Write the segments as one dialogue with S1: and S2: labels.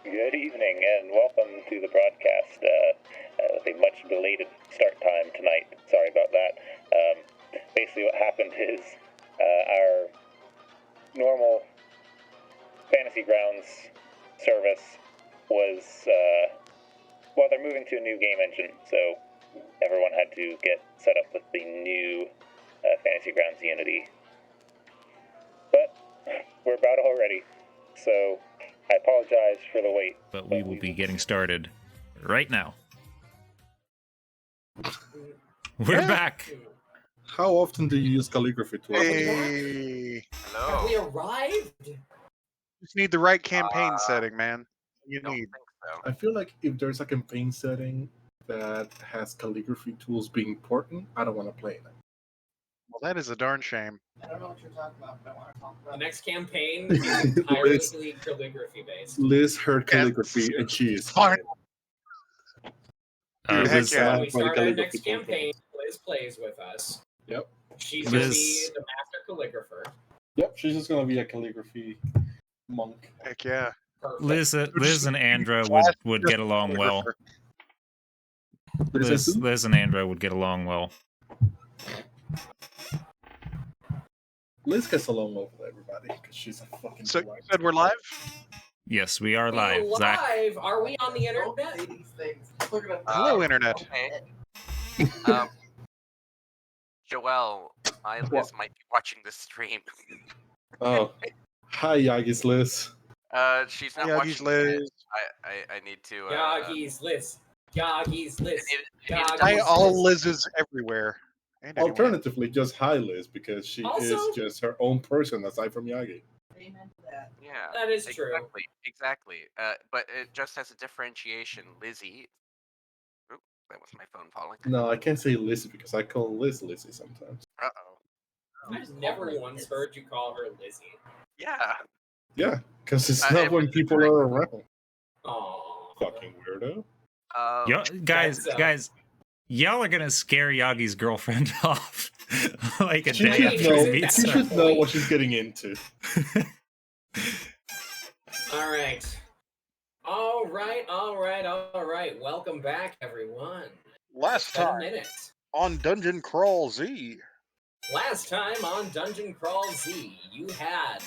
S1: Good evening, and welcome to the broadcast with a much belated start time tonight. Sorry about that. Basically, what happened is our normal Fantasy Grounds service was, well, they're moving to a new game engine, so everyone had to get set up with the new Fantasy Grounds Unity. But we're about already, so I apologize for the wait.
S2: But we will be getting started right now. We're back.
S3: How often do you use calligraphy tools?
S4: Hey.
S5: Hello.
S6: Have we arrived?
S4: Just need the right campaign setting, man. You
S5: Don't
S4: need.
S5: think so.
S3: I feel like if there's a campaign setting that has calligraphy tools being important, I don't want to play it.
S4: Well, that is a darn shame.
S6: I don't know what you're talking about, but I want to talk about. The next campaign is entirely calligraphy based.
S3: Liz heard calligraphy and she is
S4: Fine.
S3: Liz
S4: Heck
S3: is
S4: yeah.
S6: When
S3: sad
S6: we
S3: by the
S6: start our
S3: calligraphy
S6: next
S3: tool.
S6: campaign, Liz plays with us.
S3: Yep.
S6: She's
S2: Liz-
S6: going to be the master calligrapher.
S3: Yep, she's just gonna be a calligraphy monk.
S4: Heck yeah.
S6: Perfect.
S2: Liz and Andra would get along well. Liz and Andra would get along well.
S3: Liz gets along well with everybody because she's a fucking
S4: So you
S3: delight.
S4: said we're live?
S2: Yes, we are
S6: We're
S2: live. Zach.
S6: live. Are we on the internet?
S4: Hello, Internet.
S5: Okay. Joelle, Liz might be watching this stream.
S3: Oh, hi Yagi's Liz.
S5: She's not
S4: Yeah,
S5: watching
S4: he's Liz.
S5: I need to.
S6: Yagi's Liz. Yagi's Liz.
S5: I need to-
S4: Hi,
S6: Yagi's
S4: all
S6: Liz.
S4: Liz's everywhere. And anywhere.
S3: Alternatively, just hi Liz because she
S6: Also-
S3: is just her own person aside from Yagi.
S5: Yeah.
S6: That is true.
S5: Exactly. But it just has a differentiation. Lizzie. Oop, that was my phone falling.
S3: No, I can't say Lizzie because I call Liz Lizzie sometimes.
S5: Uh-oh.
S6: I've never once heard you call her Lizzie.
S5: Yeah.
S3: Yeah, because it's
S5: It
S3: not when
S5: was
S3: people
S5: different.
S3: are around.
S6: Aww.
S3: Fucking weirdo.
S2: Guys,
S6: That's,
S2: y'all are gonna scare Yagi's girlfriend off like a
S3: She
S2: day
S6: should
S2: after
S6: know-
S2: we
S6: she
S2: meet
S3: She
S6: That's
S2: her.
S6: her
S3: should know
S6: point.
S3: what she's getting into.
S6: All right. All right. Welcome back, everyone.
S4: Last
S6: 10
S4: time
S6: minutes.
S4: on Dungeon Crawl Z.
S6: Last time on Dungeon Crawl Z, you had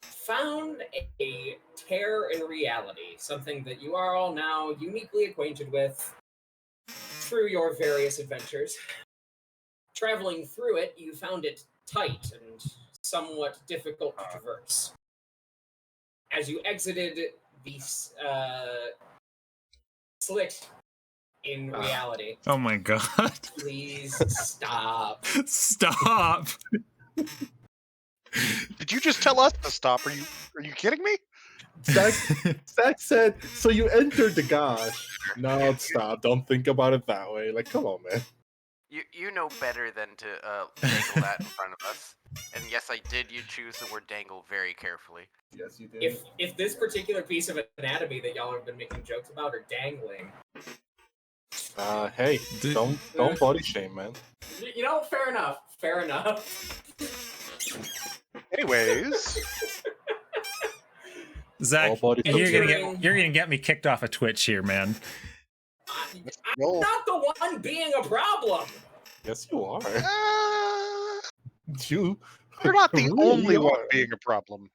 S6: found a tear in reality, something that you are all now uniquely acquainted with through your various adventures. Traveling through it, you found it tight and somewhat difficult to traverse. As you exited the slit in reality,
S2: Oh my god.
S6: please stop.
S2: Stop.
S4: Did you just tell us to stop? Are you kidding me?
S3: Zach said, so you entered the gosh. No, stop. Don't think about it that way. Like, come on, man.
S5: You know better than to dangle that in front of us. And yes, I did. You choose the word dangle very carefully.
S3: Yes, you did.
S6: If this particular piece of anatomy that y'all have been making jokes about are dangling,
S3: Hey, don't body shame, man.
S6: you know, fair enough.
S4: Anyways,
S2: Zach,
S3: All body
S2: you're gonna get me kicked off of Twitch here, man.
S6: I'm
S4: roll.
S6: not the one being a problem.
S3: Yes, you are.
S4: You're
S3: You.
S4: not the
S3: really
S4: only one
S3: are.
S4: being a problem.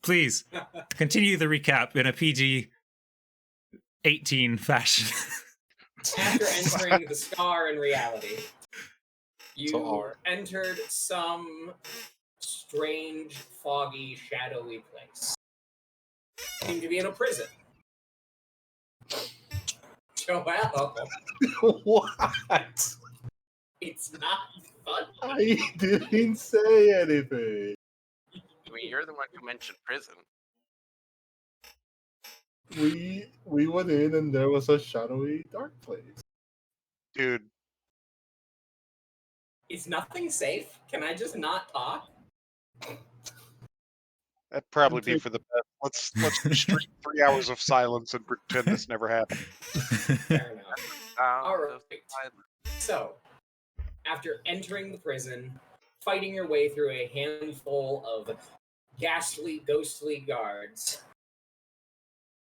S2: Please continue the recap in a PG-18 fashion.
S6: After entering the scar in reality, you
S3: So R.
S6: entered some strange, foggy, shadowy place. Seemed to be in a prison. Joel,
S3: What?
S6: it's not funny.
S3: I didn't say anything.
S5: I mean, you're the one who mentioned prison.
S3: We went in and there was a shadowy, dark place.
S4: Dude,
S6: Is nothing safe? Can I just not talk?
S4: that'd probably be for the best. Let's stream 3 hours of silence and pretend this never happened.
S6: Fair enough. All right.
S5: Those
S6: So, after entering the prison, fighting your way through a handful of ghastly, ghostly guards,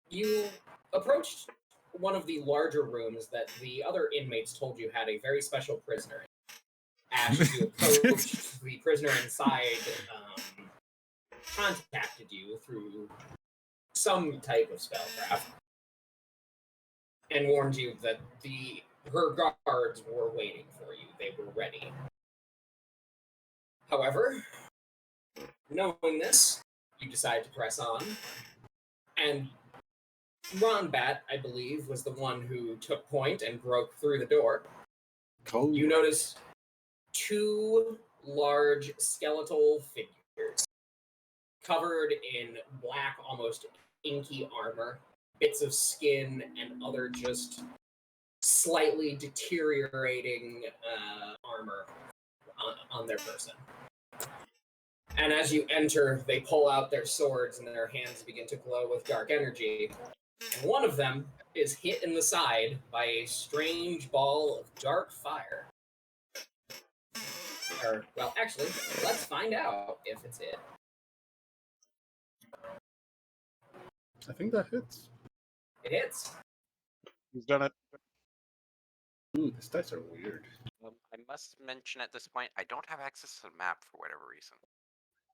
S6: You approached one of the larger rooms that the other inmates told you had a very special prisoner in. Ash, as you approached, the prisoner inside contacted you through some type of spellcraft and warned you that her guards were waiting for you. They were ready. However, knowing this, you decide to press on, and Ronbat, I believe, was the one who took point and broke through the door.
S3: Cool.
S6: You notice 2 large skeletal figures covered in black, almost inky armor, bits of skin, and other just slightly deteriorating armor on their person. And as you enter, they pull out their swords and their hands begin to glow with dark energy. And one of them is hit in the side by a strange ball of dark fire. Or, well, actually, let's find out if it's it.
S3: I think that hits.
S6: It hits.
S4: He's done it.
S3: Ooh, these dice are weird.
S5: I must mention at this point, I don't have access to the map for whatever reason.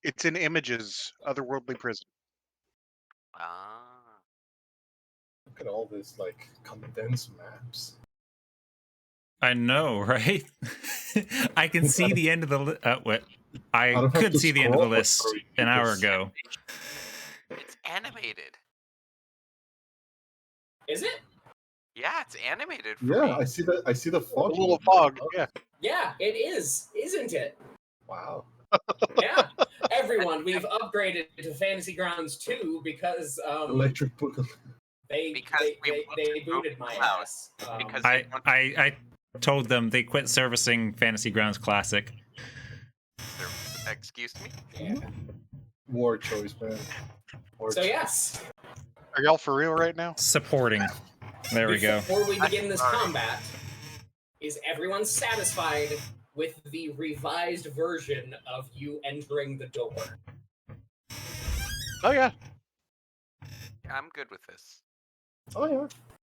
S4: It's in Images, Otherworldly Prison.
S5: Ah.
S3: Look at all this, like, condensed maps.
S2: I know, right? I can see the end of the what? I
S3: don't have
S2: could
S3: to
S2: see the end of the
S3: scroll
S2: list
S3: for you,
S2: an hour
S3: because-
S2: ago.
S5: It's animated.
S6: Is it?
S5: Yeah, it's animated for
S3: Yeah,
S5: me.
S3: I see the
S4: A
S3: fog.
S4: little fog, yeah.
S6: Yeah, it is, isn't it?
S3: Wow.
S6: Yeah. Everyone, we've upgraded to Fantasy Grounds 2 because
S3: Electric Boogaloo.
S6: they
S5: Because we want to
S6: booted
S5: go
S6: my
S5: out.
S6: ass.
S5: Because
S2: I told them they quit servicing Fantasy Grounds Classic.
S5: Excuse me?
S6: yeah.
S3: War choice, man. War
S6: So
S3: choice.
S6: yes,
S4: Are y'all for real right now?
S2: Supporting. There we go.
S6: before we begin this
S5: Sorry.
S6: combat, is everyone satisfied with the revised version of you entering the door?
S4: Oh yeah.
S5: I'm good with this.
S3: Oh, yeah.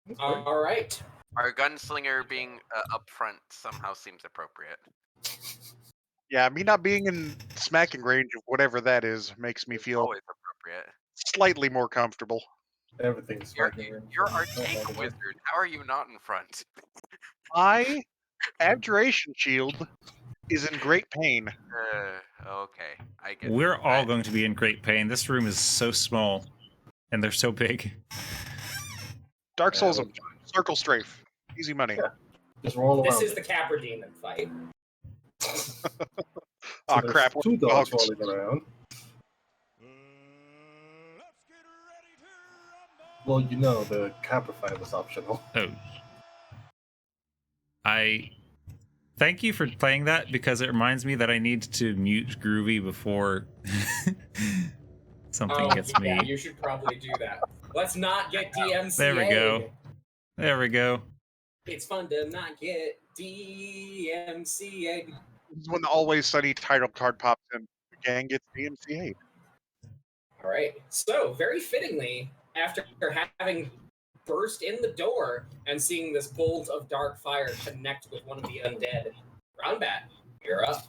S3: That's great.
S6: All right.
S5: Our gunslinger being up front somehow seems appropriate.
S4: Yeah, me not being in smacking range of whatever that is makes me feel
S5: Always appropriate.
S4: slightly more comfortable.
S3: Everything's
S5: You're
S3: fucking in.
S5: you're arcane wizard. How are you not in front?
S4: My abjuration shield is in great pain.
S5: Okay, I get.
S2: We're
S5: it.
S2: all going to be in great pain. This room is so small, and they're so big.
S4: Dark Souls,
S3: Yeah,
S4: circle strafe, easy money.
S3: Yeah. Just roll
S6: This
S3: around.
S6: is the Capra Demon fight.
S4: Aw,
S3: there's
S4: crap.
S3: 2 dogs
S4: Dogs.
S3: rolling around. Well, you know, the Capra fight was optional.
S2: Oh. I thank you for playing that because it reminds me that I need to mute Groovy before something gets me.
S6: Yeah, you should probably do that. Let's not get DMCA.
S2: There we go. There we go.
S6: It's fun to not get DMCA.
S4: This is when the Always Sunny title card pops in. The gang gets DMCA.
S6: All right. So, very fittingly, after having burst in the door and seeing this bolt of dark fire connect with one of the undead, Ronbat, you're up.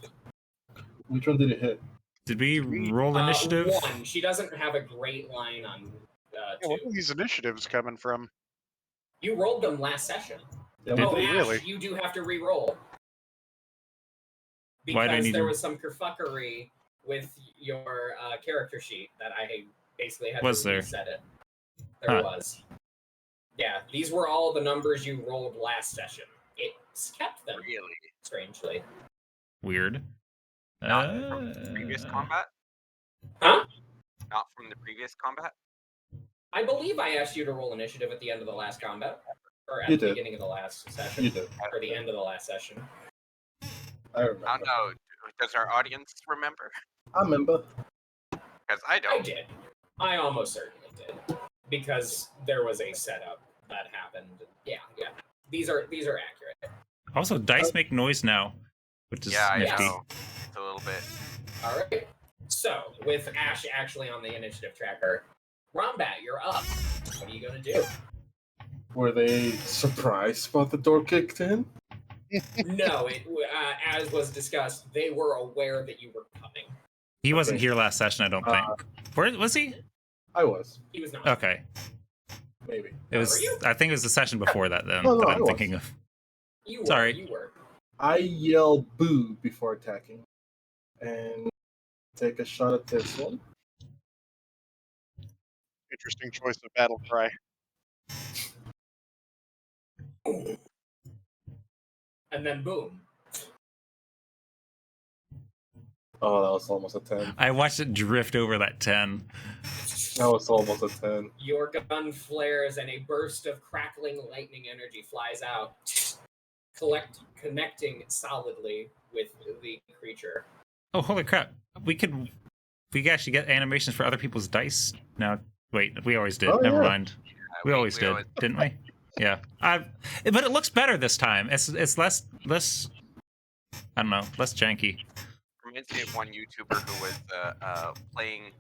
S3: Which one did it hit?
S2: Did we roll initiative?
S6: 1. She doesn't have a great line on
S4: Yeah,
S6: 2.
S4: where are these initiatives coming from?
S6: You rolled them last session.
S3: Yeah,
S2: Did
S6: Oh,
S2: we
S6: Ash,
S4: really?
S6: you do have to re-roll.
S2: Why do I
S6: Because
S2: need
S6: there
S2: to-
S6: was some kerfuckery with your character sheet that I basically had
S2: Was
S6: to
S2: there?
S6: reset it. There
S2: Huh.
S6: was. Yeah, these were all the numbers you rolled last session. It's kept them,
S5: Really?
S6: strangely.
S2: Weird.
S5: Not from the previous combat?
S6: Huh?
S5: Not from the previous combat?
S6: I believe I asked you to roll initiative at the end of the last combat. Or at
S3: You
S6: the
S3: did.
S6: beginning of the last session.
S3: You did.
S6: Or the end of the last session.
S3: I remember.
S5: I don't know. Does our audience remember?
S3: I remember.
S5: Because I
S6: I
S5: don't.
S6: did. I almost certainly did. Because there was a setup that happened. Yeah. These are accurate.
S2: Also, dice make noise now, which is
S5: Yeah, I
S2: nifty.
S5: know. It's a little bit.
S6: All right. So, with Ash actually on the initiative tracker, Rombat, you're up. What are you gonna do?
S3: Were they surprised about the door kicked in?
S6: No, as was discussed, they were aware that you were coming.
S2: He wasn't
S3: Okay.
S2: here last session, I don't think. Where was he?
S3: I was,
S6: He was not.
S2: Okay.
S3: maybe.
S2: It was.
S6: Were you?
S2: I think it was the session before that then
S3: No,
S2: that
S3: I
S2: I'm
S3: was.
S2: thinking of.
S6: You were.
S2: Sorry.
S6: You were.
S3: I yell boo before attacking. And take a shot at this one.
S4: Interesting choice of battle cry.
S6: And then boom.
S3: Oh, that was almost a 10.
S2: I watched it drift over that 10.
S3: That was almost a 10.
S6: Your gun flares and a burst of crackling lightning energy flies out, connecting solidly with the creature.
S2: Oh, holy crap! We could actually get animations for other people's dice now. Wait, we always did.
S3: Oh,
S2: Never
S3: yeah.
S2: mind. We always did, didn't we? Yeah. But it looks better this time. It's less. I don't know, less janky.
S5: Reminds me of one YouTuber who was playing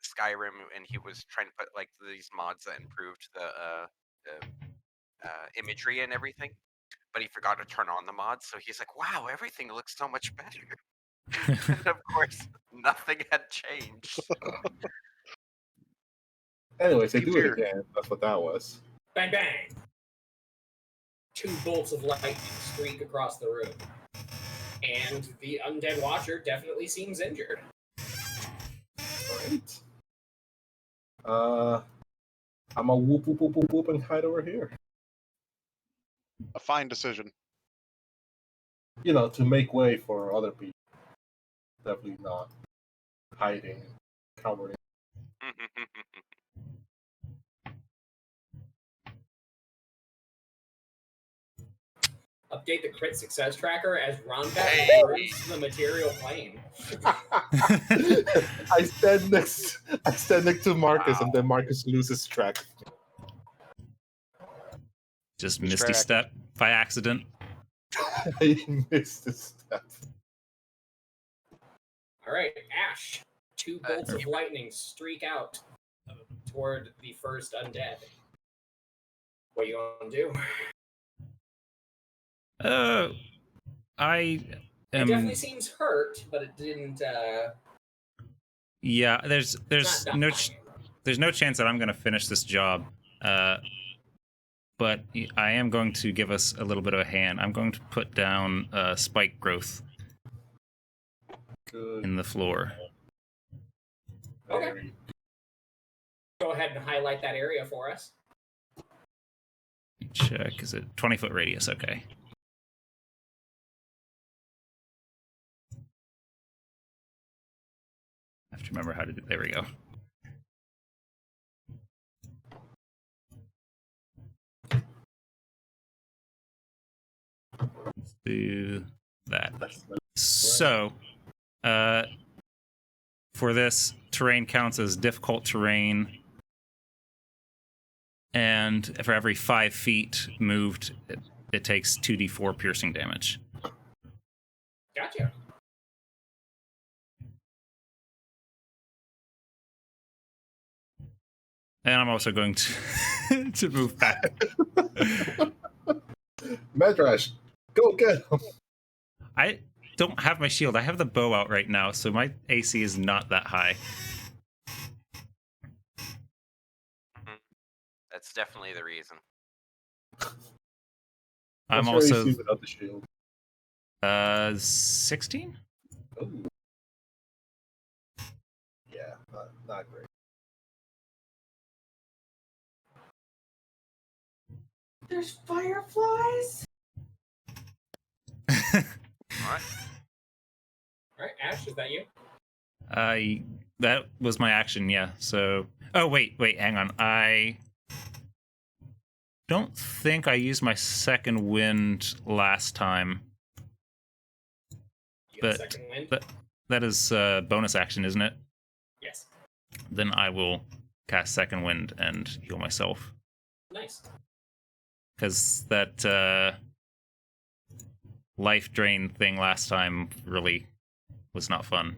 S5: Skyrim, and he was trying to put like these mods that improved the imagery and everything, but he forgot to turn on the mods. So he's like, "Wow, everything looks so much better." And of course, nothing had changed.
S3: Anyways, they
S4: Keep
S3: do it
S4: here.
S3: again. That's what that was.
S6: Bang bang! 2 bolts of lightning streak across the room. And the undead watcher definitely seems injured.
S3: Alright. I'm a whoop whoop whoop whoop whoop and hide over here.
S4: A fine decision.
S3: You know, to make way for other people. Definitely not hiding, cowering.
S6: Update the crit success tracker as Ronbat
S5: Hey.
S6: enters the material plane.
S3: I stand next to Marcus, and then Marcus loses track.
S2: Just
S4: Distract.
S2: misty step by accident.
S3: I missed this step.
S6: All right, Ash. 2 bolts of lightning streak out toward the first undead. What you gonna do?
S2: I
S6: It
S2: am.
S6: definitely seems hurt, but it didn't.
S2: Yeah, there's
S6: not
S2: no
S6: dying.
S2: there's no chance that I'm gonna finish this job. But I am going to give us a little bit of a hand. I'm going to put down spike growth
S3: Good.
S2: in the floor.
S6: Okay.
S3: Very-
S6: Go ahead and highlight that area for us.
S2: Check. Is it 20-foot radius? Okay. I have to remember how to do. There we go. Let's do that. So, for this, terrain counts as difficult terrain, and for every 5 feet moved, it takes 2d4 piercing damage.
S6: Gotcha.
S2: And I'm also going to to move back.
S3: Medrash, go get him.
S2: I don't have my shield. I have the bow out right now, so my AC is not that high.
S5: That's definitely the reason.
S2: I'm
S3: What's your
S2: also
S3: AC without the shield.
S2: 16.
S3: Ooh. Yeah, not great.
S6: There's fireflies.
S5: All right.
S6: All right, Ash, is that you?
S2: That was my action. Yeah. So, oh wait, hang on. I don't think I used my second wind last time.
S6: You get a
S2: But-
S6: second wind.
S2: That is bonus action, isn't it?
S6: Yes.
S2: Then I will cast second wind and heal myself.
S6: Nice.
S2: Because that life drain thing last time really was not fun.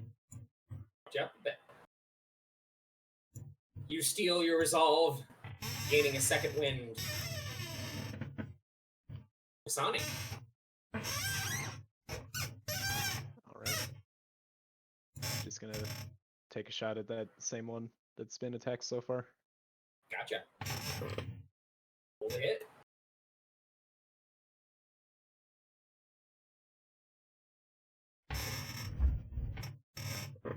S6: Jump back. You steal your resolve gaining a second wind. Asani.
S7: All right. Just gonna take a shot at that same one that's been attacked so far.
S6: Gotcha. Roll the hit.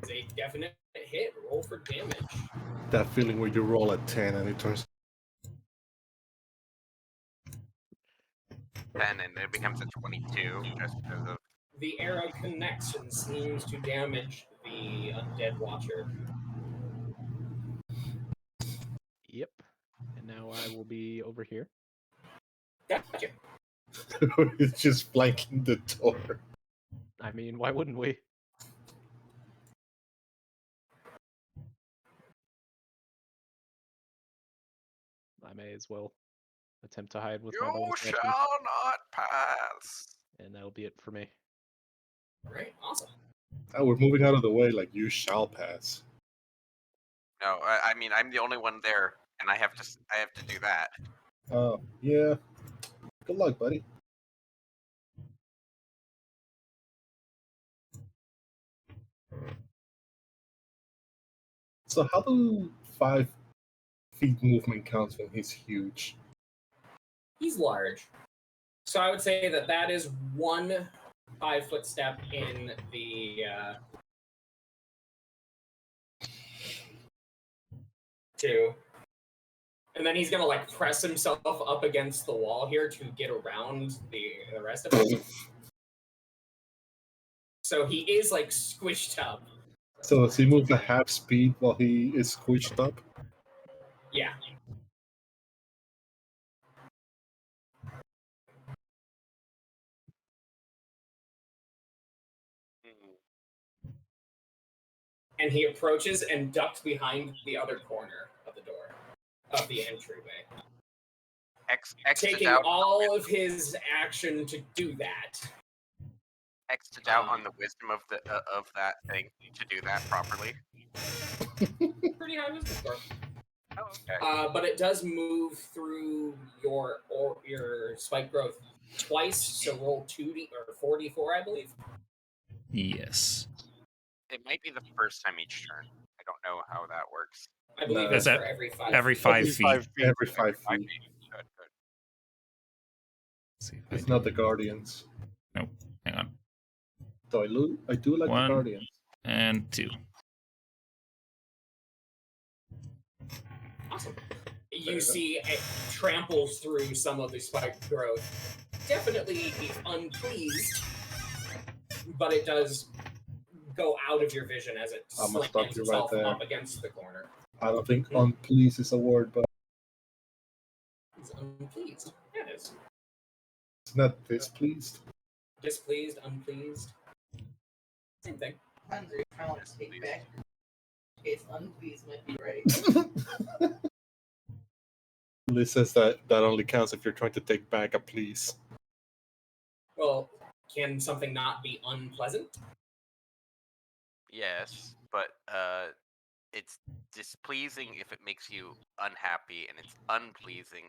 S6: It's a definite hit. Roll for damage.
S3: That feeling where you roll a 10 and it turns.
S5: 10, and it becomes a 22 just because of.
S6: The arrow connects and seems to damage the undead watcher.
S7: Yep. And now I will be over here.
S6: Gotcha.
S3: It's just flanking the door.
S7: I mean, why wouldn't we? I may as well attempt to hide with my
S5: You
S7: bonus action,
S5: shall not pass.
S7: and that'll be it for me.
S6: All right, awesome.
S3: Oh, we're moving out of the way like you shall pass.
S5: No, I mean I'm the only one there, and I have to do that.
S3: Oh, yeah. Good luck, buddy. So how do 5 feet movement counts when he's huge?
S6: He's large. So I would say that that is 1 5-foot step in the 2. And then he's gonna like press himself up against the wall here to get around the rest of it. So he is like squished up.
S3: So does he move at half speed while he is squished up?
S6: Yeah. And he approaches and ducks behind the other corner of the door, of the entryway.
S5: X'd
S6: Taking
S5: out
S6: all of his action to do that.
S5: X'd out on the wisdom of the of that thing to do that properly.
S6: Pretty high wisdom score.
S5: Oh, okay.
S6: But it does move through your spike growth twice, so roll 2d or 4d4, I believe.
S2: Yes.
S5: It might be the first time each turn. I don't know how that works.
S6: I believe
S3: No.
S6: it's
S2: Is
S6: for
S2: that
S6: every 5
S2: every
S6: feet.
S2: 5 feet?
S3: Every 5
S5: 5
S3: feet.
S5: feet. Good, good.
S2: Let's see if I
S3: It's
S2: do-
S3: not the Guardians.
S2: Nope. Hang on.
S3: So I do like
S2: 1
S3: the Guardians.
S2: and 2.
S6: Awesome. You
S3: There you go.
S6: see it tramples through some of the spike growth. Definitely unpleased, but it does go out of your vision as it
S3: I'm gonna
S6: slams
S3: stop you right
S6: itself
S3: there.
S6: up against the corner.
S3: I don't think unpleased is a word, but
S6: He's unpleased. Yeah, it is.
S3: it's not displeased.
S6: Displeased, unpleased. Same thing.
S8: Hungry, I want to take back. It's unpleased might be right.
S3: Liz says that only counts if you're trying to take back a please.
S6: Well, can something not be unpleasant?
S5: Yes, but it's displeasing if it makes you unhappy, and it's unpleasing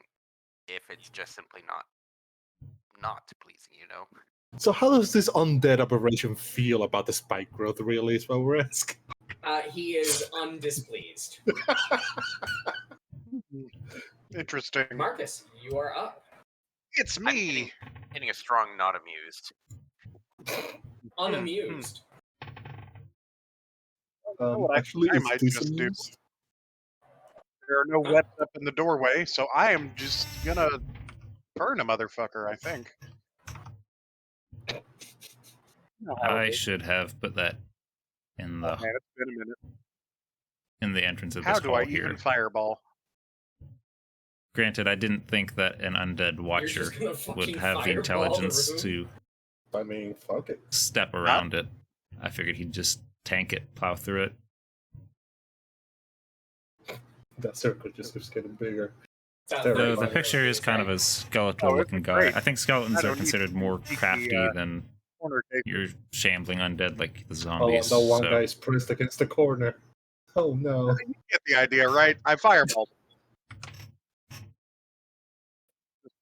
S5: if it's just simply not pleasing. You know.
S3: So how does this undead aberration feel about the spike growth, really, is what we're asking?
S6: He is undispleased.
S4: Interesting.
S6: Marcus, you are up.
S4: It's
S5: I'm
S4: me.
S5: getting a strong not amused.
S6: Unamused.
S4: what
S3: Actually,
S4: I
S3: it's
S4: might just do.
S3: disamused.
S4: There are no wets up in the doorway, so I am just gonna burn a motherfucker, I think.
S2: I should have put that in the
S4: Oh, man, it's been a minute.
S2: entrance of
S4: How
S2: this
S4: do
S2: hall
S4: I
S2: here.
S4: even fireball?
S2: Granted, I didn't think that an undead watcher
S6: just gonna fucking
S2: would have the
S6: fireball the
S2: intelligence
S6: room?
S2: to
S3: I mean, fuck it.
S2: step around it. I figured he'd just tank it, plow through it.
S3: That circle just keeps getting bigger.
S6: Sounds
S3: The-
S6: very
S2: The
S6: funny,
S2: picture is kind of
S6: right?
S2: a skeletal-looking guy.
S4: great.
S2: I think skeletons
S4: I
S2: are
S4: don't need
S2: considered
S4: to
S2: more
S4: keep the,
S2: crafty than
S4: Corner tape.
S2: your shambling undead like the
S3: Oh,
S2: zombies.
S3: no, one
S2: so-
S3: guy's pressed against the corner. Oh no.
S4: You get the idea, right? I fireballed.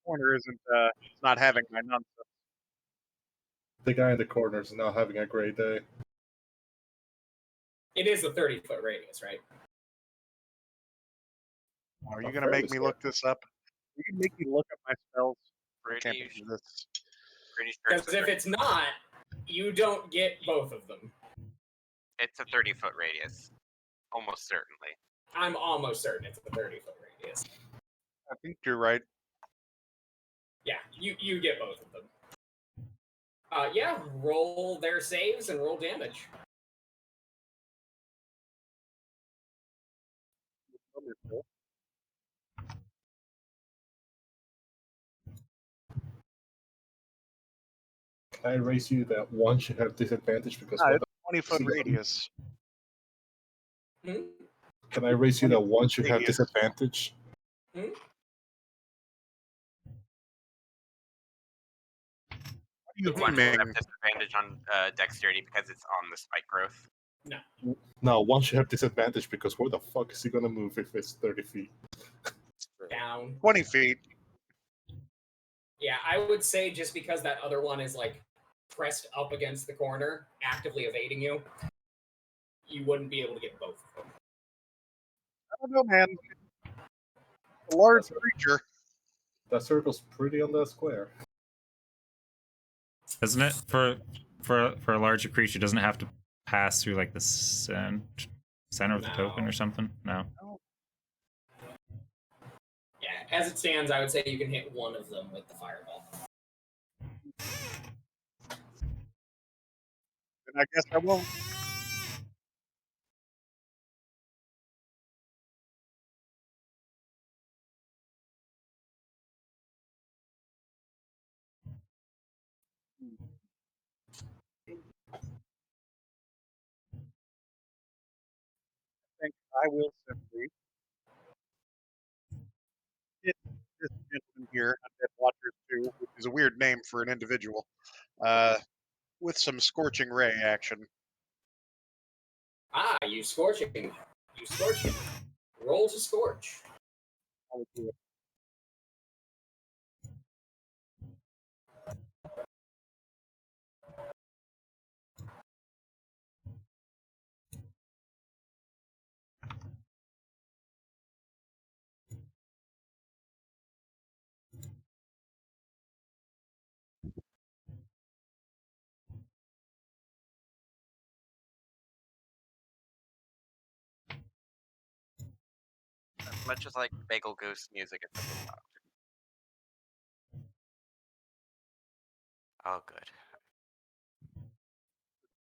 S4: corner isn't not having my nonsense.
S3: The guy in the corner is now having a great day.
S6: It is a 30-foot radius, right?
S4: Are you gonna make me look this up? You can make me look up my spells. I can't
S5: Pretty,
S4: do this.
S5: pretty sure
S6: Because if it's not, you don't get both of them.
S5: it's a 30-foot radius. Almost certainly.
S6: I'm almost certain it's a 30-foot radius.
S4: I think you're right.
S6: Yeah, you get both of them. Yeah, roll their saves and roll damage.
S3: Can I raise you that one should have disadvantage because
S4: Ah,
S3: what
S4: it's a 20-foot radius.
S6: Hmm?
S3: Can I raise you that one should have
S4: Radius.
S3: disadvantage?
S6: Hmm?
S4: You
S5: One will
S4: mean?
S5: have disadvantage on dexterity because it's on the spike growth.
S6: No.
S3: No, one should have disadvantage because where the fuck is he gonna move if it's 30 feet?
S6: Down.
S4: 20 feet.
S6: Yeah, I would say just because that other one is like pressed up against the corner, actively evading you, you wouldn't be able to get both of them.
S4: I don't know, man. A large creature.
S3: That circle's pretty on that square.
S2: Isn't it? For a larger creature, doesn't it have to pass through like the center of the token or something? No.
S6: Yeah, as it stands, I would say you can hit one of them with the fireball.
S4: And I guess I won't. I think I will simply hit this gentleman here, Undead Watchers 2, which is a weird name for an individual, with some Scorching Ray action.
S6: Ah, you scorching. You scorching. Roll to scorch.
S4: I would do it.
S5: As much as like Bagel Goose music, it's a little loud. Oh, good.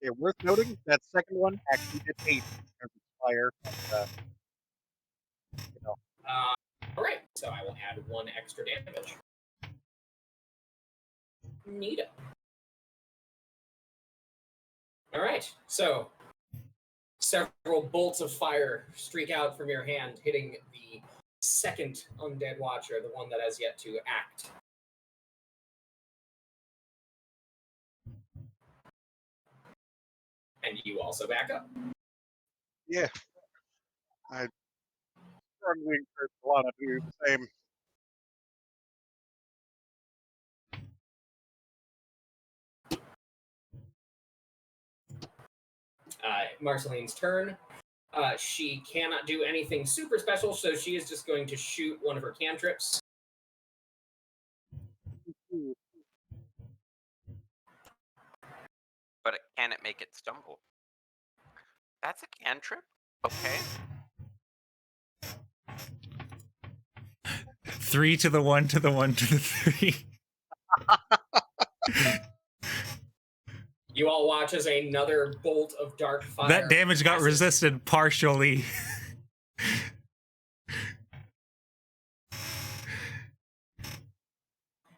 S4: Yeah, worth noting, that second one actually did 8 because it's fire.
S6: All right, so I will add 1 extra damage. Neato. All right, so several bolts of fire streak out from your hand, hitting the second undead watcher, the one that has yet to act. And you also back up.
S4: Yeah. I strongly encourage Alana to do the same.
S6: Marceline's turn. She cannot do anything super special, so she is just going to shoot one of her cantrips.
S5: But can it make it stumble? That's a cantrip? Okay.
S2: 3 to the 1 to the 1 to the 3.
S6: You all watch as another bolt of dark fire.
S2: That damage got
S6: passes.
S2: resisted partially.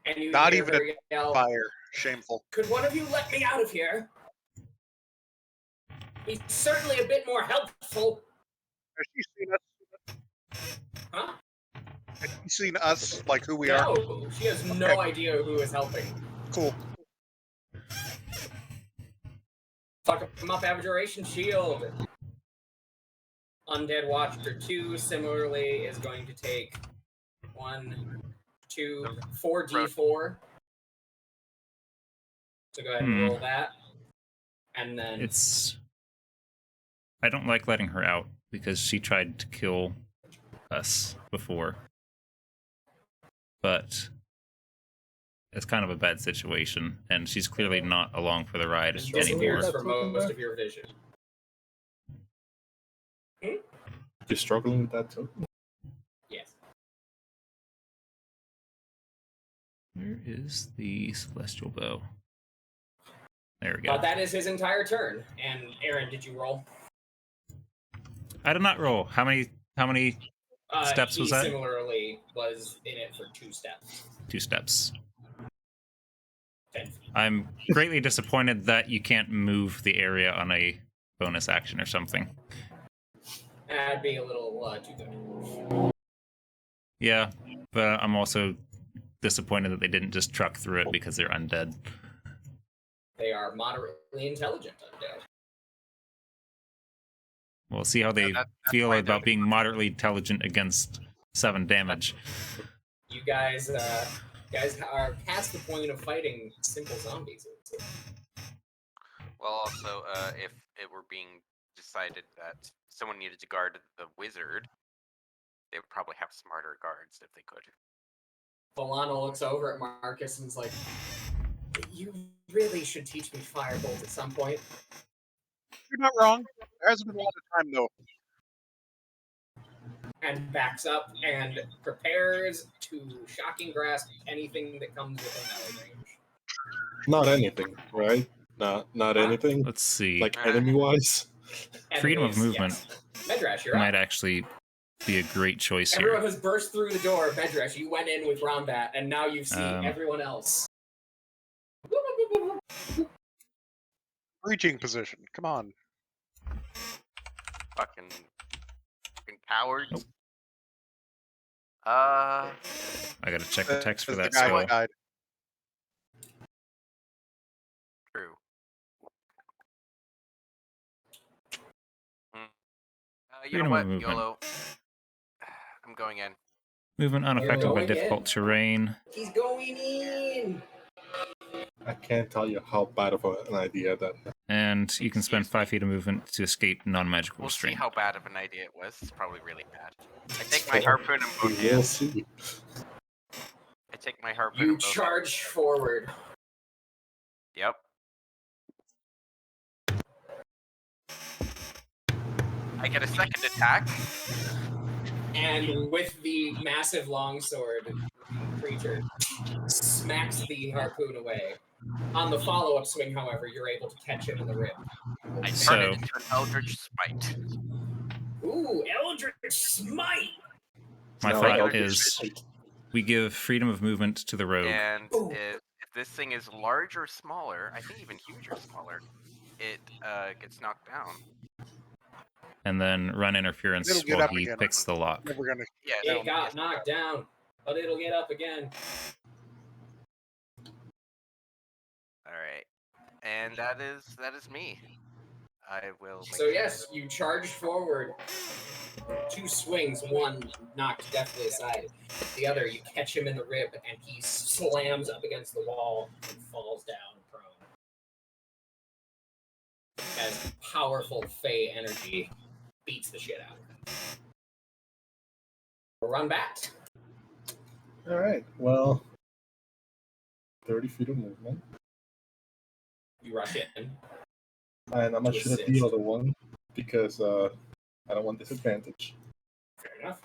S6: And you
S4: Not
S6: hear
S4: even
S6: her yell,
S4: fire. Shameful.
S6: "Could one of you let me out of here? He's certainly a bit more helpful."
S4: Has she seen us?
S6: Huh?
S4: Has she seen us, like who we are?
S6: No, she has no idea who is helping.
S4: Cool.
S6: Fuck him up, Abjuration Shield. Undead Watcher 2 similarly is going to take 1, to 4d4. So go ahead and roll that. And then
S2: I don't like letting her out because she tried to kill us before. But it's kind of a bad situation, and she's clearly not along for the ride anymore.
S6: Disappears for most of your vision.
S3: You're struggling with that too?
S6: Yes.
S2: Where is the celestial bow? There we go.
S6: But that is his entire turn. And Aaron, did you roll?
S2: I did not roll. How many steps was that?
S6: He similarly was in it for 2 steps.
S2: 2 steps.
S6: 10 feet.
S2: I'm greatly disappointed that you can't move the area on a bonus action or something.
S6: That'd be a little too good.
S2: Yeah, but I'm also disappointed that they didn't just truck through it because they're undead.
S6: They are moderately intelligent undead.
S2: We'll see how they feel about being moderately intelligent against 7 damage.
S6: You guys are past the point of fighting simple zombies.
S5: Well, also, if it were being decided that someone needed to guard the wizard, they would probably have smarter guards if they could.
S6: Volano looks over at Marcus and is like, "You really should teach me Firebolt at some point."
S4: You're not wrong. There hasn't been a lot of time, though.
S6: And backs up and prepares to shocking grasp anything that comes within melee range.
S3: Not anything, right? Not anything.
S2: Let's see.
S3: Like enemy-wise.
S2: Freedom of movement
S6: Medrash, you're
S2: might
S6: up.
S2: actually be a great choice
S6: Everyone
S2: here.
S6: has burst through the door. Medrash, you went in with Rombat, and now you've seen everyone else.
S4: Breaching position. Come on.
S5: Fucking cowards.
S2: Nope.
S5: Uh,
S2: I gotta check the text for
S4: That's
S2: that
S4: the guy
S2: spell.
S4: who died.
S5: true. You
S2: Freedom
S5: know
S2: of
S5: what,
S2: movement.
S5: YOLO? I'm going in.
S2: Movement unaffected by
S6: going
S2: difficult
S6: in.
S2: terrain.
S6: He's going in!
S3: I can't tell you how bad of an idea that.
S2: And you can spend 5 feet of movement to escape non-magical
S5: We'll see
S2: restraint.
S5: how bad of an idea it was. It's probably really bad. I take my harpoon in both
S3: We'll
S5: hands.
S3: see.
S5: I take my harpoon
S6: You
S5: in both
S6: charge forward.
S5: Yep. I get a second attack.
S6: And with the massive longsword, creature smacks the harpoon away. On the follow-up swing, however, you're able to catch him in the rib.
S5: I turn
S2: So-
S5: it into an Eldritch Smite.
S6: Ooh, Eldritch Smite!
S2: My
S3: No,
S2: thought
S3: Eldritch
S2: is
S3: Smite.
S2: we give freedom of movement to the rogue.
S5: And
S6: Ooh.
S5: if this thing is large or smaller, I think even huge or smaller, it gets knocked down.
S2: And then run interference
S4: It'll get
S2: while
S4: up
S2: he
S4: again.
S2: picks the lock.
S4: Never gonna.
S5: Yeah,
S6: It got knocked down, but it'll get up again.
S5: All right, and that is me. I will. Make
S6: So yes, you charge forward. 2 swings, one knocked deftly aside. The other, you catch him in the rib, and he slams up against the wall and falls down prone. As powerful Fey energy beats the shit out of him. We'll run back.
S3: Alright, well. 30 feet of movement.
S6: You rush in.
S3: And I'm not
S6: To
S3: sure at the
S6: assist.
S3: other one because I don't want disadvantage.
S6: Fair enough.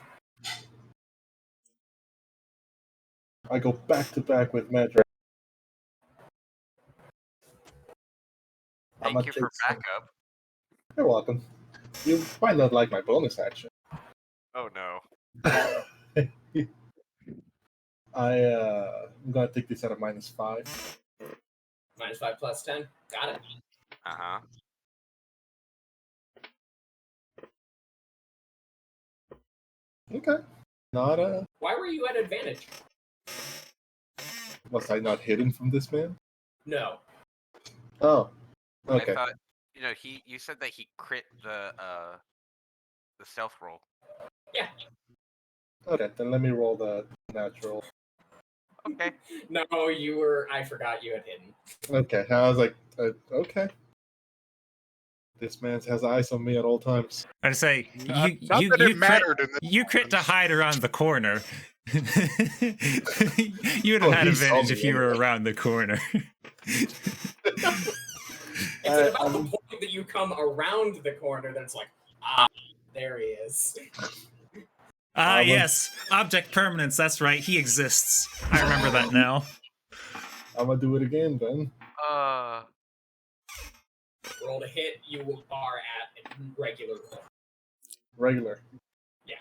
S3: I go back to back with Madra.
S5: Thank you for backup.
S3: You're welcome. You might not like my bonus action.
S5: Oh no.
S3: I'm gonna take this out of -5.
S6: -5 plus 10. Got it.
S5: Uh-huh.
S3: Okay. Not
S6: Why were you at advantage?
S3: was I not hidden from this man?
S6: No.
S3: Oh.
S5: I
S3: Okay.
S5: thought, you said that he crit the stealth roll.
S6: Yeah.
S3: Okay, then let me roll the natural.
S5: Okay.
S6: No, you were. I forgot you had hidden.
S3: Okay, I was like, okay. This man has eyes on me at all times.
S2: I'd say
S4: Not
S2: you
S4: that
S2: you
S4: it mattered in this
S2: you crit to
S4: instance.
S2: hide around the corner. You would have
S3: Oh,
S2: had
S3: he saw
S2: advantage
S3: me
S2: if you were
S3: anyway.
S2: around the corner.
S6: It's at about the
S3: I'm-
S6: point that you come around the corner that it's like, ah, there he is.
S2: Ah,
S3: I'm a-
S2: yes, object permanence. That's right. He exists. I remember that now.
S3: I'm gonna do it again then.
S6: Roll to hit, you are at a regular roll.
S3: Regular.
S6: Yeah.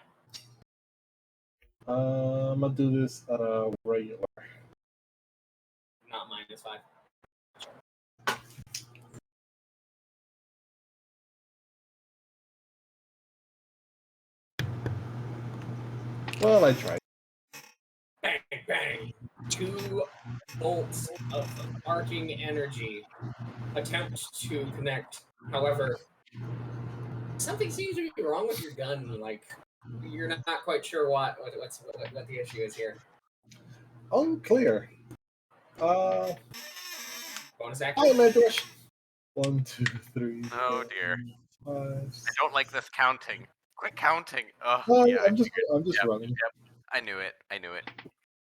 S3: I'm gonna do this at a regular.
S6: Not -5.
S3: Well, I tried.
S6: Bang, bang. 2 bolts of arcing energy attempt to connect. However, something seems to be wrong with your gun. Like, you're not quite sure what the issue is here.
S3: Unclear.
S6: Bonus
S3: Hi,
S6: action.
S3: Medrash. 1, 2, 3.
S5: Oh,
S3: 4,
S5: dear.
S3: 5,
S5: I don't like this counting. Quit counting. Oh,
S3: No,
S5: yeah.
S3: I'm just
S5: Yep,
S3: running.
S5: Yep. I knew it.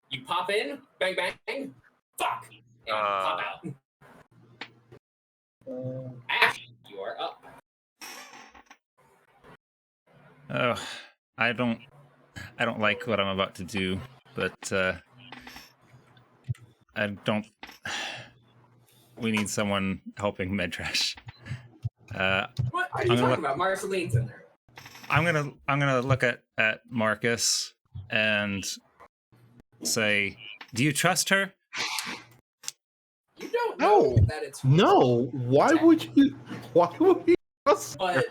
S6: You pop in, bang, bang, fuck, and pop out. Ash, you are up.
S2: Oh, I don't like what I'm about to do, but I don't. We need someone helping Medrash.
S6: What are you
S2: I'm
S6: talking
S2: gonna
S6: about? Marceline's in there.
S2: I'm gonna look at Marcus and say, "Do you trust her?"
S6: You don't
S4: No.
S6: know that it's
S3: No, why would you? Why would you trust her?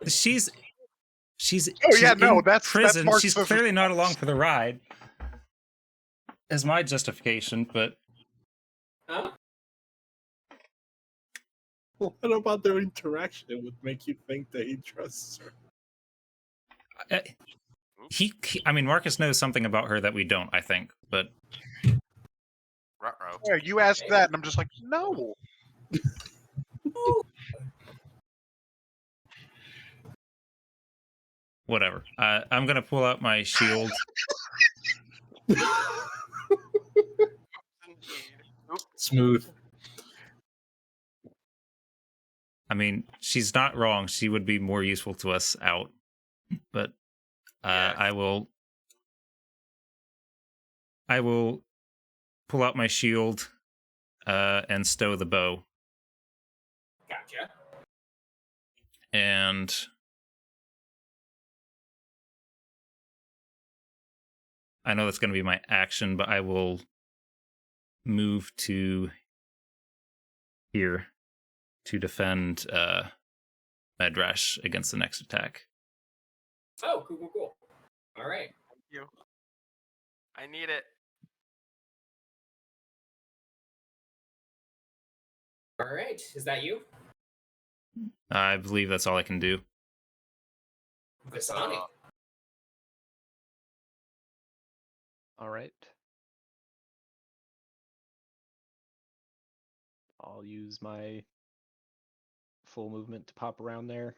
S6: But
S2: She's
S4: Oh, yeah,
S2: in
S4: no, that's
S2: prison.
S4: Marcus's
S2: She's clearly not along for the ride. Is my justification, but
S6: huh?
S3: What about their interaction would make you think that he trusts her?
S2: I mean, Marcus knows something about her that we don't. I think, but
S5: Ruh-roh.
S4: Yeah, you asked that, and I'm just like, no.
S2: whatever. I'm gonna pull out my shield.
S3: Smooth.
S2: I mean, she's not wrong. She would be more useful to us out, but
S5: Yes.
S2: I will pull out my shield and stow the bow.
S6: Gotcha.
S2: And I know that's going to be my action, but I will move to here to defend Medrash against the next attack.
S6: Oh, cool. All right.
S5: Thank you. I need it.
S6: All right. Is that you?
S2: I believe that's all I can do.
S6: Visani.
S7: All right. I'll use my full movement to pop around there.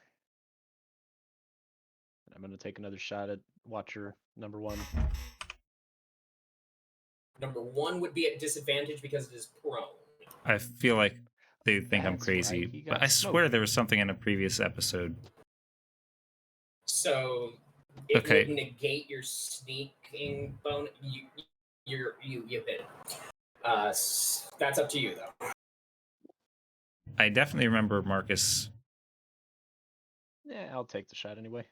S7: And I'm going to take another shot at Watcher number 1.
S6: Number 1 would be at disadvantage because it is prone.
S2: I feel like they think I'm
S7: That's
S2: crazy,
S7: right, he
S2: but
S7: got
S2: I swear
S7: smoked.
S2: there was something in a previous episode.
S6: So it
S2: Okay.
S6: would negate your sneaking bonus. You hit it. That's up to you though.
S2: I definitely remember Marcus
S7: Yeah, I'll take the shot anyway.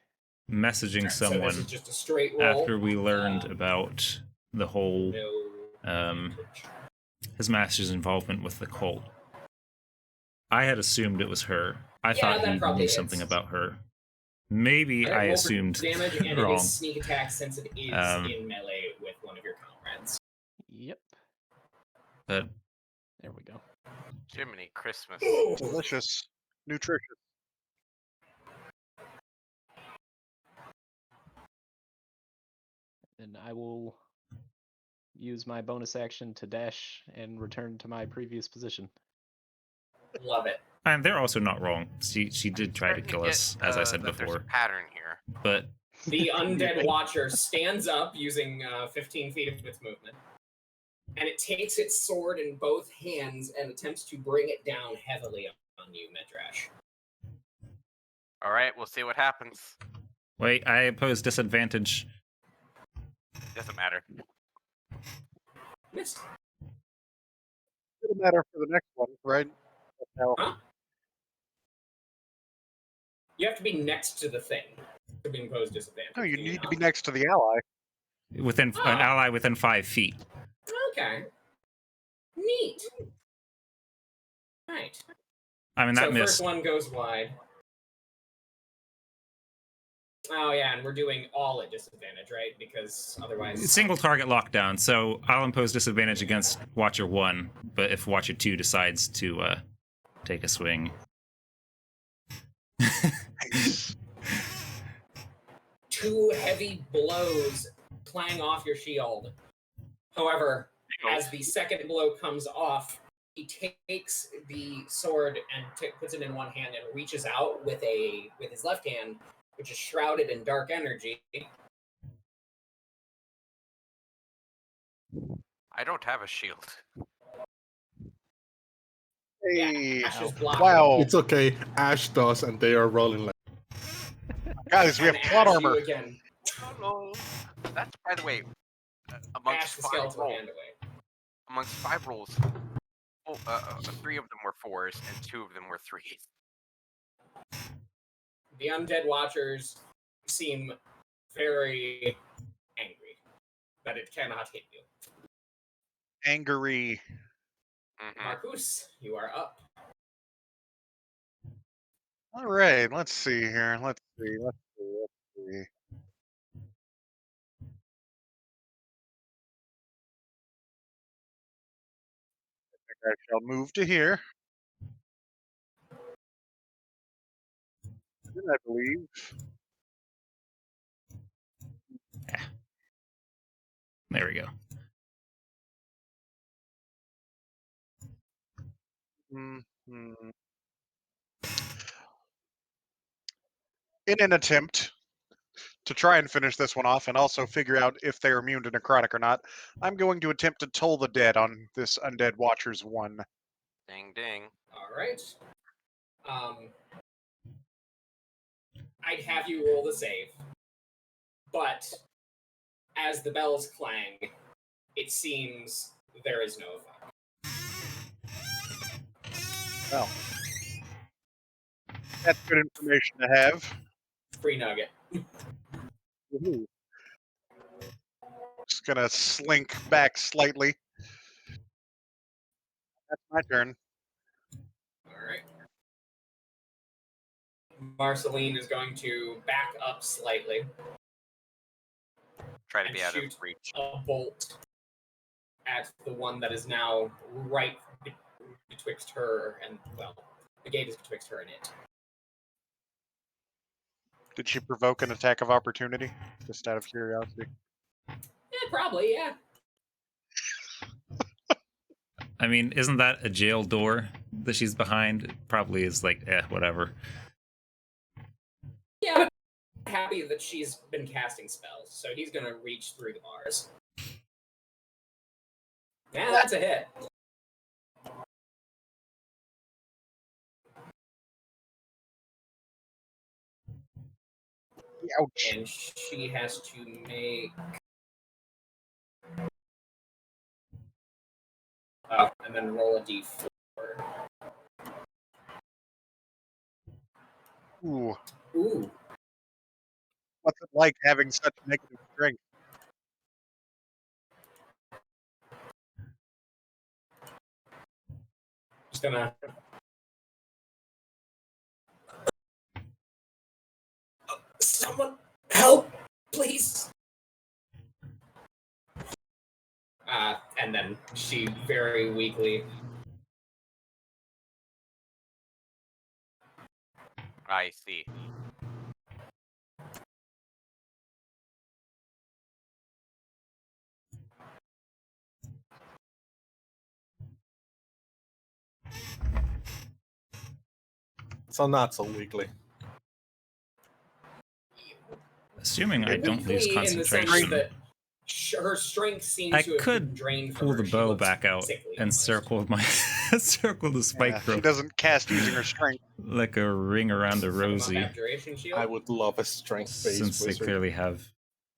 S2: messaging
S6: So
S2: someone
S6: this is just a straight roll.
S2: after we learned about the whole
S6: No.
S2: his master's involvement with the cult. I had assumed it was her. I thought
S6: that
S2: he
S6: probably
S2: knew
S6: is.
S2: something about her. Maybe
S6: Alright,
S2: I
S6: roll for
S2: assumed
S6: damage, and it
S2: wrong.
S6: is sneak attack since it is in melee with one of your comrades.
S7: Yep.
S2: But
S7: There we go.
S5: Jiminy Christmas.
S4: Delicious. Nutritious.
S7: And I will use my bonus action to dash and return to my previous position.
S6: Love it.
S2: And they're also not wrong. She did try to
S5: Starting
S2: kill
S5: get,
S2: us, as I said
S5: that there's a
S2: before.
S5: pattern here.
S2: But
S6: The undead watcher stands up using 15 feet of its movement, and it takes its sword in both hands and attempts to bring it down heavily on you, Medrash.
S5: All right, we'll see what happens.
S2: wait, I oppose disadvantage.
S5: Doesn't matter.
S6: Missed.
S4: It'll matter for the next one, right? Now,
S6: Huh? You have to be next to the thing to be imposed disadvantage.
S4: no, you
S6: do
S4: need to
S6: not?
S4: be next to the ally.
S2: Within
S6: Oh.
S2: an ally within 5 feet.
S6: Okay. Neat. Right.
S2: I mean,
S6: So
S2: that
S6: first
S2: missed.
S6: one goes wide. Oh yeah, and we're doing all at disadvantage, right? Because otherwise.
S2: Single target lockdown, so I'll impose disadvantage against Watcher 1, but if Watcher 2 decides to take a swing.
S4: Nice.
S6: 2 heavy blows clang off your shield. However, as the second blow comes off, he takes the sword and puts it in one hand and reaches out with his left hand, which is shrouded in dark energy.
S5: I don't have a shield.
S4: Hey,
S6: Ash is blocked.
S4: wow,
S3: It's okay. Ash does, and they are rolling like.
S4: guys, we have
S6: And
S4: plot
S6: Ash,
S4: armor.
S6: you again.
S5: That's, by the way,
S6: Ash
S5: amongst
S6: the
S5: 5
S6: skeletal
S5: rolls.
S6: hand away.
S5: Amongst 5 rolls, 3 of them were 4s and 2 of them were 3s.
S6: The undead watchers seem very angry that it cannot hit you.
S4: Angry.
S5: Mhm.
S6: Marcus, you are up.
S4: All right, let's see here. Let's see. I shall move to here. I believe.
S2: There we go.
S4: Mhm. In an attempt to try and finish this one off and also figure out if they're immune to necrotic or not, I'm going to attempt to toll the dead on this Undead Watchers 1.
S5: Ding ding.
S6: All right. I'd have you roll the save, but as the bells clang, it seems there is no effect.
S4: Well, that's good information to have.
S6: Free nugget.
S4: Woohoo. Just gonna slink back slightly. That's my turn.
S6: All right. Marceline is going to back up slightly
S5: Try to
S6: and
S5: be out of
S6: shoot
S5: reach.
S6: a bolt at the one that is now right betwixt her and, well, the gate is betwixt her and it.
S4: Did she provoke an attack of opportunity? Just out of curiosity.
S6: Yeah, probably, yeah.
S2: I mean, isn't that a jail door that she's behind? It probably is like, whatever.
S6: Yeah, but happy that she's been casting spells, so he's gonna reach through the bars. Yeah, that's a hit.
S4: Ouch.
S6: And she has to make. Oh, and then roll a d4.
S4: Ooh.
S6: Ooh.
S4: What's it like having such negative strength?
S6: Just gonna. Someone help, please. And then she very weakly.
S5: I see.
S3: So not so weakly.
S2: Assuming I don't lose
S6: Weakly in the sense
S2: concentration,
S6: that her strength seems
S2: I
S6: to have been
S2: could
S6: drained from
S2: pull
S6: her.
S2: the
S6: She
S2: bow
S6: looks
S2: back out
S6: sickly
S2: and
S6: almost.
S2: circle my circle the spike
S4: Yeah,
S2: growth
S4: she doesn't cast using her strength.
S2: like a ring around a
S6: Come up,
S2: rosy,
S6: abjuration shield.
S3: I would love a strength-based
S2: since they
S3: wizard.
S2: clearly have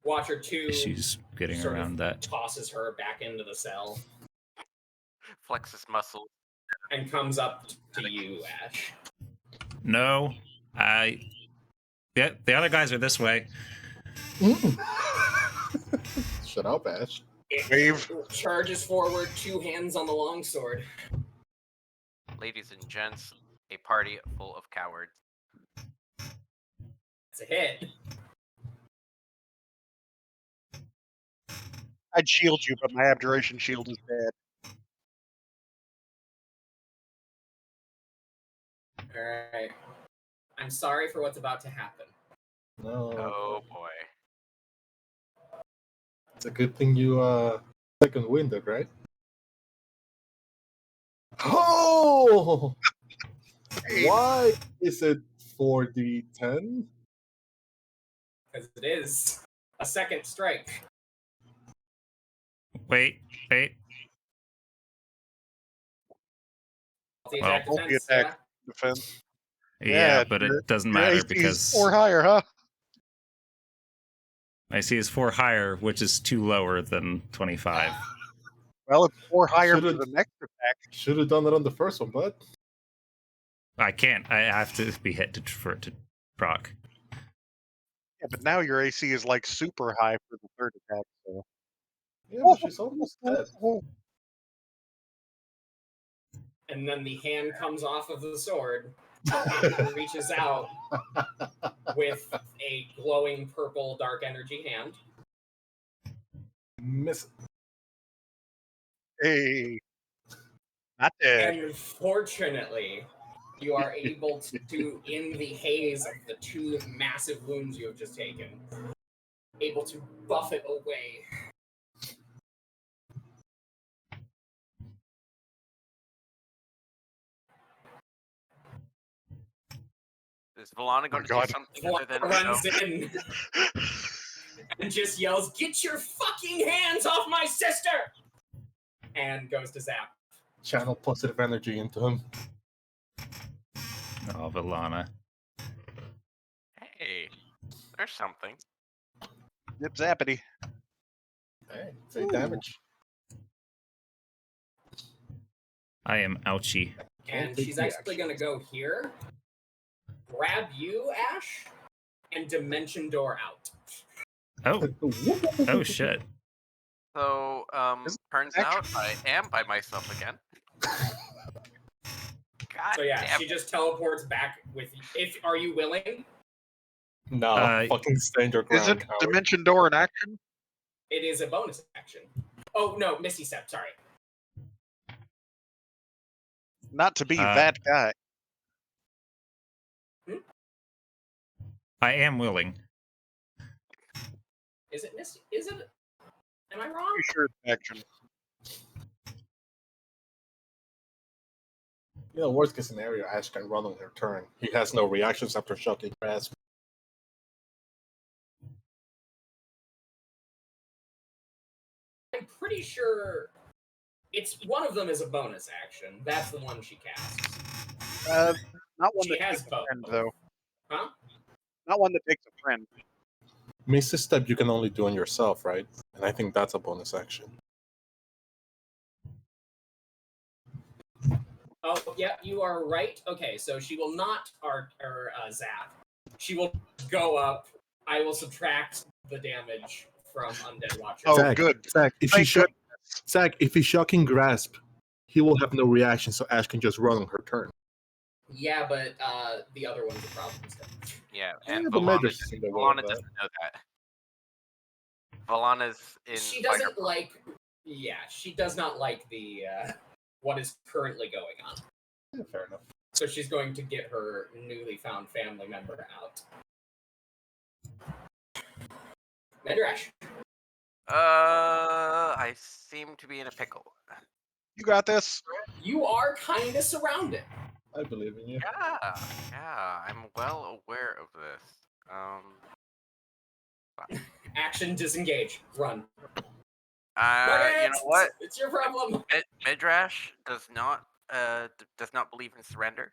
S6: Watcher 2
S2: issues getting
S6: sort
S2: around
S6: of
S2: that.
S6: tosses her back into the cell
S5: Flexes muscles.
S6: and comes up to you, Ash.
S2: No, the other guys are this way.
S3: Shut up, Ash.
S6: It
S4: Wave.
S6: charges forward, 2 hands on the longsword.
S5: Ladies and gents, a party full of cowards.
S6: It's a hit.
S4: I'd shield you, but my abjuration shield is dead.
S6: Alright. I'm sorry for what's about to happen.
S3: No.
S5: Oh boy.
S3: It's a good thing you second winded, right? Oh! Why is it 4d10?
S6: Because it is a second strike.
S2: Wait.
S6: Multi-attack
S2: Well,
S6: defense,
S4: multi-attack. Defense.
S2: Yeah, but
S4: your-
S2: it doesn't
S4: your
S2: matter
S4: AC is
S2: because
S4: 4 higher, huh?
S2: my AC is 4 higher, which is 2 lower than 25.
S4: Well, it's 4 higher
S3: Should've-
S4: for the next attack.
S3: Should have done it on the first one, bud.
S2: I can't. I have to be hit for it to proc.
S4: Yeah, but now your AC is like super high for the third attack. So.
S3: Yeah, but she's almost dead.
S6: and then the hand comes off of the sword and reaches out with a glowing purple dark energy hand.
S3: Miss.
S4: Hey. Not dead.
S6: And fortunately, you are able to, in the haze of the 2 massive wounds you have just taken, able to buff it away.
S5: Is Volana going to do
S4: God.
S5: something other than
S6: Runs in and just yells, "Get your fucking hands off my sister!" And goes to zap.
S3: Channel positive energy into him.
S2: Oh, Vilana.
S5: Hey, there's something.
S4: Zip zappity.
S3: Hey, say damage.
S2: I am ouchie.
S6: And
S3: take
S6: she's
S3: the
S6: actually going to go here, grab you, Ash, and dimension door out.
S2: Oh, oh shit.
S5: So, turns out I am by myself again. God
S6: So yeah,
S5: damn
S6: she
S5: it.
S6: just teleports back with you. Are you willing?
S3: No, fucking stand your ground,
S4: Is it
S3: coward.
S4: dimension door in action?
S6: It is a bonus action. Oh no, Misty Step. Sorry.
S4: Not to be that guy.
S2: I am willing.
S6: Is it Misty? Is it? Am I wrong?
S4: Pretty sure it's action.
S3: You know, worst case scenario, Ash can run on her turn. He has no reactions after shocking grasp.
S6: I'm pretty sure it's one of them is a bonus action. That's the one she casts.
S4: Not one
S6: She
S4: that
S6: has
S4: takes a
S6: both.
S4: friend, though.
S6: Huh?
S4: Not one that takes a friend.
S3: Misty Step you can only do on yourself, right? And I think that's a bonus action.
S6: Oh, yeah, you are right. Okay, so she will not zap. She will go up. I will subtract the damage from Undead Watcher.
S4: Oh,
S3: Zach,
S4: good.
S3: Zach, if
S4: Thank
S3: Zach, if he's shocking grasp, he will have no reaction, so Ash can just run on her turn.
S6: Yeah, but the other one's a problem still.
S5: Yeah,
S3: Yeah,
S5: and
S3: but
S5: Volana,
S3: Medrash is in the way of
S5: Volana
S3: that.
S5: doesn't know that. Volana's in.
S6: She doesn't
S5: fighter-
S6: like. Yeah, she does not like the what is currently going on.
S3: Yeah, fair enough.
S6: So she's going to get her newly found family member out. Medrash.
S5: I seem to be in a pickle.
S4: You got this.
S6: You are kind of surrounded.
S3: I believe in you.
S5: Yeah, I'm well aware of this.
S6: Action, disengage, run.
S5: You know what?
S6: It's your problem.
S5: Midrash does not believe in surrender.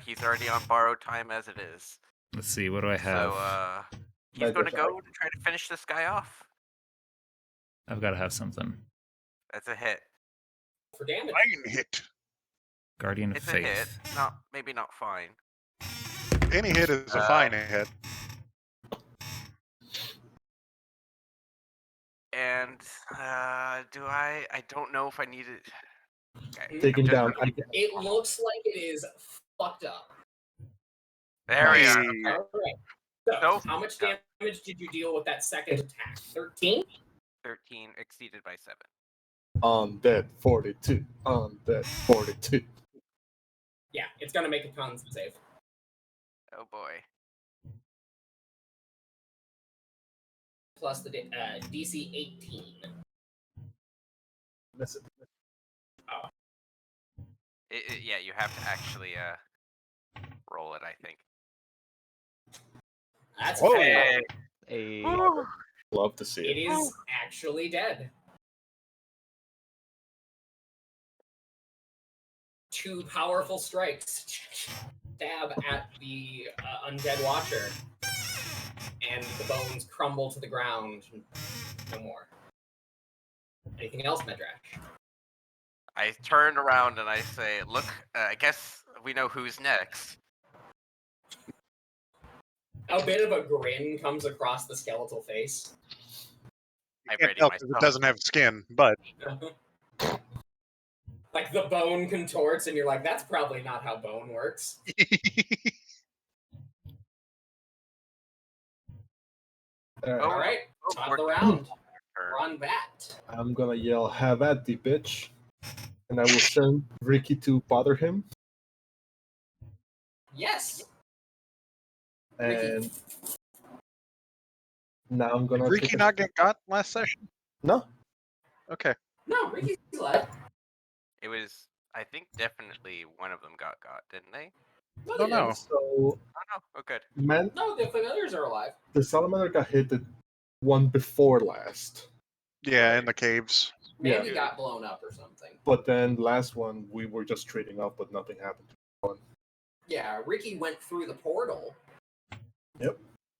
S5: He's already on borrowed time as it is.
S2: Let's see, what do I have?
S5: So he's going to go and try to finish this guy off.
S2: I've got to have something.
S5: That's a hit.
S6: For damage.
S4: Fine hit.
S2: Guardian of
S5: It's a hit.
S2: Faith.
S5: Maybe not fine.
S4: Any hit is a fine hit.
S5: And I don't know if I need it. Okay.
S3: Take him down.
S6: It looks like it is fucked up.
S5: There we are.
S4: Hey.
S6: All right. So, how much damage did you deal with that second attack? 13?
S5: 13 exceeded by 7.
S3: Undead 42. Undead 42.
S6: Yeah, it's gonna make a con save.
S5: Oh boy.
S6: Plus the DC 18.
S3: Miss it.
S6: Oh.
S5: Yeah, you have to actually roll it, I think.
S6: That's
S4: Whoa.
S6: fair.
S7: A
S3: Love to see
S6: It
S3: it.
S6: is actually dead. 2 powerful strikes stab at the undead watcher, and the bones crumble to the ground. No more. Anything else, Medrash?
S5: I turn around and I say, "Look, I guess we know who's next."
S6: A bit of a grin comes across the skeletal face.
S5: I'm
S4: Can't
S5: ready
S4: tell 'cause it
S5: myself.
S4: doesn't have skin, but
S6: Like the bone contorts, and you're like, "That's probably not how bone works." All right, top of the round. We're on bat.
S3: I'm gonna yell, "Have at thee, bitch!" And I will send Ricky to bother him.
S6: Yes.
S3: And
S6: Ricky.
S3: now I'm gonna.
S4: did Ricky not get got last session?
S3: No.
S4: Okay.
S6: No, Ricky's left.
S5: It was, I think, definitely one of them got, didn't they?
S6: No,
S4: Don't
S6: they
S4: know.
S6: didn't.
S3: So,
S5: Oh no. Oh good.
S3: man,
S6: No, the familiars are alive.
S3: the salamander got hit the one before last.
S4: Yeah, in the caves.
S3: Yeah.
S6: Mandy got blown up or something.
S3: But then last one we were just trading off, but nothing happened.
S6: Yeah, Ricky went through the portal.
S3: Yep.
S6: And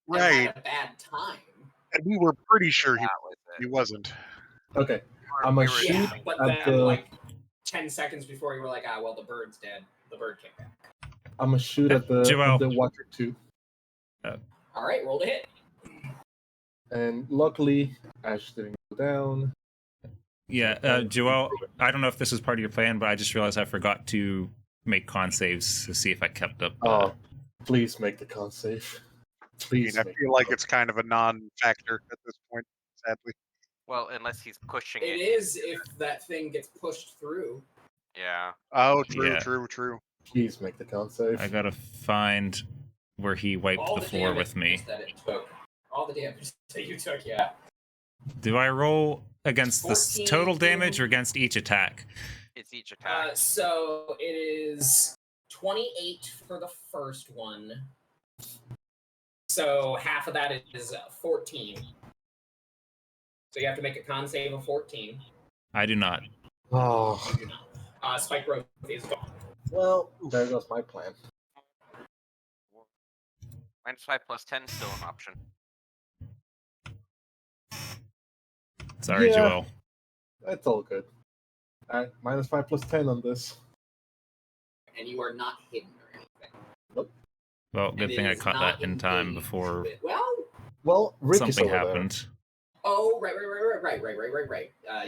S4: Right.
S6: had a bad time.
S4: And we were pretty sure
S5: That was
S4: he
S5: it.
S4: wasn't.
S3: Okay.
S5: Or
S3: I'm
S5: we
S3: a
S5: were
S3: shoot
S6: Yeah, but
S3: at
S6: then
S3: the-
S6: like 10 seconds before you were like, well, the bird's dead. The bird came back.
S3: I'm gonna shoot at the
S2: Joel.
S3: Watcher 2.
S6: All right, roll to hit.
S3: And luckily, Ash didn't go down.
S2: Yeah, Joel, I don't know if this is part of your plan, but I just realized I forgot to make con saves to see if I kept up.
S3: Oh, please make the con save.
S4: I
S3: Please.
S4: mean, I
S3: make
S4: feel like it's kind of a non-factor at this point, sadly.
S5: Well, unless he's pushing
S6: It
S5: it.
S6: is if that thing gets pushed through.
S5: Yeah.
S4: Oh, true,
S2: Yeah.
S4: true.
S3: Please make the con save.
S2: I gotta find where he wiped
S6: All
S2: the
S6: the
S2: floor
S6: damage
S2: with me.
S6: that it took. All the damage that you took, yeah.
S2: Do I roll against the
S6: 14
S2: total damage or against each attack?
S5: It's each attack.
S6: So it is 28 for the first one. So half of that is 14. So you have to make a con save of 14.
S2: I do not.
S3: Oh,
S6: You do not. Spike growth is gone.
S3: well, there goes my plan.
S5: -5 + 10 is still an option.
S2: Sorry,
S3: Yeah.
S2: Joel.
S3: That's all good. Alright, -5 + 10 on this.
S6: And you are not hidden or anything.
S2: Well, good
S6: And
S2: thing
S6: it
S2: I
S6: is
S2: caught
S6: not
S2: that in time
S6: engaged
S2: before
S6: with- Well,
S3: Well, Rick is
S2: something
S3: over there.
S2: happened.
S6: oh, right.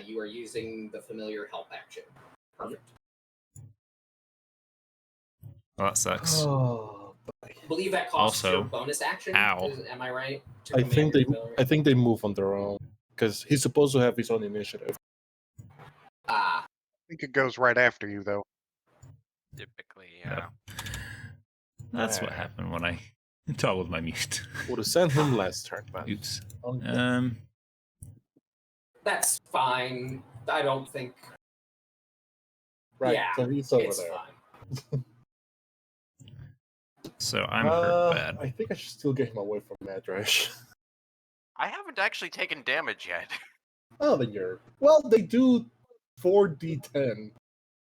S6: You are using the familiar help action. Perfect.
S2: Well, that sucks.
S3: Oh,
S6: I believe that costs
S2: Also,
S6: your bonus action.
S2: ow.
S6: Am I right? To
S3: I
S6: command
S3: think
S6: your
S3: they,
S6: familiar?
S3: I think they move on their own because he's supposed to have his own initiative.
S6: Ah,
S4: I think it goes right after you, though.
S5: Typically, yeah.
S2: That's what happened when I toggled my mute.
S3: Would have sent him last turn, man.
S2: Oops.
S3: Okay.
S6: that's fine. I don't think
S3: Right,
S6: yeah,
S3: so he's over
S6: it's
S3: there.
S6: fine.
S2: So I'm hurt bad.
S3: I think I should still get him away from Madrash.
S5: I haven't actually taken damage yet.
S3: Oh, then you're. Well, they do 4d10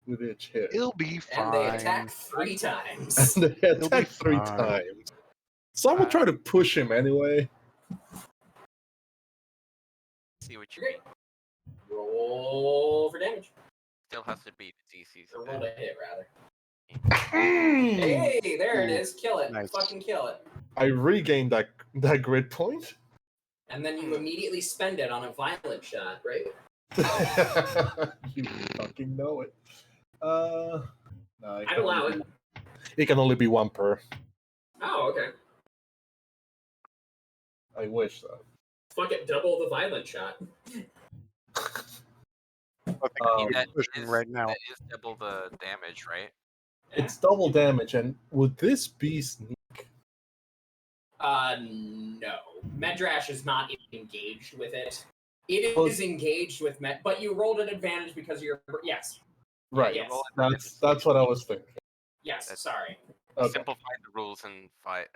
S3: with each hit.
S4: He'll be fine.
S6: And they attack 3 times.
S3: And they
S4: He'll be
S3: attack 3
S4: fine.
S3: times. So I'm gonna try to push him anyway.
S5: See what you
S6: Great.
S5: mean.
S6: Roll for damage.
S5: Still has to beat DC's.
S6: Or roll to hit, rather.
S3: Mm.
S6: Hey, there it is. Kill it.
S4: Nice.
S6: Fucking kill it.
S3: I regained that grid point.
S6: And then you immediately spend it on a violent shot, right?
S3: You fucking know it. No,
S6: I'd allow it.
S3: It can only be 1 per.
S6: Oh, okay.
S3: I wish though.
S6: Fuck it, double the violent shot.
S4: I think
S3: Um,
S4: he's
S5: That
S4: pushing
S5: is,
S4: right now.
S5: that is double the damage, right?
S3: It's double damage, and would this be sneak?
S6: No. Medrash is not engaged with it. It
S3: Oh.
S6: is engaged with but you rolled an advantage because you're... Yes.
S3: Right.
S6: Yes.
S3: That's what I was thinking.
S6: Yes,
S5: That's-
S6: sorry.
S3: Okay.
S5: Simplify the rules in 5th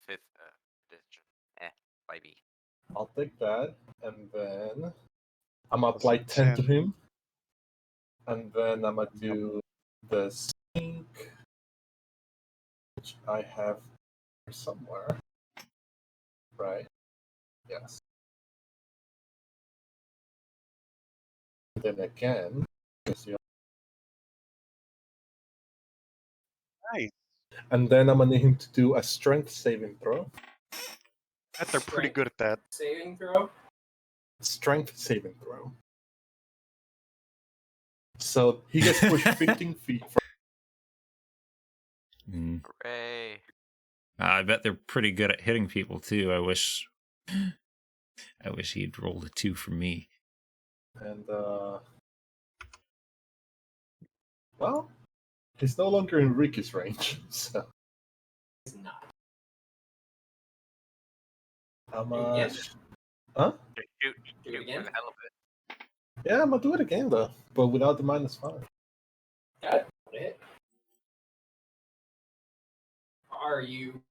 S5: edition. 5e.
S3: I'll take that, and then I'm gonna apply 10 to
S4: 10.
S3: him, and then I'm gonna do the sneak, which I have somewhere. Right. Yes. And then again,
S4: Nice.
S3: and then I'm gonna need him to do a strength saving throw.
S4: Bet they're pretty good at that.
S6: Saving throw?
S3: Strength saving throw. So he gets pushed 15 feet from.
S2: Mm.
S5: Hooray.
S2: I bet they're pretty good at hitting people too. I wish he'd rolled a 2 for me.
S3: And well, he's no longer in Ricky's range, so
S6: It's not.
S3: how
S6: Do it again.
S3: much? Huh?
S5: Just shoot
S6: Do it
S5: for
S6: again.
S5: the hell of it.
S3: Yeah, I'm gonna do it again though, but without the -5.
S6: Got it. Hit. Are you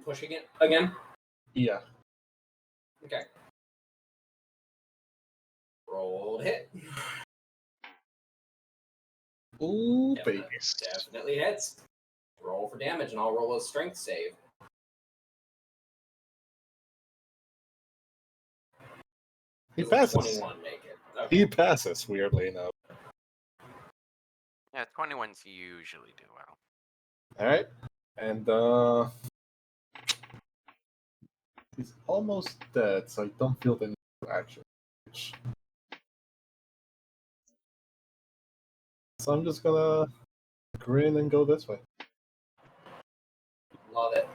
S6: pushing it again?
S3: Yeah.
S6: Okay. Roll to hit.
S3: Ooh,
S6: Yep,
S3: baby.
S6: that definitely hits. Roll for damage, and I'll roll a strength save.
S3: He
S6: Does a
S3: passes.
S6: 21 make it? Okay.
S3: He passes, weirdly enough.
S5: Yeah, 21s usually do well.
S3: Alright. And he's almost dead, so I don't feel the need to action. So I'm just gonna grin and go this way.
S6: Love it.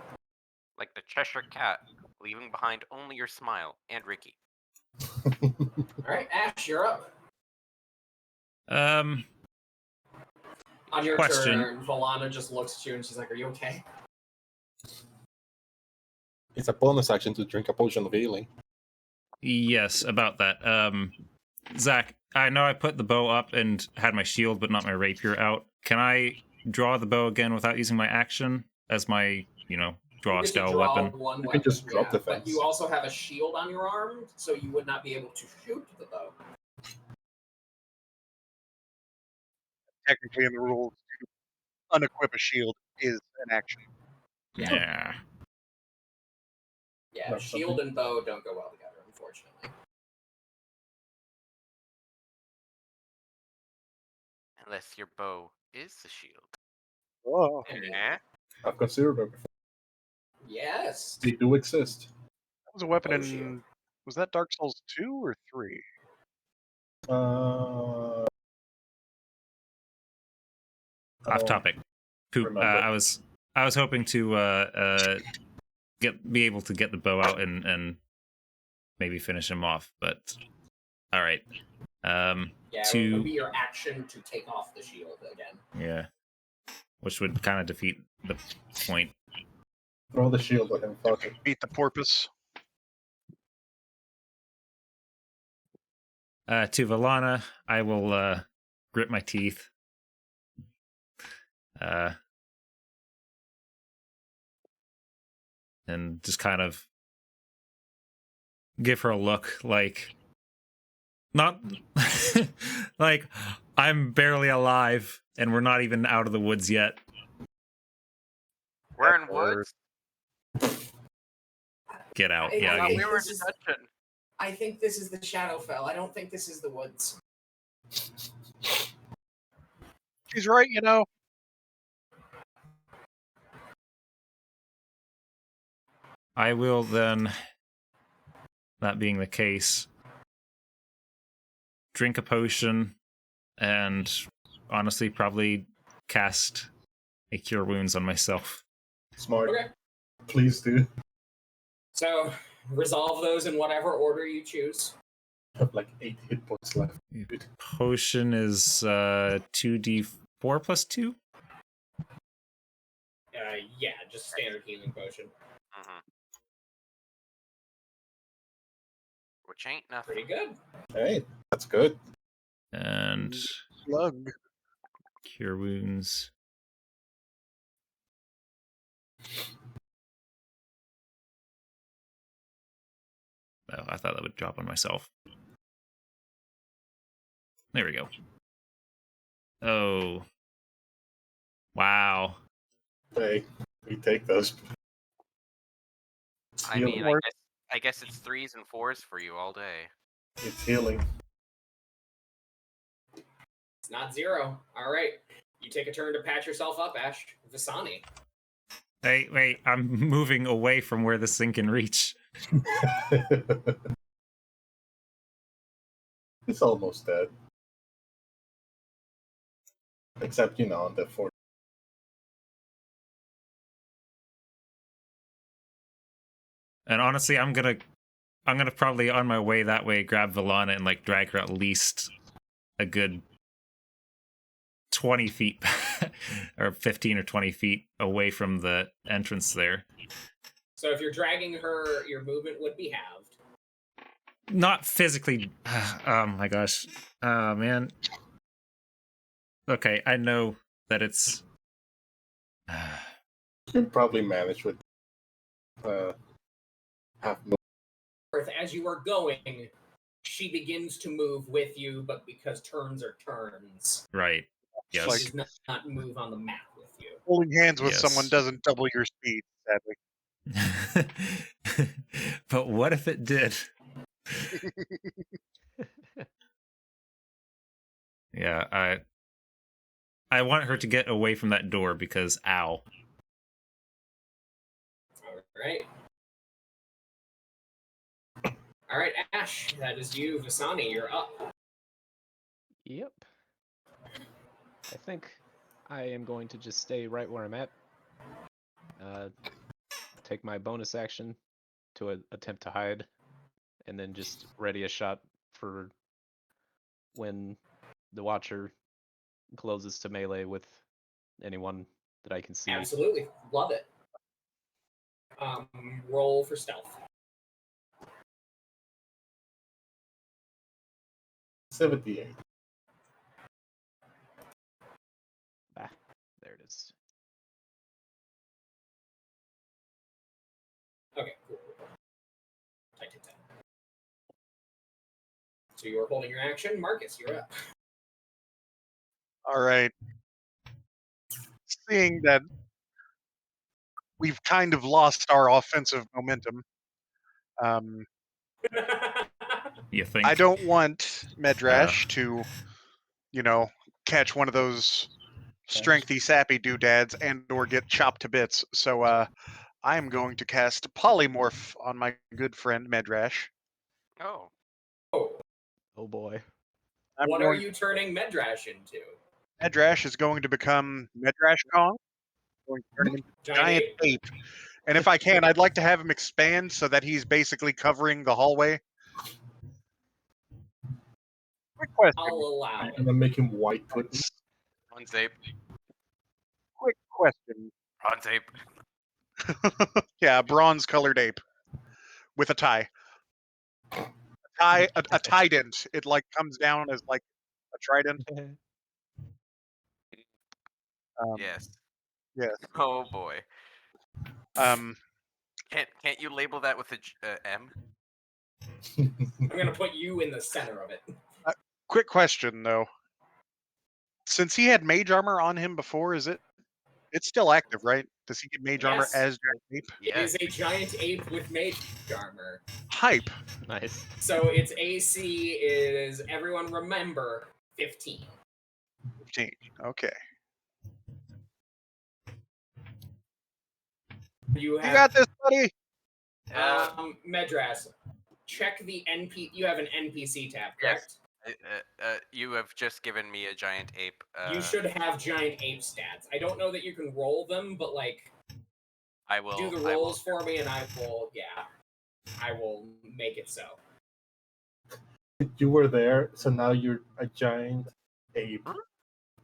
S5: Like the Cheshire Cat, leaving behind only your smile and Ricky.
S6: All right, Ash, you're up.
S2: Um,
S6: On your
S2: Question.
S6: turn, Volana just looks at you and she's like, "Are you okay?"
S3: It's a bonus action to drink a potion of healing.
S2: yes, about that. Zach, I know I put the bow up and had my shield, but not my rapier out. Can I draw the bow again without using my action as my, draw
S6: You get to
S2: style
S6: draw
S2: weapon?
S6: one
S3: You
S6: weapon,
S3: can just drop the
S6: but
S3: fence.
S6: you also have a shield on your arm, so you would not be able to shoot the bow.
S4: Technically, in the rules, to unequip a shield is an action.
S2: Yeah.
S6: Yeah,
S3: That's
S6: shield and bow don't go well together, unfortunately.
S5: Unless your bow is the shield.
S4: Oh,
S6: I mean,
S5: Eh?
S3: I've considered it before.
S6: yes.
S3: They do exist.
S4: that was a weapon
S6: Oh,
S4: in.
S6: shield.
S4: Was that Dark Souls 2 or 3?
S3: I
S2: Off
S3: don't
S2: topic. Poop.
S3: remember.
S2: I was hoping to be able to get the bow out and maybe finish him off, but all right.
S6: Yeah, it
S2: to
S6: would be your action to take off the shield again.
S2: yeah, which would kind of defeat the point.
S3: Throw the shield at him. Fuck it.
S4: Beat the porpoise.
S2: To Valana, I will grit my teeth. and just kind of give her a look like, not like I'm barely alive and we're not even out of the woods yet.
S5: We're in woods.
S2: Get out.
S6: I
S2: Yeah.
S5: thought
S6: think
S5: we were in
S6: this is-
S5: a dungeon.
S6: I think this is the Shadowfell. I don't think this is the woods.
S4: She's right, you know.
S2: I will then, that being the case, drink a potion and honestly probably cast a Cure Wounds on myself.
S3: Smart.
S6: Okay.
S3: Please do.
S6: So resolve those in whatever order you choose.
S3: I have like 8 hit points left.
S2: Potion is 2d4 plus 2?
S6: Yeah, just standard healing potion.
S5: Mm-hmm. Which ain't nothing.
S6: Pretty good.
S3: Hey, that's good.
S2: And
S4: Slug.
S2: Cure Wounds. Oh, I thought that would drop on myself. There we go. Oh. Wow.
S3: Hey, we take those. It's
S5: I mean,
S3: healing.
S5: I guess it's 3s and 4s for you all day.
S3: It's healing.
S6: It's not 0. All right. You take a turn to patch yourself up, Ash. Visani.
S2: Hey, wait, I'm moving away from where this thing can reach.
S3: It's almost dead. Except, on the 4th.
S2: And honestly, I'm gonna probably on my way that way grab Villana and like drag her at least a good 20 feet or 15 or 20 feet away from the entrance there.
S6: So if you're dragging her, your movement would be halved.
S2: Not physically. Oh my gosh. Oh man. Okay, I know that it's
S3: You can probably manage with half move.
S6: As you are going, she begins to move with you, but because turns are turns,
S2: right. Yes.
S6: she does not move on the map with you.
S4: Holding hands with
S2: Yes.
S4: someone doesn't double your speed, sadly.
S2: But what if it did? Yeah, I want her to get away from that door because ow.
S6: All right, Ash, that is you. Visani, you're up.
S7: Yep. I think I am going to just stay right where I'm at. Take my bonus action to attempt to hide, and then just ready a shot for when the Watcher closes to melee with anyone that I can see.
S6: Absolutely. Love it. Roll for stealth.
S3: 78.
S7: Ah, there it is.
S6: Okay, cool. I did that. So you're holding your action. Marcus, you're up.
S4: All right. Seeing that we've kind of lost our offensive momentum,
S2: You think?
S4: I don't want Medrash to, catch one of those strengthy, sappy doodads and or get chopped to bits. So I am going to cast Polymorph on my good friend Medrash.
S5: Oh.
S7: Oh boy.
S6: What are you turning Medrash into?
S4: Medrash is going to become Medrash Kong. Going to turn him into a giant ape. And if I can, I'd like to have him expand so that he's basically covering the hallway. Quick question.
S6: I'll allow
S3: I'm
S6: it.
S3: gonna make him white put.
S5: On tape.
S4: Quick question.
S5: On tape.
S4: Yeah, bronze colored ape with a tie. A trident. It like comes down as like a trident.
S5: Yes.
S4: Yes.
S5: Oh boy. Can't you label that with a M?
S6: I'm gonna put you in the center of it.
S4: Quick question though. Since he had mage armor on him before, it's still active, right? Does he get mage armor
S6: Yes.
S4: as Giant Ape?
S6: It is a giant ape with mage armor.
S4: Hype.
S7: Nice.
S6: So its AC is, everyone remember, 15.
S4: 15. Okay.
S6: You
S4: You
S6: have
S4: got this, buddy.
S6: Medras. Check the NP. You have an NPC tab, correct?
S5: You have just given me a giant ape.
S6: You should have giant ape stats. I don't know that you can roll them, but like,
S5: I will
S6: do the rolls for me, and I will make it so.
S3: You were there, so now you're a giant ape,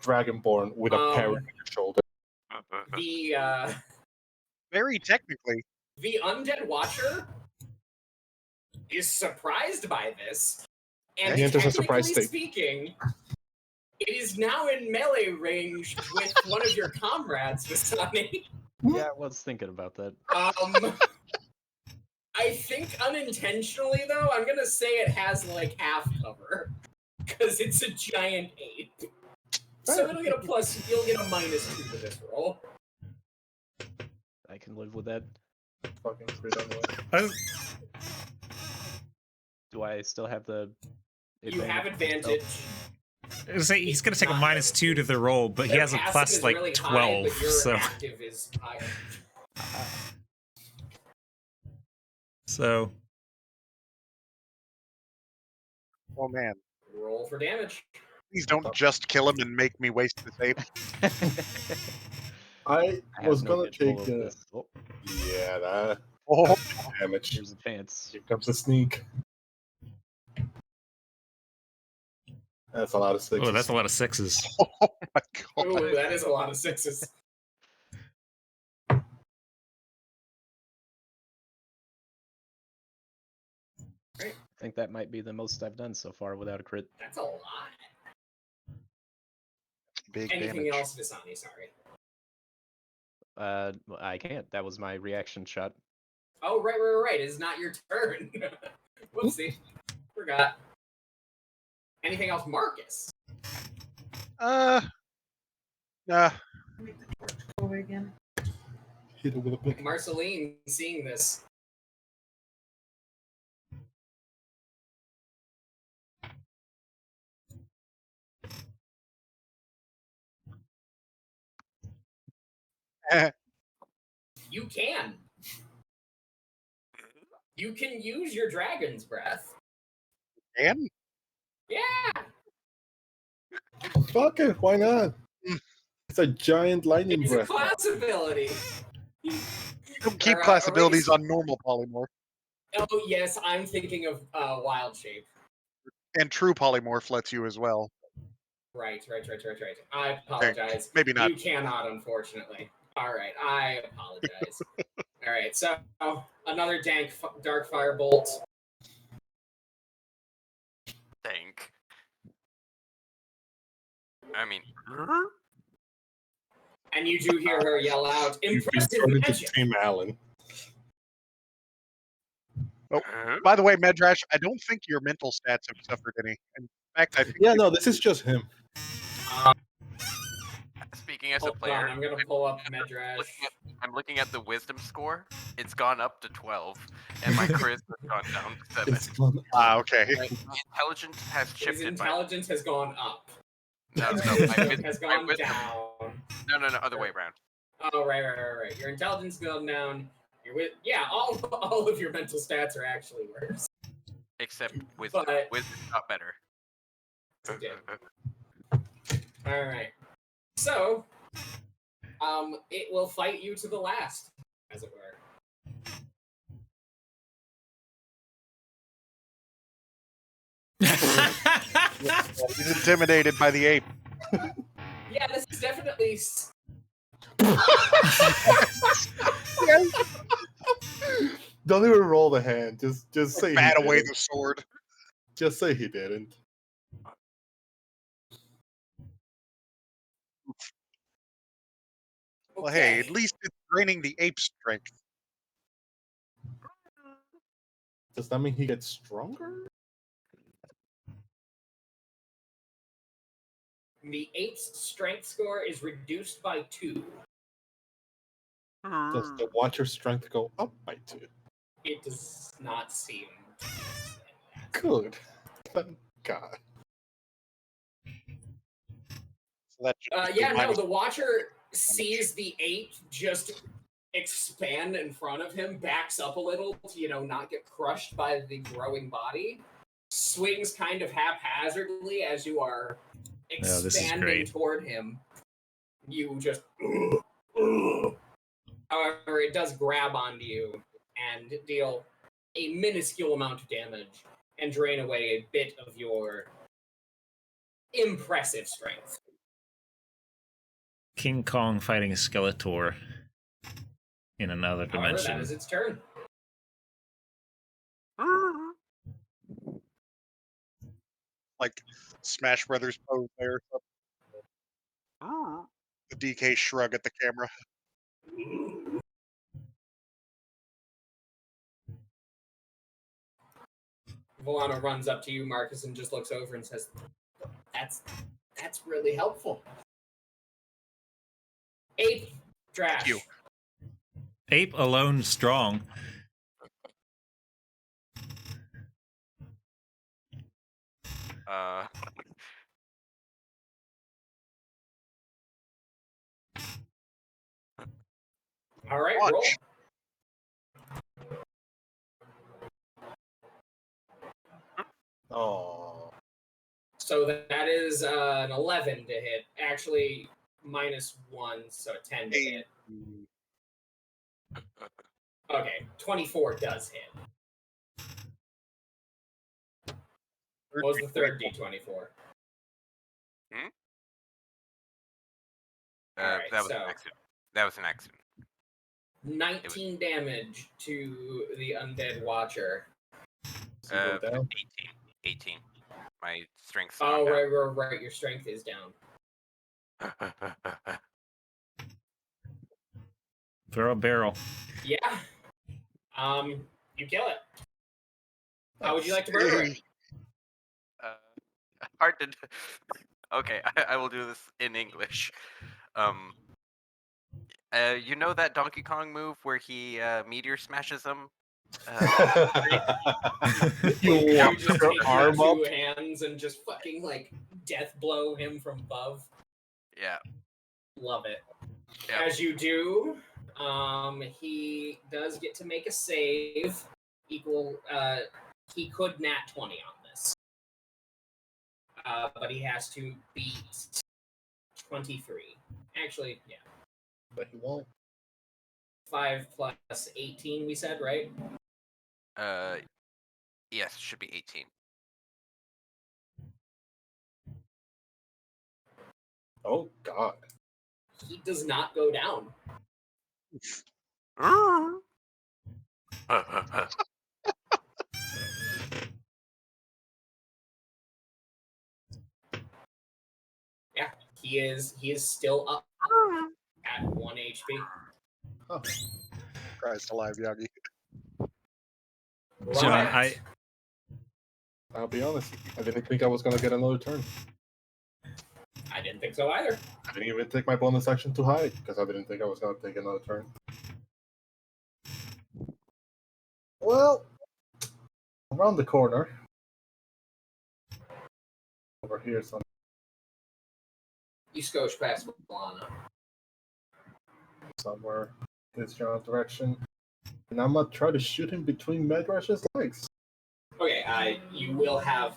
S3: dragonborn with a parrot on your shoulder.
S6: The
S4: Very technically.
S6: the undead watcher is surprised by this, and
S3: He enters a
S6: technically
S3: surprise state.
S6: speaking, it is now in melee range with one of your comrades, Vasani.
S7: Yeah, I was thinking about that.
S6: I think unintentionally though, I'm gonna say it has like half cover because it's a giant ape. So it'll get a plus. You'll get a -2 to this roll.
S7: I can live with that.
S3: Fucking straight on the way.
S7: Do I still have the?
S6: You have advantage.
S2: He's going to take a -2 to the roll, but he
S6: Their
S2: has a
S6: passive
S2: plus
S6: is
S2: like
S6: really
S2: 12.
S6: high, but your
S2: So
S6: active is higher.
S2: so
S4: Oh man.
S6: Roll for damage.
S4: Please don't just kill him and make me waste this ape.
S3: I
S7: I
S3: was
S7: have no
S3: gonna
S7: control
S3: take
S7: of
S3: a...
S7: this. Oh,
S3: Yeah, that
S4: Oh,
S3: damage.
S7: there's a chance.
S3: Here comes the sneak. That's a lot of sixes.
S2: oh, that's a lot of sixes.
S4: oh my god.
S6: Ooh, that is a lot of sixes.
S7: I think that might be the most I've done so far without a crit.
S6: That's a lot.
S4: Big
S6: Anything
S4: damage.
S6: else, Visani? Sorry.
S7: I can't. That was my reaction shot.
S6: Oh, right. It's not your turn. Whoopsie. Forgot. Anything else, Marcus?
S8: Over again.
S3: Hit it with a big...
S6: Marceline, seeing this. You can. You can use your dragon's breath.
S4: And
S6: Yeah.
S3: Fuck it, why not? It's a giant lightning
S6: It's a
S3: breath.
S6: class ability.
S4: you don't keep
S6: Or,
S4: class
S6: or
S4: abilities
S6: wait,
S4: on normal polymorph.
S6: Oh, yes, I'm thinking of Wild Shape.
S4: And true polymorph lets you as well.
S6: Right. I apologize.
S4: Maybe not.
S6: You cannot, unfortunately. All right, I apologize. All right, so another dark firebolt.
S5: Think. I mean,
S6: And you do hear her yell out,
S3: You've been
S6: "Impressive
S3: turned into
S6: magic!"
S3: Tim Allen.
S4: By the way, Medrash, I don't think your mental stats have suffered any. In fact, I think
S3: Yeah, no, this is just him.
S5: speaking as a
S6: Hold
S5: player,
S6: on, I'm gonna pull up Medrash.
S5: I'm looking at the wisdom score. It's gone up to 12, and my charisma has gone down to 7.
S3: It's fun.
S4: okay.
S5: My intelligence has
S6: His
S5: shifted.
S6: intelligence has gone up.
S5: No,
S6: His
S5: my
S6: wisdom has gone
S5: wisdom-
S6: down.
S5: No, other way around.
S6: Oh, right. Your intelligence has gone down. All of your mental stats are actually worse.
S5: Except wisdom.
S6: But-
S5: Wisdom got better.
S6: It did. All right. So, it will fight you to the last, as it were.
S4: He's intimidated by the ape.
S6: Yeah, this is definitely.
S3: Don't even roll the hand. Just say
S4: Bat
S3: he
S4: away
S3: didn't.
S4: the sword.
S3: Just say he didn't.
S4: Well, hey,
S6: Okay.
S4: at least it's draining the ape's strength.
S3: Does that mean he gets stronger?
S6: The ape's strength score is reduced by 2.
S3: Does the Watcher's strength go up by 2?
S6: It does not seem to say that.
S3: Good. Thank God.
S4: So that should be
S6: Yeah, no,
S4: minus-
S6: the Watcher sees the ape just expand in front of him, backs up a little to, not get crushed by the growing body, swings kind of haphazardly as you are
S2: this is
S6: expanding
S2: great.
S6: toward him. You just... However, it does grab onto you and deal a minuscule amount of damage and drain away a bit of your impressive strength.
S2: King Kong fighting a Skeletor in another
S6: However,
S2: dimension.
S6: that is its turn.
S4: like Smash Brothers pose there. The DK shrug at the camera.
S6: Volano runs up to you, Marcus, and just looks over and says, That's really helpful. Ape trash.
S4: you.
S2: Ape alone strong.
S6: All right,
S4: Watch.
S6: roll.
S3: Oh.
S6: So that is an 11 to hit. Actually, -1, so 10 to hit. Okay, 24 does hit. What was the third D24? Alright,
S5: that was
S6: so-
S5: an accident. That was an accident.
S6: 19 damage to the undead watcher.
S3: Does he go down?
S5: 18. My strength's
S6: Oh,
S5: gone down.
S6: right. Your strength is down.
S2: Throw a barrel.
S6: Yeah. You kill it. How would you like to murder it?
S5: Hard to. Okay, I will do this in English. You know that Donkey Kong move where he meteor smashes them?
S3: You
S6: You
S3: walk
S6: just
S3: your
S6: take
S3: arm
S6: your
S3: up.
S6: 2 hands and just fucking death blow him from above.
S5: Yeah.
S6: Love it.
S5: Yeah.
S6: As you do, he does get to make a save. He could nat 20 on this. But he has to beat 23. Actually, yeah.
S3: But he won't.
S6: 5 plus 18, we said, right?
S5: Yes, should be 18.
S3: Oh, God.
S6: He does not go down. Yeah, he is still up at 1 HP.
S3: Oh.
S4: Christ alive, Yagi.
S2: John,
S6: Right.
S3: I'll be honest. I didn't think I was going to get another turn.
S6: I didn't think so either.
S3: I didn't even take my bonus action to hide because I didn't think I was going to take another turn. Well, around the corner. Over here, some.
S6: You scotch past Lana.
S3: Somewhere this general direction. And I'm going to try to shoot him between Medrash's legs.
S6: Okay, you will have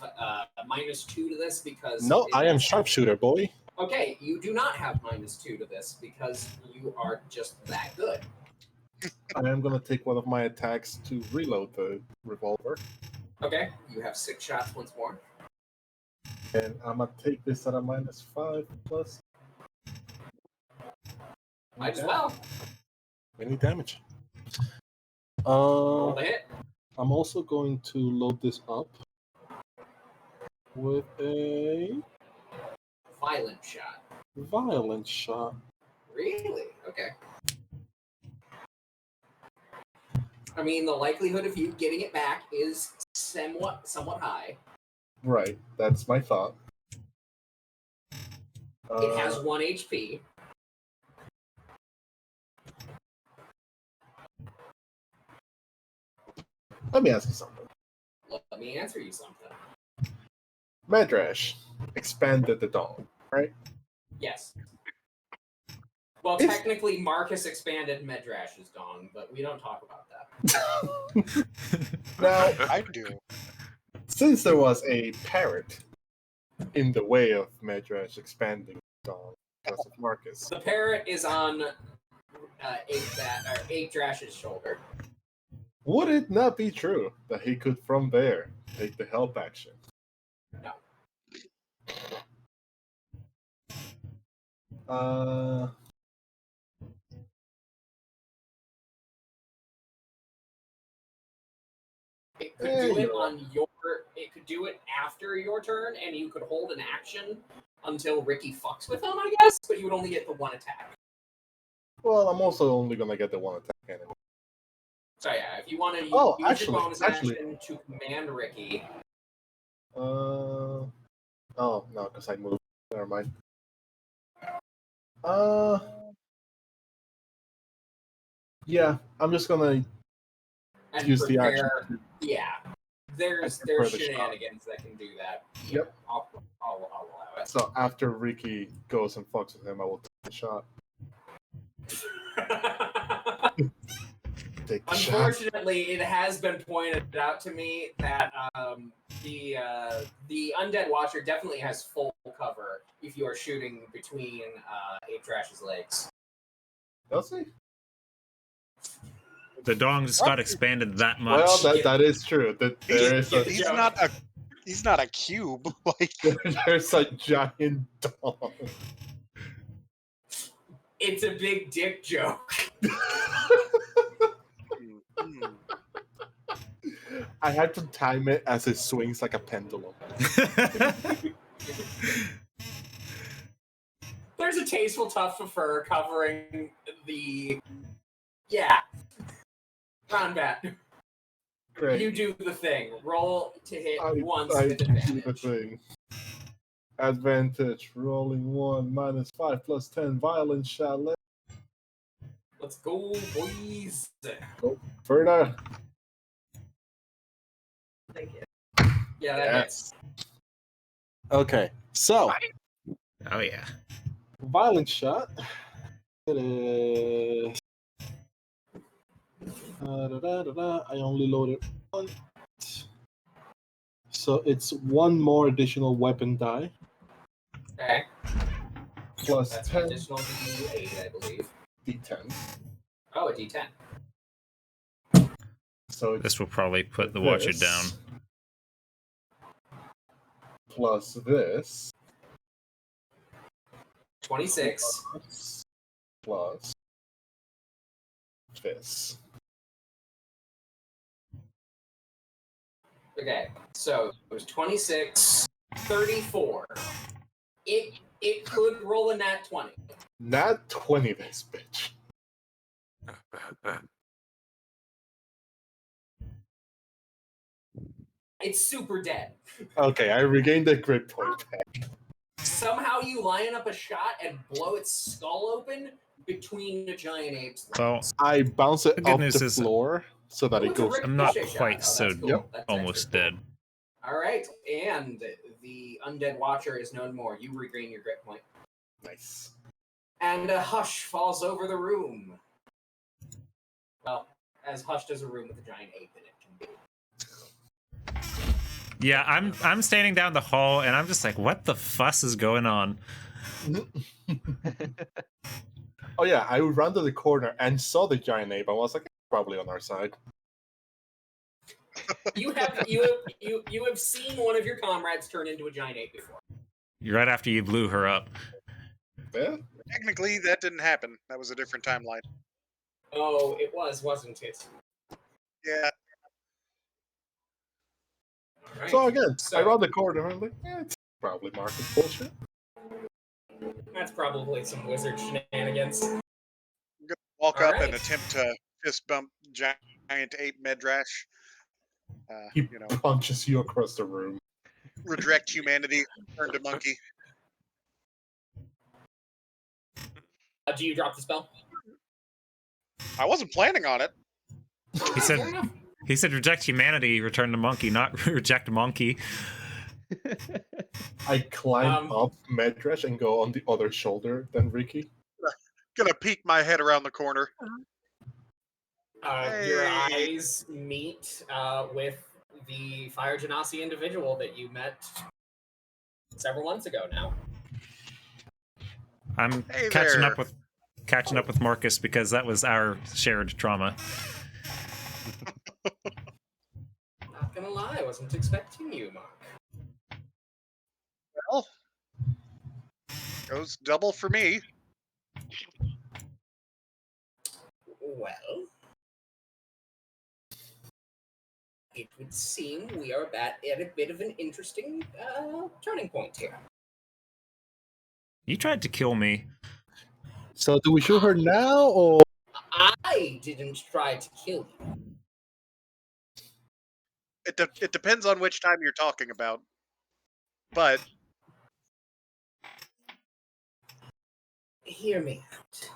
S6: -2 to this because...
S3: No, I am sharpshooter, boy.
S6: Okay, you do not have -2 to this because you are just that good.
S3: I am going to take one of my attacks to reload the revolver.
S6: Okay, you have 6 shots once more.
S3: And I'm going to take this at a -5 plus.
S6: Might as well.
S3: Any damage.
S6: Roll the hit.
S3: I'm also going to load this up with a
S6: Violent shot.
S3: violent shot.
S6: Really? Okay. I mean, the likelihood of you getting it back is somewhat high.
S3: Right, that's my thought.
S6: It has 1 HP.
S3: Let me ask you something.
S6: Let me answer you something.
S3: Medrash expanded the dome, right?
S6: Yes. Well, technically, Marcus expanded Medrash's dong, but we don't talk about that.
S3: Now,
S4: I do.
S3: since there was a parrot in the way of Medrash expanding the dome because of Marcus,
S6: The parrot is on Ape Drash's shoulder.
S3: would it not be true that he could from there take the help action?
S6: No. It could do it on your. It could do it after your turn, and you could hold an action until Ricky fucks with him, I guess. But you would only get the 1 attack.
S3: Well, I'm also only gonna get the 1 attack anyway.
S6: So yeah, if you want to use your bonus action to command Ricky.
S3: Oh no, because I moved. Never mind. Yeah, I'm just gonna use the action.
S6: Yeah, there's shenanigans that can do that.
S3: Yep.
S6: I'll allow it.
S3: So after Ricky goes and fucks with him, I will take the shot.
S6: Unfortunately, it has been pointed out to me that the Undead Watcher definitely has full cover if you are shooting between Ape Trash's legs.
S3: Does he?
S2: The dong just got expanded that much.
S3: Well, that is true.
S4: He's not a cube. Like
S3: there's a giant dong.
S6: It's a big dick joke.
S3: I had to time it as it swings like a pendulum.
S6: There's a tasteful tuft of fur covering the. Yeah. Combat.
S3: Great.
S6: You do the thing. Roll to hit once
S3: I
S6: with
S3: do
S6: advantage.
S3: the thing. Advantage. Rolling 1 -5 + 10. Violent shot.
S6: Let's go, boys.
S3: Go further.
S8: Thank you.
S6: Yeah, that hits.
S3: Okay, so.
S2: Oh, yeah.
S3: Violent shot. It is. I only loaded 1. So it's 1 more additional weapon die.
S6: Okay.
S3: Plus
S6: That's
S3: 10.
S6: an additional D8, I believe.
S3: D10.
S6: Oh, a D10.
S3: So
S2: this will probably put the Watcher down.
S3: Plus this.
S6: 26.
S3: Plus this.
S6: Okay, so it was 26, 34. It could roll a nat 20.
S3: Nat 20, this bitch.
S6: It's super dead.
S3: Okay, I regained the grip point back.
S6: Somehow you line up a shot and blow its skull open between the giant apes.
S2: Well,
S3: I bounce it up the floor so that it goes.
S2: I'm not quite
S6: shot.
S2: so
S6: Cool.
S2: almost dead.
S6: All right, and the Undead Watcher is no more. You regain your grip point.
S3: Nice.
S6: And a hush falls over the room. Well, as hushed as a room with a giant ape in it can be.
S2: Yeah, I'm standing down the hall and I'm just like, what the fuss is going on?
S3: Oh yeah, I ran to the corner and saw the giant ape. I was like, probably on our side.
S6: You have seen one of your comrades turn into a giant ape before.
S2: Right after you blew her up.
S3: Yeah.
S4: Technically, that didn't happen. That was a different timeline.
S6: Oh, it was, wasn't it?
S4: Yeah.
S6: Right.
S3: So again, I ran the corner and I'm like, it's probably market bullshit.
S6: That's probably some wizard shenanigans.
S4: I'm gonna walk up and attempt to fist bump giant giant ape Medrash.
S3: He
S4: You know,
S3: punches you across the room.
S4: reject humanity, turn to monkey.
S6: Do you drop the spell?
S4: I wasn't planning on it.
S2: He said
S6: Fair enough.
S2: he said reject humanity, return to monkey, not reject monkey.
S3: I climb
S6: Um,
S3: up Medrash and go on the other shoulder than Ricky.
S4: Gonna peek my head around the corner.
S6: Your
S4: Hey.
S6: eyes meet with the Fire Genasi individual that you met several months ago now.
S2: I'm
S4: Hey
S2: catching
S4: there.
S2: up with Marcus because that was our shared trauma.
S6: Not gonna lie, I wasn't expecting you, Mark.
S4: Well, goes double for me.
S6: Well, it would seem we are at a bit of an interesting turning point here.
S2: You tried to kill me.
S3: So do we shoot her now or
S6: I didn't try to kill you.
S4: It depends on which time you're talking about. But
S6: Hear me out.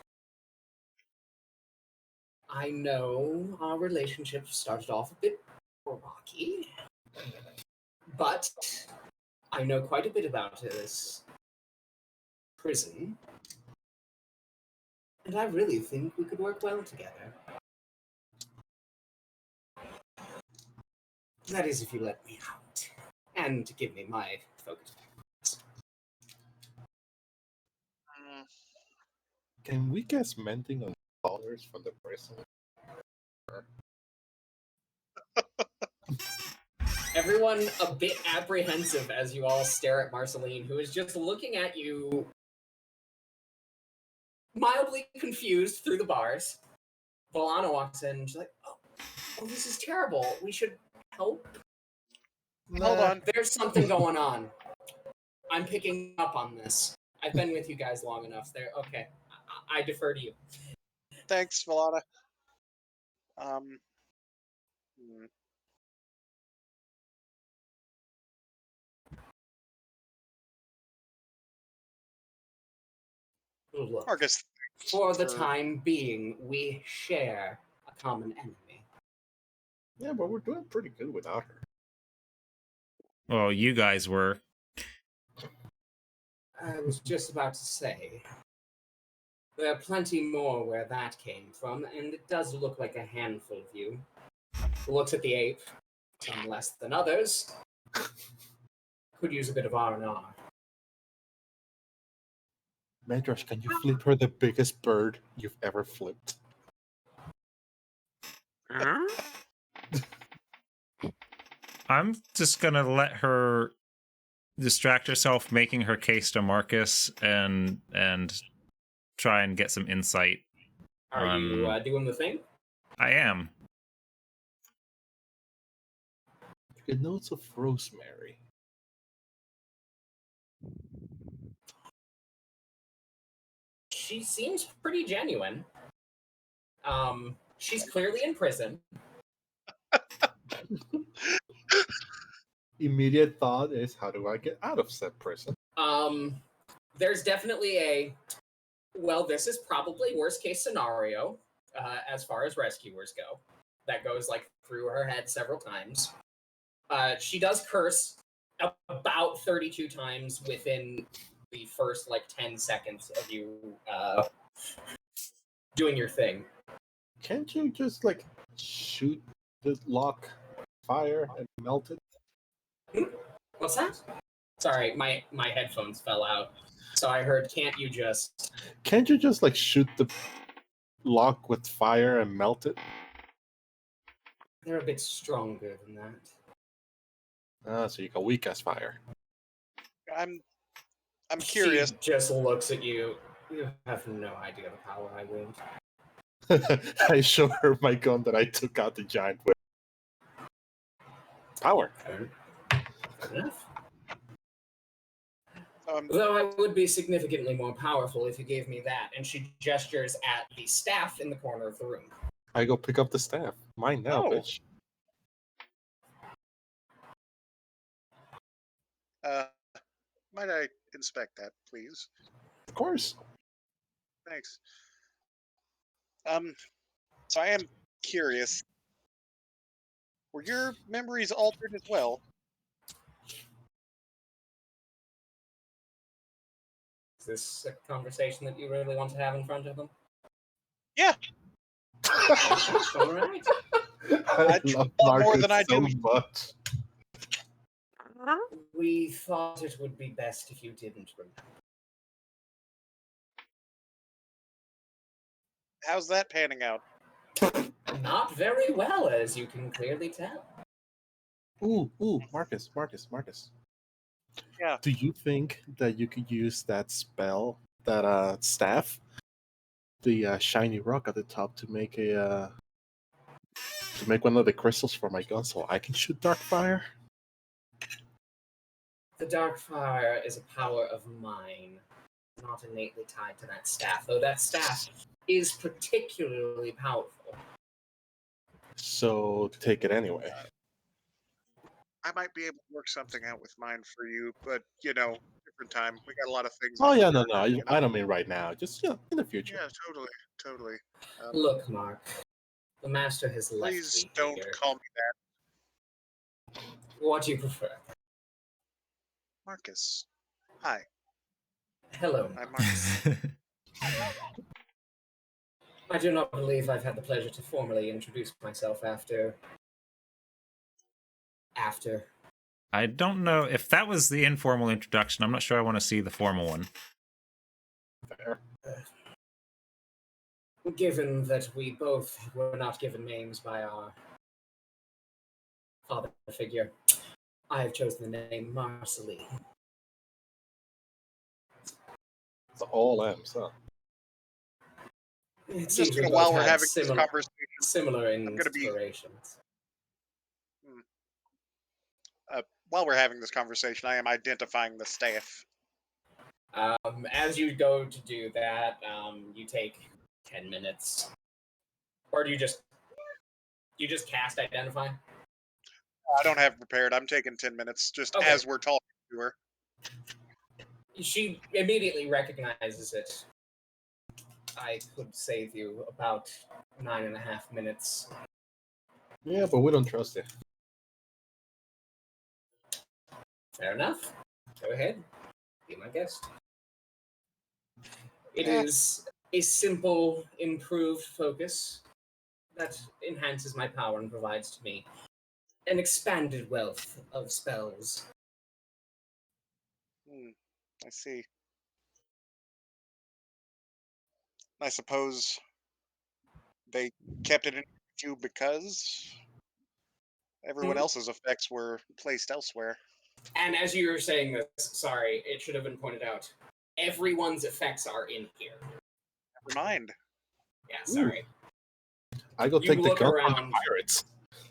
S6: I know our relationship started off a bit rocky, but I know quite a bit about this prison, and I really think we could work well together. That is, if you let me out and give me my focus.
S3: can we guess mending on dollars from the prison?
S6: Everyone a bit apprehensive as you all stare at Marceline, who is just looking at you mildly confused through the bars. Volana walks in and she's like, oh, this is terrible. We should help.
S4: hold on.
S6: There's something going on. I'm picking up on this. I've been with you guys long enough. There, okay. I defer to you.
S4: Thanks, Valana.
S6: Look,
S4: Marcus.
S6: for the time being, we share a common enemy.
S3: Yeah, but we're doing pretty good without her.
S2: Well, you guys were.
S6: I was just about to say, there are plenty more where that came from, and it does look like a handful of you. Looks at the ape, some less than others. Could use a bit of R&R.
S3: Medrash, can you flip her the biggest bird you've ever flipped?
S2: I'm just gonna let her distract herself making her case to Marcus and try and get some insight.
S6: Are you doing the thing?
S2: I am.
S3: The notes of rosemary.
S6: She seems pretty genuine. She's clearly in prison.
S3: Immediate thought is, how do I get out of said prison?
S6: There's definitely well, this is probably worst case scenario as far as rescuers go. That goes like through her head several times. She does curse about 32 times within the first like 10 seconds of you doing your thing.
S3: Can't you just like shoot the lock fire and melt it?
S6: What's that? Sorry, my headphones fell out. So I heard, can't you just
S3: like shoot the lock with fire and melt it?
S6: They're a bit stronger than that.
S3: So you can weak as fire.
S4: I'm curious.
S6: She just looks at you. You have no idea the power I wield.
S3: I show her my gun that I took out the giant with. Power.
S6: Fair enough.
S4: Um,
S6: Though I would be significantly more powerful if you gave me that. And she gestures at the staff in the corner of the room.
S3: I go pick up the staff. Mine now,
S4: Oh.
S3: bitch.
S4: Might I inspect that, please?
S3: Of course.
S4: Thanks. So I am curious. Were your memories altered as well?
S6: Is this a conversation that you really want to have in front of them?
S4: Yeah.
S6: All right.
S3: I love
S4: love more than
S3: Marcus
S4: I
S3: so
S4: do.
S3: much.
S6: We thought it would be best if you didn't remember.
S4: How's that panning out?
S6: Not very well, as you can clearly tell.
S3: Ooh, Marcus.
S4: Yeah.
S3: Do you think that you could use that spell, that staff, the shiny rock at the top, to make one of the crystals for my gun, so I can shoot dark fire?
S6: The dark fire is a power of mine, not innately tied to that staff, though that staff is particularly powerful.
S3: So take it anyway.
S4: I might be able to work something out with mine for you, but different time. We got a lot of things.
S3: Oh
S4: on
S3: yeah,
S4: the
S3: no, I don't mean right now. Just in the future.
S4: Yeah, totally.
S6: Look, Mark, the master has left
S4: Please
S6: me
S4: don't
S6: here.
S4: call me that,
S6: What do you prefer?
S4: Marcus. Hi,
S6: Hello.
S4: I'm Marcus.
S6: I do not believe I've had the pleasure to formally introduce myself after.
S2: I don't know if that was the informal introduction. I'm not sure I want to see the formal one.
S3: Fair.
S6: Given that we both were not given names by our father figure, I have chosen the name Marceline.
S3: It's all M's, huh?
S6: It's
S4: Just
S6: easy,
S4: while
S6: both
S4: we're
S6: had
S4: having this conversation,
S6: similar
S4: gonna be-
S6: inspirations.
S4: while we're having this conversation, I am identifying the staff.
S6: As you go to do that, you take 10 minutes. Or do you just cast identify?
S4: I don't have prepared. I'm taking 10 minutes just
S6: Okay.
S4: as we're talking to her.
S6: She immediately recognizes it. I could save you about 9.5 minutes.
S3: Yeah, but we don't trust you.
S6: Fair enough. Go ahead. Be my guest. It
S4: Yeah.
S6: is a simple, improved focus that enhances my power and provides to me an expanded wealth of spells.
S4: I see. I suppose they kept it in you because everyone else's effects were placed elsewhere.
S6: And as you were saying this, sorry, it should have been pointed out. Everyone's effects are in here.
S4: Never mind.
S6: Yeah, sorry.
S3: I go
S6: You
S3: take the
S6: look
S3: gun from
S6: around.
S3: the pirates.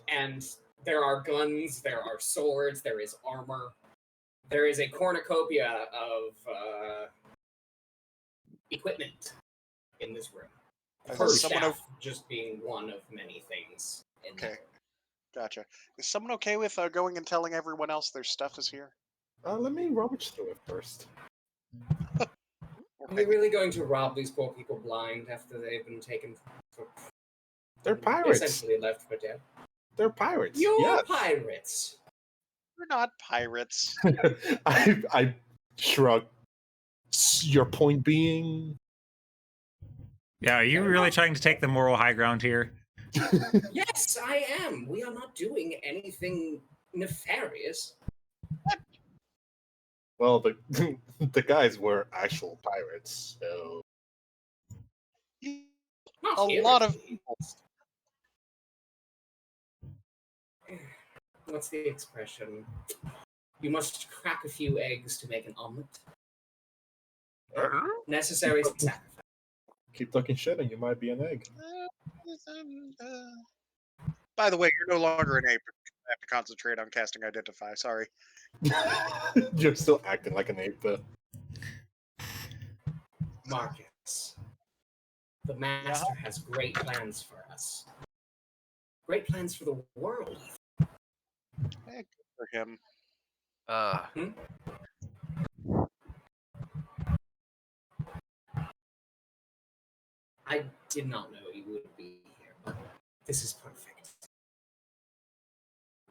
S6: And there are guns, there are swords, there is armor. There is a cornucopia of equipment in this room. Her staff just being one of many things in
S4: Okay.
S6: there.
S4: Gotcha. Is someone okay with going and telling everyone else their stuff is here?
S3: Let me rummage through it first.
S6: Are we really going to rob these poor people blind after they've been taken for...
S3: They're pirates.
S6: Essentially left for dead.
S3: They're pirates.
S6: You're
S3: yes.
S6: pirates.
S4: We're not pirates.
S3: I shrug. Your point being?
S2: Yeah, are you really trying to take the moral high ground here?
S6: Yes, I am. We are not doing anything nefarious.
S3: Well, the guys were actual pirates, so
S6: Not
S4: A
S6: here,
S4: lot
S6: at
S4: of
S6: least.
S4: people.
S6: What's the expression? You must crack a few eggs to make an omelet. Necessary sacrifice.
S3: keep talking shit and you might be an egg.
S4: By the way, you're no longer an ape. I have to concentrate on casting Identify. Sorry.
S3: You're still acting like an ape, though.
S6: Marcus, The Master has great plans for us. Great plans for the world.
S4: Good for him.
S6: I did not know you would be here, but this is perfect.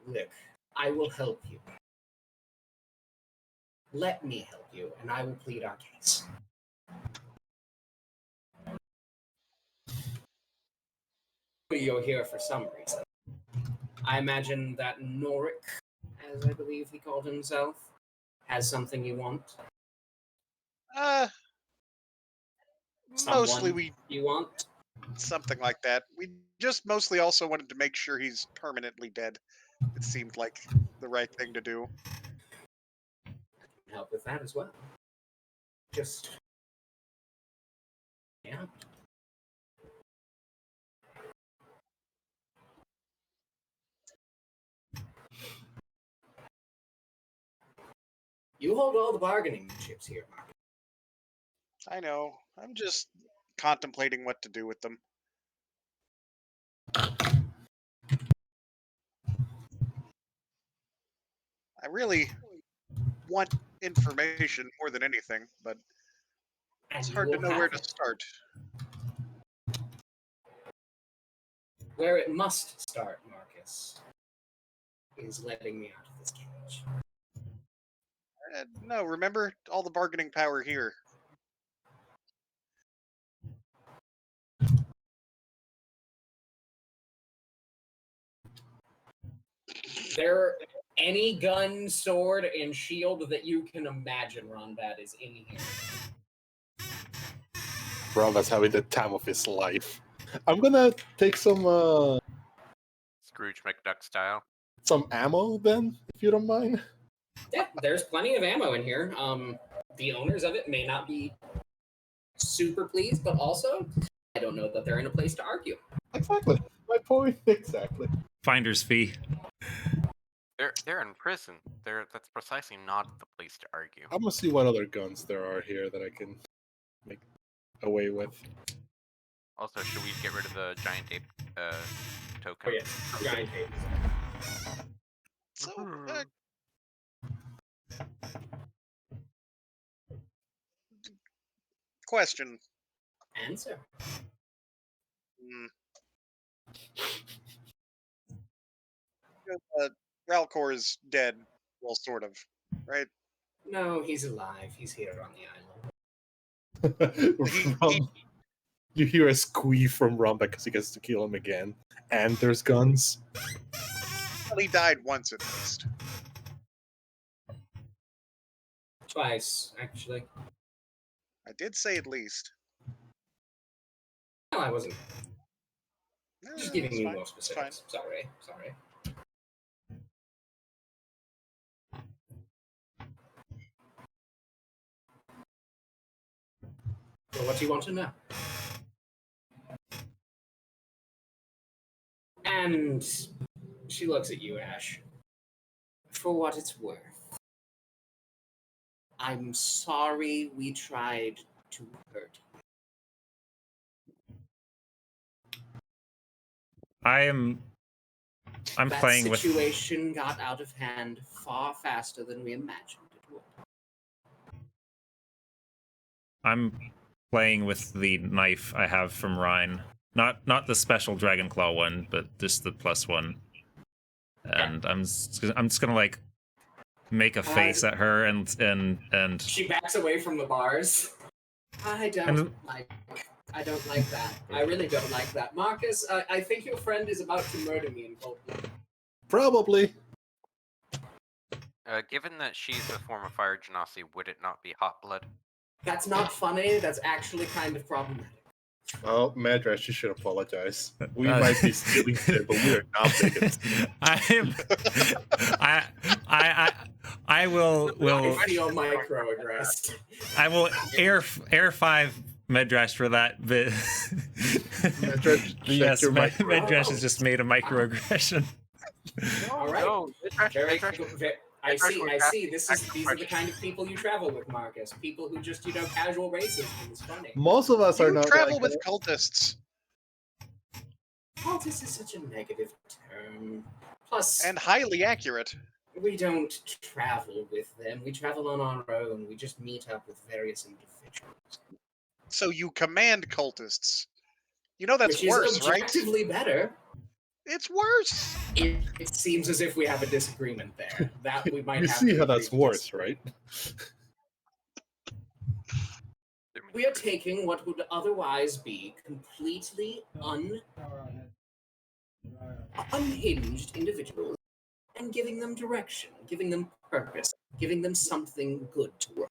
S6: Look, I will help you. Let me help you, and I will plead our case. You're here for some reason. I imagine that Norik, as I believe he called himself, has something you want.
S4: Mostly
S6: you want
S4: something like that. We just mostly also wanted to make sure he's permanently dead. It seemed like the right thing to do.
S6: help with that as well. Just yeah. You hold all the bargaining chips here, Mark.
S4: I know. I'm just contemplating what to do with them. I really want information more than anything, but it's hard to know where to start.
S6: Where it must start, Marcus, is letting me out of this cage.
S4: No, remember all the bargaining power here.
S6: There, any gun, sword, and shield that you can imagine, Ronbat, is in here.
S3: Bro, that's having the time of his life. I'm gonna take some
S5: Scrooge McDuck style.
S3: some ammo then, if you don't mind.
S6: Yeah, there's plenty of ammo in here. The owners of it may not be super pleased, but also, I don't know that they're in a place to argue.
S3: Exactly. My point. Exactly.
S2: Finder's fee.
S5: They're in prison. That's precisely not the place to argue.
S3: I'm gonna see what other guns there are here that I can make away with.
S5: Also, should we get rid of the giant ape token?
S6: Oh, yes. Giant ape.
S4: So, question.
S6: Answer.
S4: Ralcor is dead. Well, sort of, right?
S6: No, he's alive. He's here on the island.
S3: You hear a squeak from Ron because he gets to kill him again. And there's guns.
S4: Well, he died once at least.
S6: Twice, actually.
S4: I did say at least.
S6: No, I wasn't. Just giving you
S4: fine.
S6: more specifics. Sorry. Well, what do you want to know? And she looks at you, Ash. For what it's worth, I'm sorry we tried to hurt you.
S2: I'm playing
S6: that
S2: with.
S6: situation got out of hand far faster than we imagined it would.
S2: I'm playing with the knife I have from Rhine. Not the special Dragon Claw one, but just the +1. And I'm just gonna like make a face at her and
S6: she backs away from the bars. I don't like that. I really don't like that. Marcus, I think your friend is about to murder me in cold blood.
S3: Probably.
S5: Given that she's a form of fire genasi, would it not be hot blood?
S6: That's not funny. That's actually kind of problematic.
S3: Oh, Madras, you should apologize. We might be stealing shit, but we are not bigots.
S2: I will
S6: I feel microaggressed.
S2: I will air 5 Medrash for that bit. Yes, Medrash has just made a microaggression.
S6: All right.
S5: No,
S6: I I see.
S5: was
S6: I see.
S5: asking
S6: These
S5: actual
S6: are the
S5: questions.
S6: kind of people you travel with, Marcus. People who just casual racism is funny.
S3: Most of us are
S4: You
S3: not
S4: travel
S3: like
S4: with
S3: that.
S4: cultists,
S6: Cultist is such a negative term. Plus,
S4: and highly accurate.
S6: we don't travel with them. We travel on our own. We just meet up with various individuals.
S4: So you command cultists. You know that's
S6: Which is
S4: worse, right?
S6: objectively better.
S4: It's worse.
S6: It seems as if we have a disagreement there. That we might
S3: You
S6: have
S3: see
S6: to
S3: how
S6: agree
S3: that's
S6: to
S3: worse,
S6: disagree.
S3: right?
S6: We are taking what would otherwise be completely unhinged individuals and giving them direction, giving them purpose, giving them something good to work.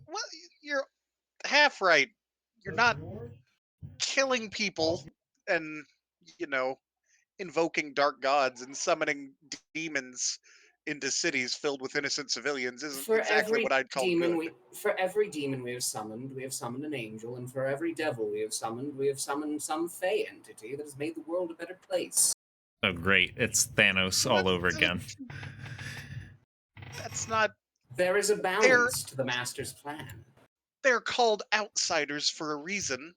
S4: Well, you're half right. You're not killing people and, you know, invoking dark gods and summoning demons into cities filled with innocent civilians isn't
S6: For
S4: exactly
S6: every
S4: what I'd call
S6: demon
S4: good.
S6: we have summoned an angel, and for every devil we have summoned some fey entity that has made the world a better place.
S2: Oh, great. It's Thanos all over again.
S4: That's not.
S6: There is a balance to the Master's plan.
S4: They're called outsiders for a reason.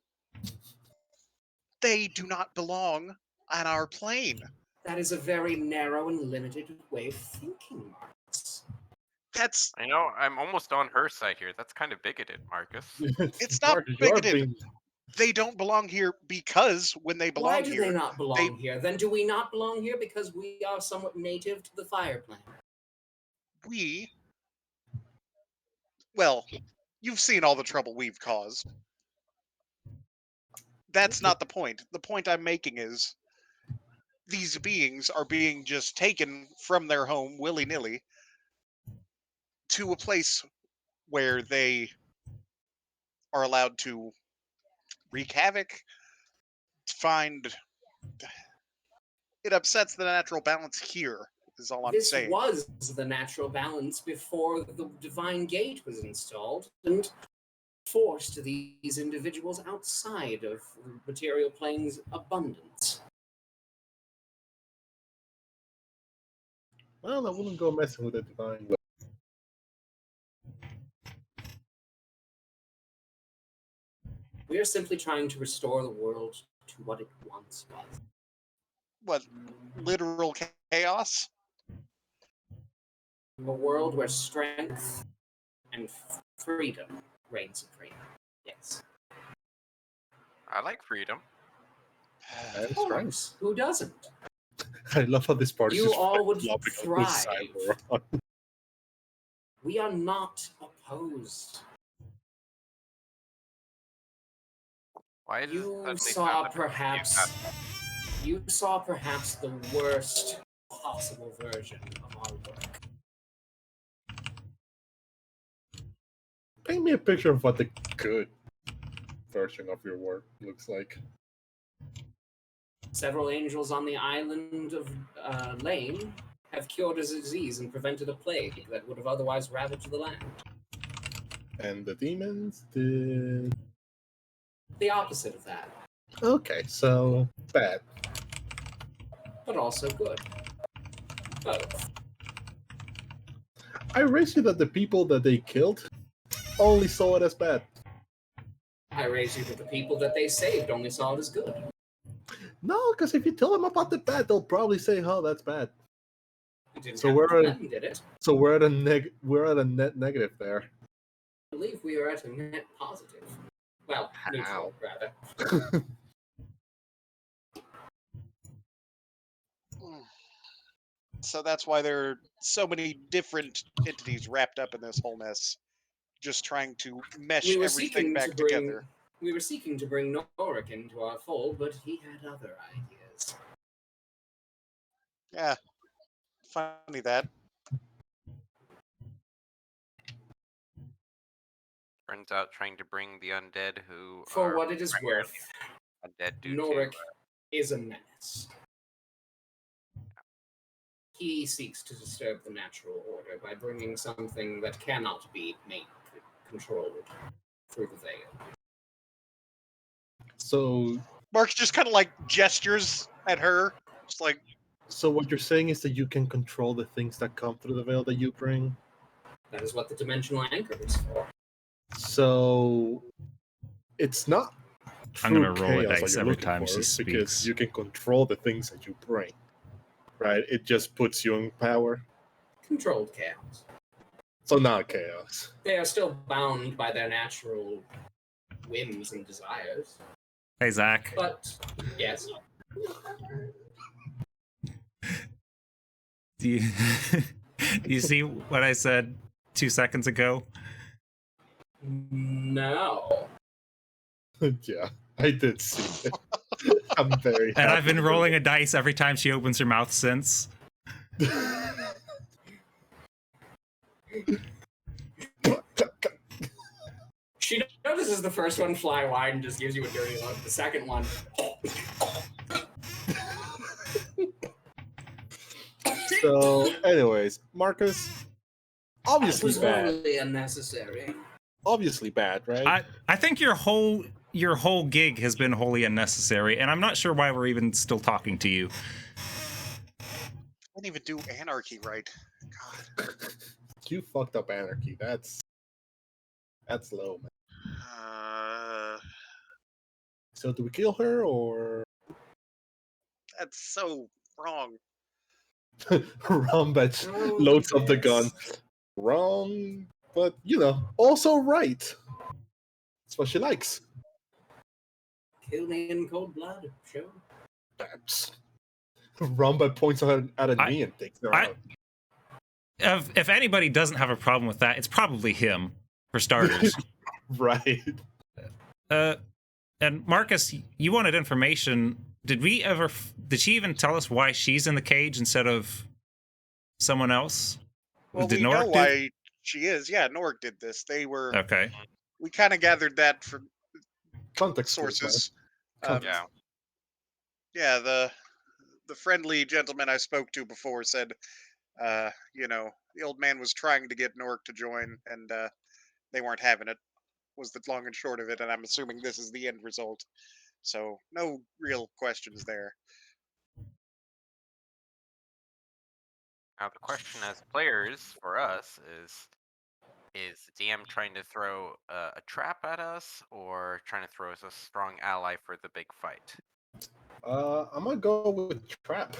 S4: They do not belong on our plane.
S6: That is a very narrow and limited way of thinking, Marcus.
S4: That's.
S5: I know. I'm almost on her side here. That's kind of bigoted, Marcus.
S4: It's not
S3: Marcus, you are
S4: bigoted.
S3: being-
S4: They don't belong here because when they belong
S6: Why do
S4: here,
S6: they not belong here? Then do we not belong here because we are somewhat native to the fire plane?
S4: Well, you've seen all the trouble we've caused. That's not the point. The point I'm making is these beings are being just taken from their home willy-nilly to a place where they are allowed to wreak havoc, find. It upsets the natural balance here, is all I'm
S6: This
S4: saying.
S6: was the natural balance before the divine gate was installed and forced these individuals outside of the material plane's abundance.
S3: Well, I wouldn't go messing with the divine.
S6: We are simply trying to restore the world to what it once was.
S4: What, literal chaos?
S6: A world where strength and freedom reign supreme. Yes.
S5: I like freedom.
S3: That's
S6: Of
S3: right.
S6: course. Who doesn't?
S3: I love how this part is
S6: You
S3: just
S6: all would
S3: flopping on
S6: thrive.
S3: this side around.
S6: We are not opposed.
S5: Why does it
S6: You
S5: suddenly
S6: saw
S5: sound like
S6: perhaps the worst possible version of our work.
S3: Paint me a picture of what the good version of your work looks like.
S6: Several angels on the island of Lane have cured a disease and prevented a plague that would have otherwise ravaged the land.
S3: And the demons did.
S6: The opposite of that,
S3: Okay, so bad.
S6: but also good. Both.
S3: I raised you that the people that they killed only saw it as bad.
S6: I raised you that the people that they saved only saw it as good.
S3: No, because if you tell them about the bad, they'll probably say, "Oh, that's bad."
S6: You didn't
S3: So
S6: have
S3: we're
S6: to
S3: at-
S6: let them did it.
S3: So we're at a net negative there.
S6: I believe we are at a net positive. Well, neutral, rather.
S4: So that's why there are so many different entities wrapped up in this whole mess, just trying to mesh
S6: We were
S4: everything
S6: seeking
S4: back
S6: to bring
S4: together.
S6: we were seeking to bring Norik into our fold, but he had other ideas.
S4: Yeah, funny that.
S5: Turns out trying to bring the undead who
S6: For
S5: are
S6: what it is
S5: primarily
S6: worth,
S5: undead due
S6: Norik
S5: to
S6: is a menace. He seeks to disturb the natural order by bringing something that cannot be controlled through the veil.
S3: So
S4: Mark just kind of like gestures at her, just like,
S3: So what you're saying is that you can control the things that come through the veil that you bring.
S6: That is what the dimensional anchor is for.
S3: So it's not
S2: I'm
S3: true
S2: gonna roll a
S3: chaos
S2: dice
S3: that you're
S2: every
S3: looking
S2: time
S3: for,
S2: she
S3: because
S2: speaks.
S3: you can control the things that you bring. Right? It just puts you in power.
S6: Controlled chaos.
S3: So not chaos.
S6: They are still bound by their natural whims and desires.
S2: Hey, Zach.
S6: But, yes.
S2: Do you, do you see what I said 2 seconds ago?
S6: No.
S3: Yeah, I did see it. I'm very
S2: And I've
S3: happy
S2: been
S3: for
S2: rolling
S3: you.
S2: a dice every time she opens her mouth since.
S6: She notices the first one fly wide and just gives you a dirty look. The second one.
S3: So, anyways, Marcus,
S6: That
S3: obviously
S6: was
S3: bad.
S6: wholly unnecessary.
S3: Obviously bad, right?
S2: I think your whole gig has been wholly unnecessary, and I'm not sure why we're even still talking to you.
S4: Can't even do anarchy right. God.
S3: You fucked up anarchy. That's low, man. So do we kill her or
S4: That's so wrong.
S3: Rumbach
S6: Oh,
S3: loads up the
S6: yes.
S3: gun? Wrong, but also right. That's what she likes.
S6: Kill me in cold blood. Sure.
S3: Perhaps. Rumbach points at a knee and takes her out.
S2: If anybody doesn't have a problem with that, it's probably him, for starters.
S3: Right.
S2: And Marcus, you wanted information. Did she even tell us why she's in the cage instead of someone else?
S4: Well,
S2: Did
S4: we know
S2: Norik do?
S4: why she is. Yeah, Norik did this. They were.
S2: Okay.
S4: We kind of gathered that from
S3: Context
S4: sources.
S5: Yeah.
S4: Yeah, the friendly gentleman I spoke to before said, the old man was trying to get Norik to join, and they weren't having it. Was the long and short of it, and I'm assuming this is the end result. So no real questions there.
S5: Now the question as players for us is the DM trying to throw a trap at us or trying to throw us a strong ally for the big fight?
S3: I'm gonna go with trap.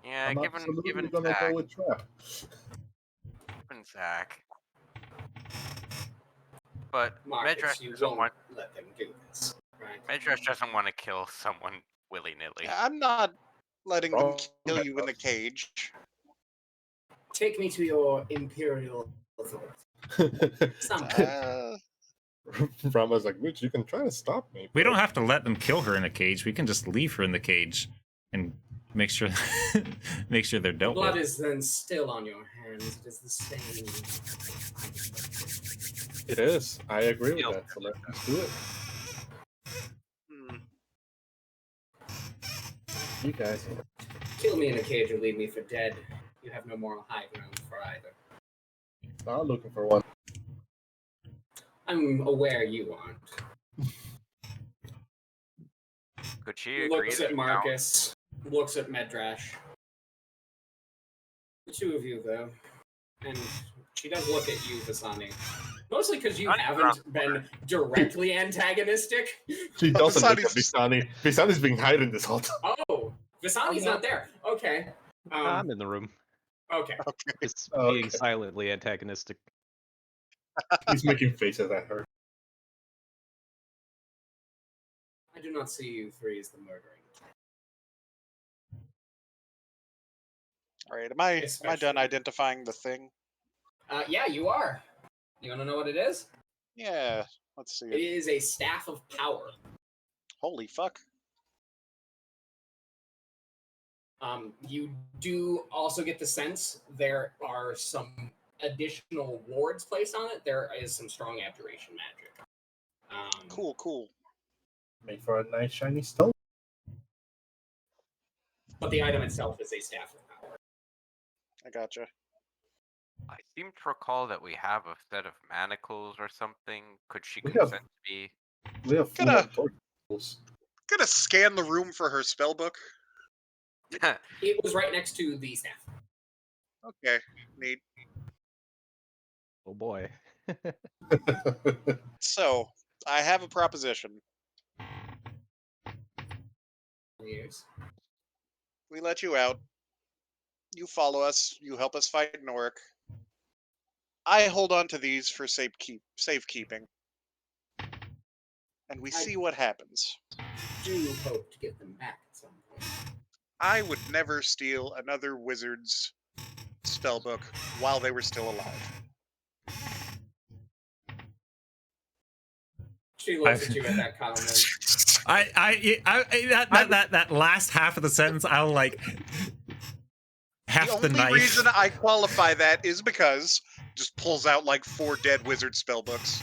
S5: Yeah,
S3: I'm
S5: given
S3: absolutely gonna
S5: Zach,
S3: go with trap.
S5: given Zach. But
S6: Marcus,
S5: Medrash
S6: you
S5: doesn't
S6: won't
S5: want
S6: let them do this, right?
S5: Medrash doesn't want to kill someone willy-nilly.
S4: I'm not letting them
S3: Wrong.
S4: kill you in the cage.
S6: Take me to your imperial authority. Somehow.
S3: Rama's like, bitch, you can try to stop me.
S2: We
S3: but
S2: don't have to let them kill her in a cage. We can just leave her in the cage and make sure they're
S6: The
S2: dealt
S6: blood
S2: with.
S6: is then still on your hands. It is the same.
S3: It is. I agree with
S5: Feels
S3: that. So
S5: really
S3: let's do it. You guys.
S6: Kill me in a cage or leave me for dead. You have no moral high ground for either.
S3: I'm looking for one.
S6: I'm aware you aren't.
S5: Could she agree
S6: Looks
S5: to
S6: at Marcus. Looks at Medrash. The two of you, though. And she does look at you, Visani. Mostly because you haven't been directly antagonistic.
S3: She doesn't look at
S4: Visani's-
S3: Visani. Visani's been hiding this whole time.
S6: Oh, Visani's not there. Okay.
S7: I'm in the room,
S6: Okay.
S7: just
S3: Okay.
S7: being silently antagonistic.
S3: He's making faces at her.
S6: I do not see you three as the murdering.
S4: All right, am I
S6: Especially-
S4: done identifying the thing?
S6: Yeah, you are. You want to know what it is?
S4: Yeah, let's see
S6: It
S4: it.
S6: is a staff of power.
S4: Holy fuck!
S6: You do also get the sense there are some additional wards placed on it. There is some strong abjuration magic.
S4: Cool.
S3: Made for a nice shiny stone.
S6: But the item itself is a staff of power.
S4: I gotcha.
S5: I seem to recall that we have a set of manacles or something. Could she
S3: We have-
S5: consent to be?
S3: We have
S4: Gonna-
S3: torches.
S4: Gonna scan the room for her spell book.
S6: It was right next to the staff.
S4: Okay, neat.
S7: Oh boy.
S4: So, I have a proposition.
S6: Years.
S4: We let you out. You follow us. You help us fight Norik. I hold on to these for safekeeping. And we see what happens.
S6: Do hope to get them back at some point.
S4: I would never steal another wizard's spellbook while they were still alive.
S6: She looks at you at that comment.
S2: That last half of the sentence, I'll like half
S4: The
S2: the
S4: only
S2: knife.
S4: reason I qualify that is because just pulls out like 4 dead wizard spellbooks.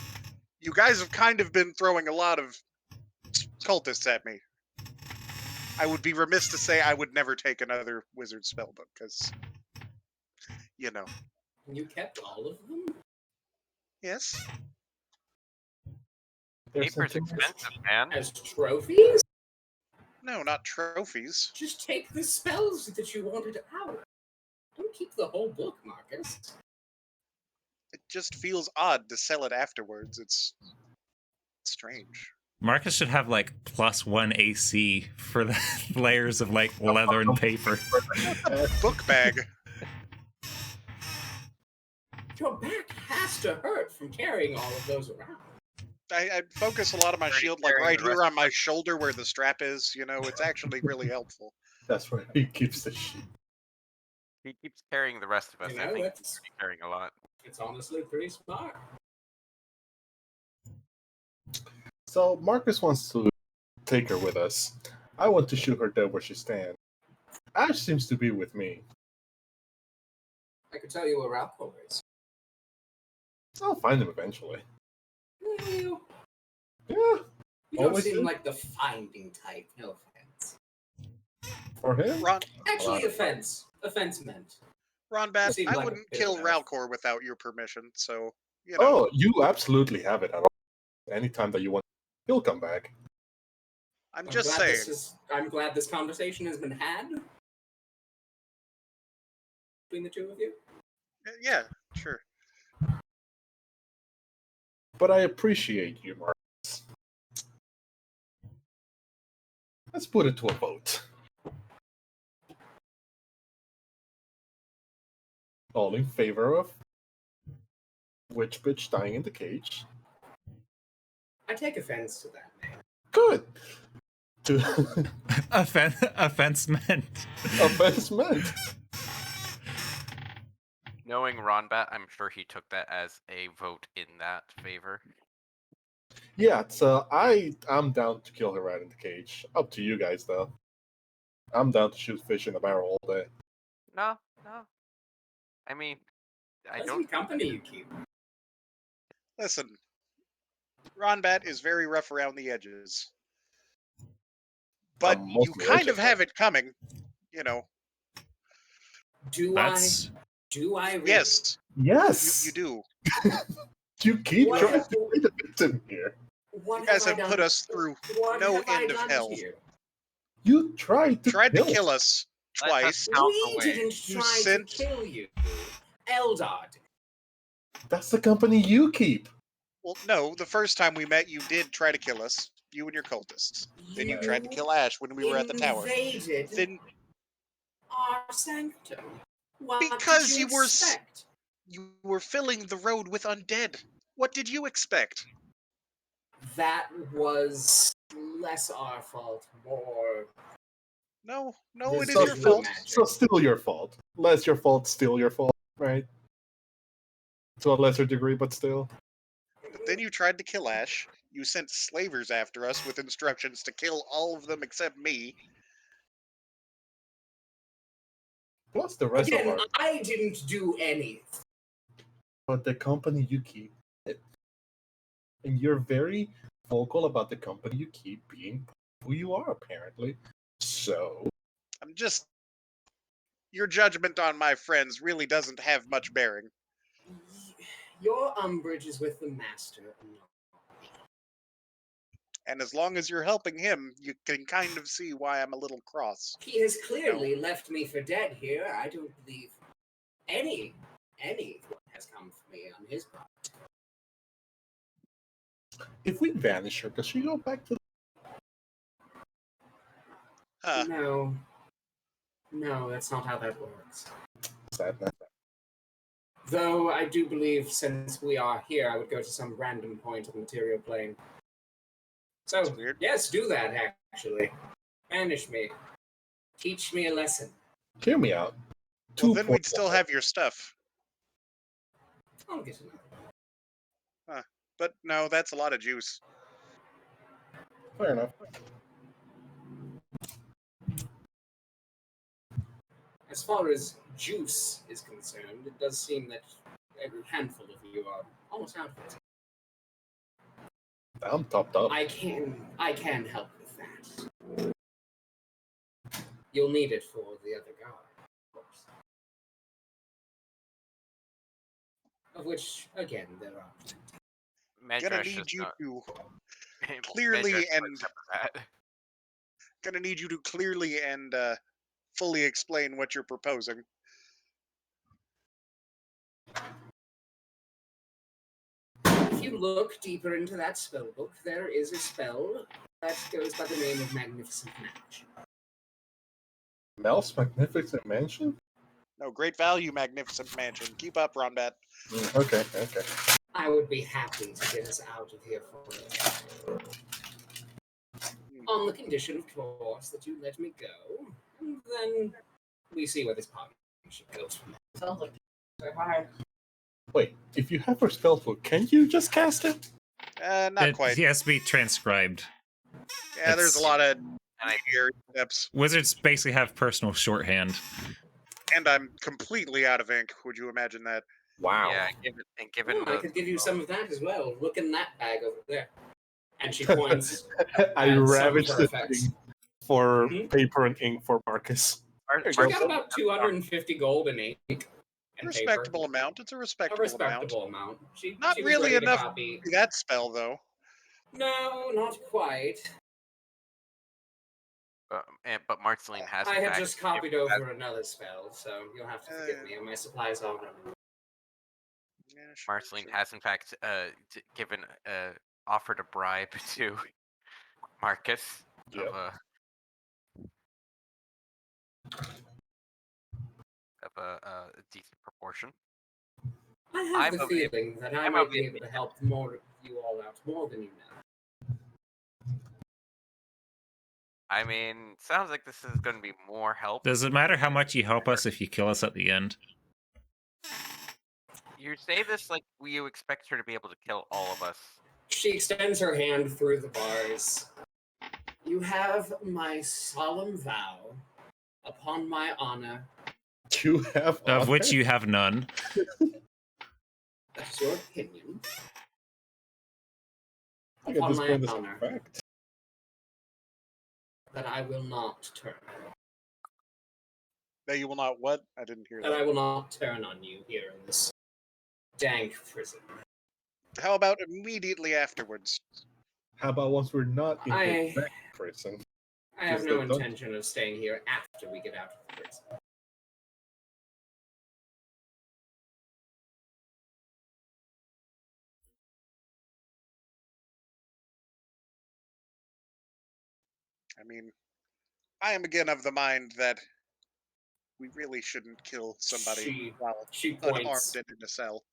S4: You guys have kind of been throwing a lot of cultists at me. I would be remiss to say I would never take another wizard spellbook, because, you know.
S6: You kept all of them?
S4: Yes?
S5: Paper's expensive, man.
S6: As trophies?
S4: No, not trophies.
S6: Just take the spells that you wanted out. Don't keep the whole book, Marcus.
S4: It just feels odd to sell it afterwards. It's strange.
S2: Marcus should have like +1 AC for the layers of like leather and paper.
S4: Book bag.
S6: Your back has to hurt from carrying all of those around.
S4: I focus a lot of my shield like right here on my shoulder where the strap is. You know, it's actually really helpful.
S3: That's where he keeps the sheet.
S5: He keeps carrying the rest of us.
S6: You
S5: I
S6: know,
S5: think
S6: it's-
S5: he's carrying a lot.
S6: It's honestly pretty smart.
S3: So Marcus wants to take her with us. I want to shoot her dead where she stands. Ash seems to be with me.
S6: I could tell you where Ralph is.
S3: I'll find him eventually.
S6: You
S3: Yeah,
S6: don't
S3: Always
S6: seem
S3: do.
S6: like the finding type. No offense.
S3: for him.
S4: Ron,
S6: Actually, offense. Offense meant.
S4: Bat,
S6: Seemed
S4: I
S6: like a
S4: wouldn't
S6: bit
S4: kill
S6: of-
S4: Ralcor without your permission, so, you know.
S3: Oh, you absolutely have it. Anytime that you want, he'll come back.
S4: I'm just saying.
S6: I'm glad this conversation has been had between the two of you.
S4: Yeah, sure.
S3: But I appreciate you, Marcus. Let's put it to a vote. All in favor of Witch Bitch dying in the cage?
S6: I take offense to that, man.
S3: Good. To
S2: Offense meant.
S3: offense meant.
S5: Knowing Ronbat, I'm sure he took that as a vote in that favor.
S3: Yeah, so I'm down to kill her right in the cage. Up to you guys, though. I'm down to shoot fish in a barrel all day.
S5: No. I mean, I
S6: That's
S5: don't.
S6: the company you keep.
S4: Listen, Ronbat is very rough around the edges. But
S3: I'm
S4: you
S3: mostly
S4: kind
S3: edgy.
S4: of have it coming, you know.
S2: That's
S6: Do I really?
S4: Yes,
S3: Yes,
S4: you do.
S3: You keep
S6: What
S3: trying
S6: have-
S3: to be the victim here.
S6: What
S4: You guys
S6: I
S4: have put
S6: done-
S4: us through
S6: what
S4: no
S6: have I
S4: end of
S6: done
S4: hell.
S6: to you?
S3: You tried to
S4: kill us
S5: Let us
S4: twice.
S5: count
S6: We
S5: away.
S6: didn't
S4: You
S6: try
S4: sent-
S6: to kill you. Eldar did.
S3: That's the company you keep.
S4: Well, no, the first time we met, you did try to kill us. You and your cultists. Then you tried to kill Ash when we were at the tower.
S6: Invaded
S4: Then
S6: our sanctum. What
S4: Because
S6: did
S4: you were
S6: expect?
S4: you were filling the road with undead. What did you expect?
S6: That was less our fault, more.
S4: No,
S6: This
S4: it is
S3: So
S4: your
S6: is
S4: fault.
S6: magic.
S3: So still your fault. Less your fault, still your fault, right? To a lesser degree, but still.
S4: But then you tried to kill Ash. You sent slavers after us with instructions to kill all of them except me.
S3: Plus the rest
S6: Again,
S3: of our.
S6: I didn't do anything.
S3: But the company you keep. And you're very vocal about the company you keep being who you are, apparently. So.
S4: I'm just. Your judgment on my friends really doesn't have much bearing.
S6: Your umbrage is with the master.
S4: And as long as you're helping him, you can kind of see why I'm a little cross.
S6: He has clearly left me for dead here. I don't believe anyone has come for me on his part.
S3: If we vanish her, does she go back to
S4: Huh.
S6: No, that's not how that works.
S3: sadness?
S6: Though I do believe since we are here, I would go to some random point of the material plane. So,
S4: That's weird.
S6: yes, do that, actually. Banish me. Teach me a lesson.
S3: Hear me out.
S4: Well, then we'd
S3: 2.1.
S4: still have your stuff.
S6: I'll get another.
S4: But no, that's a lot of juice.
S3: Fair enough.
S6: As far as juice is concerned, it does seem that every handful of you are almost out of it.
S3: I'm topped up.
S6: I can help with that. You'll need it for the other guard, of course. Of which, again, there are plenty.
S4: Gonna
S5: Medrash
S4: need
S5: is
S4: you
S5: not.
S4: to
S5: Medrash
S4: clearly
S5: will
S4: and
S5: accept that.
S4: gonna need you to clearly and fully explain what you're proposing.
S6: If you look deeper into that spell book, there is a spell that goes by the name of Magnificent Match.
S3: Mel's Magnificent Mansion?
S4: No, great value, magnificent mansion. Keep up, Ronbat.
S3: Okay.
S6: I would be happy to get us out of here for you. On the condition, of course, that you let me go, and then we see where this partnership goes from there.
S8: Sounds like they're hard.
S3: Wait, if you have her spell book, can you just cast it?
S4: Not quite.
S2: He has to be transcribed.
S4: Yeah, there's a
S2: It's-
S4: lot of
S5: And I
S4: steps,
S2: Wizards basically have personal shorthand.
S4: and I'm completely out of ink. Would you imagine that?
S3: Wow.
S5: yeah, given
S6: Oh, I
S5: the
S6: could give you some of that as well. Look in that bag over there. And she points.
S3: I
S6: some
S3: ravaged the
S6: perfects.
S3: thing for
S6: Mhm.
S3: paper and ink for Marcus.
S6: She's got about 250 gold in ink and
S4: Respectable
S6: paper.
S4: amount. It's a
S6: A
S4: respectable,
S6: respectable amount. She
S4: Not
S6: was
S4: really
S6: ready to
S4: enough
S6: copy.
S4: amount. That spell, though.
S6: No, not quite.
S5: but Marceline has.
S6: I
S5: in
S6: have
S5: fact
S6: just copied
S5: given
S6: over another spell, so you'll have to forgive me. My supplies are running.
S4: Yeah, sure,
S5: Marceline
S4: sure.
S5: has in fact given offered a bribe to Marcus
S3: Yep.
S5: of a decent proportion.
S6: I have
S5: I'm
S6: the
S5: of
S6: feeling that I
S5: I'm
S6: might
S5: of
S6: be
S5: the
S6: able to help more of you all out, more than you know.
S5: I mean, sounds like this is going to be more help.
S2: Does it matter how much you help us if you kill us at the end?
S5: You say this like you expect her to be able to kill all of us.
S6: She extends her hand through the bars. You have my solemn vow, upon my honor.
S3: You have
S2: Of
S3: honor?
S2: which you have none.
S6: That's your opinion.
S3: I think at
S6: Upon
S3: this
S6: my
S3: point, it's a
S6: honor,
S3: fact.
S6: that I will not turn.
S4: That you will not what? I didn't hear
S6: That I
S4: that.
S6: will not turn on you here in this dank prison.
S4: How about immediately afterwards?
S3: How about once we're not in
S6: I-
S3: the back prison?
S6: I have
S3: Just
S6: no
S3: the dungeon.
S6: intention of staying here after we get out of the prison.
S4: I mean, I am again of the mind that we really shouldn't kill somebody while
S6: She
S4: unarmed
S6: points.
S4: and in a cell.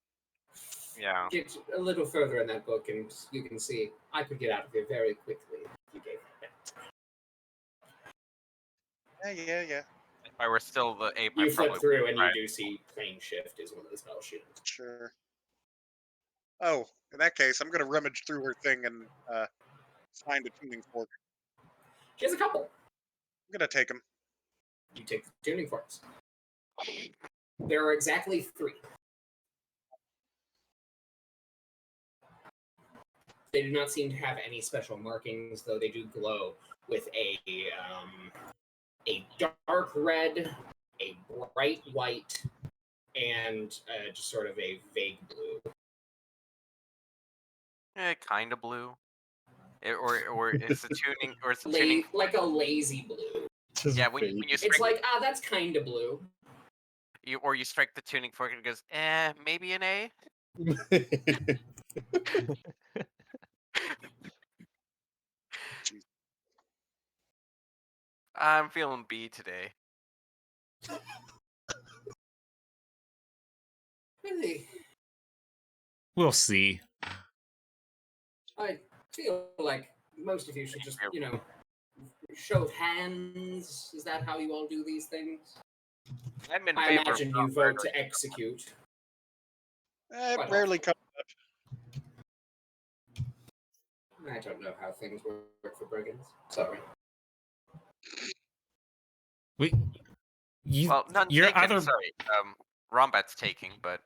S5: Yeah.
S6: Get a little further in that book, and you can see I could get out of here very quickly if you gave me that.
S4: Yeah.
S5: If I were still the ape, I
S6: You
S5: probably
S6: flip through, and you
S5: try.
S6: do see plane shift is one of the spell shields.
S4: Sure. Oh, in that case, I'm gonna rummage through her thing and find a tuning fork.
S6: She has a couple.
S4: I'm gonna take them.
S6: You take the tuning forks. There are exactly 3. They do not seem to have any special markings, though they do glow with a dark red, a bright white, and just sort of a vague blue.
S5: Kind of blue. Or is the tuning tuning
S6: Like a lazy blue.
S3: Just
S5: yeah when you
S3: vague.
S5: strike
S6: It's like, that's kind of blue.
S5: you strike the tuning fork and it goes maybe an A. I'm feeling B today.
S6: Really,
S2: We'll see.
S6: I feel like most of you should just, show of hands. Is that how you all do these things?
S5: I'm in
S6: I
S5: favor of
S6: imagine
S5: not
S6: you vote
S5: murdering.
S6: to execute.
S4: It
S6: Quite
S4: rarely
S6: often.
S4: comes.
S6: I don't know how things work for brigands. Sorry.
S2: You,
S5: Well, none
S2: your
S5: taken.
S2: other
S5: Sorry, Rombat's taking, but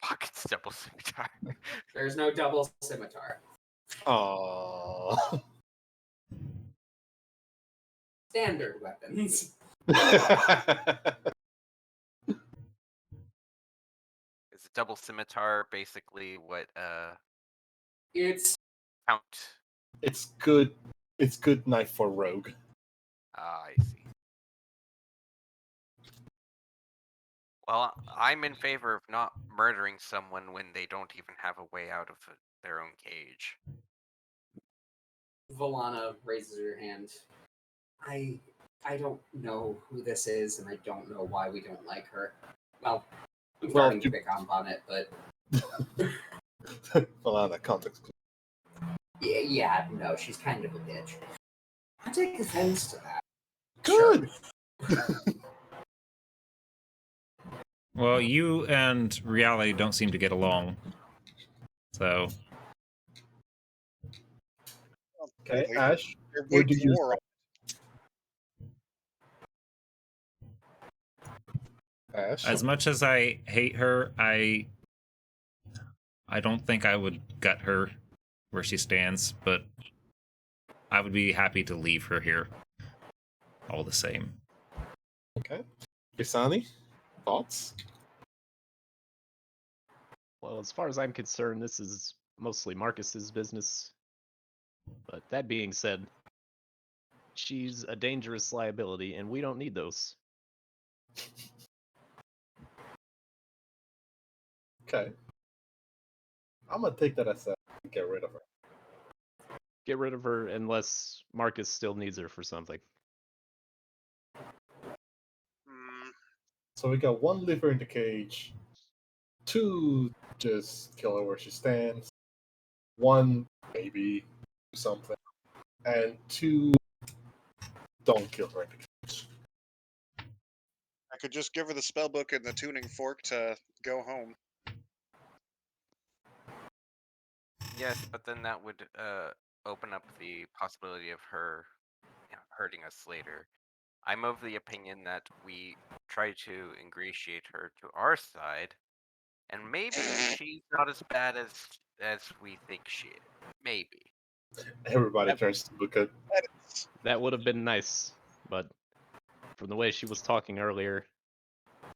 S5: pockets double scimitar.
S6: There's no double scimitar.
S3: Aww.
S6: Standard weapons.
S5: Is a double scimitar basically what
S6: It's
S5: count?
S3: It's good. It's good knife for rogue.
S5: Ah, I see. Well, I'm in favor of not murdering someone when they don't even have a way out of their own cage.
S6: Volana raises her hand. I don't know who this is, and I don't know why we don't like her. Well, I'm starting to pick up on it, but
S3: Well, that context.
S6: yeah, no, she's kind of a bitch. I take offense to that.
S3: Good.
S2: well, you and reality don't seem to get along. So
S3: Okay,
S4: Really?
S3: Ash.
S4: They're
S3: Where do
S4: waging
S3: you?
S4: war.
S3: Ash.
S2: as much as I hate her, I don't think I would gut her where she stands, but I would be happy to leave her here all the same.
S3: Okay. Isani, thoughts?
S7: Well, as far as I'm concerned, this is mostly Marcus's business. But that being said, she's a dangerous liability, and we don't need those.
S3: Okay. I'm gonna take that as a get rid of her.
S7: Get rid of her unless Marcus still needs her for something.
S3: So we got one leave her in the cage, two just kill her where she stands, one maybe do something, and two don't kill her in the cage.
S4: I could just give her the spell book and the tuning fork to go home.
S5: Yes, but then that would open up the possibility of her hurting us later. I'm of the opinion that we try to ingratiate her to our side, and maybe she's not as bad as we think she is. Maybe.
S3: Everybody
S7: Yep.
S3: turns to look at.
S7: That would have been nice, but from the way she was talking earlier,